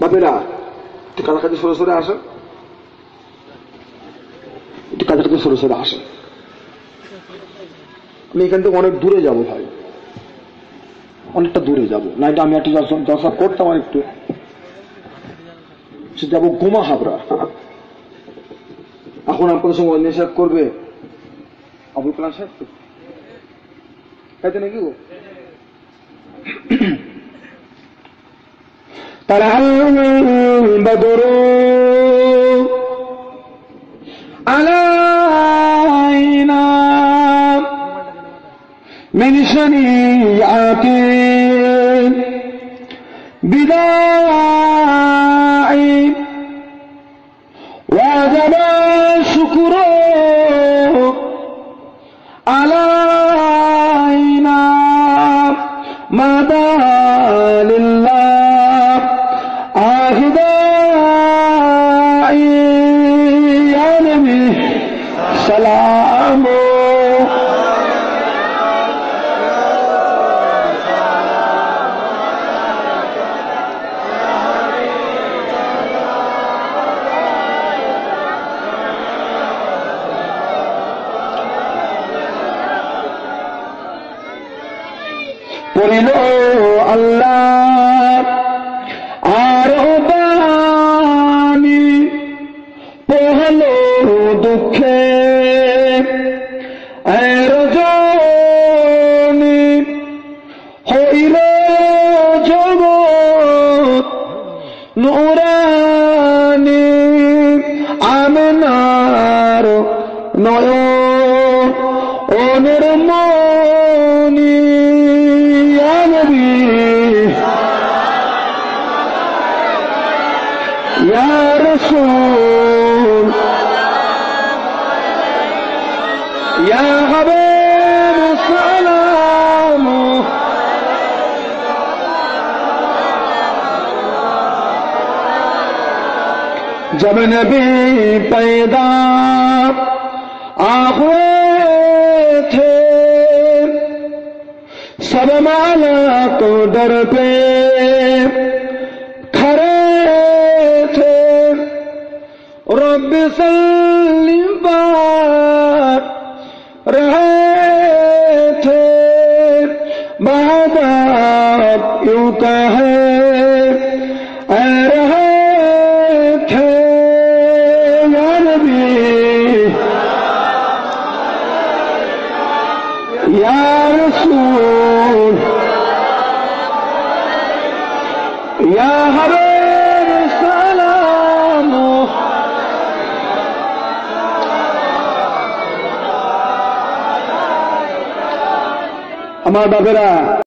[SPEAKER 1] বাবেরা, একটু কাছাকাছি সরে সরে আসেন, একটু কাছাকাছি সরে সরে আসেন। আমি এখান থেকে অনেক দূরে যাব ভাই, অনেকটা দূরে যাব। না এটা আমি একটু দর্শক করতাম, একটু যাব গোমা হাবড়া। এখন আপনাদের সঙ্গে অন্য সাহেব করবে আবুল কালাম সাহেব, তাই তো নাকি গো? طلع البدر علينا من شنيعة بداع وجب الشكر علينا مدى لله سلام পড়িল আল্লাহ আর বাণী, পহল দুঃখে রজনী, হইল জগৎ নুরানি, আমিনার নয়ন অনির্মণি, ইয়া নবী ইয়া রাসূল ইয়া হাবিব সালাম। जब नबी पैदा हुए थे, सब माला को डर पे खड़े थे, रब सल्ली पर रहे थे, बादब यूं कहे रहे थे, या नबी या रसूल या हबीब सलाम।
[SPEAKER 2] আমার বাপেরা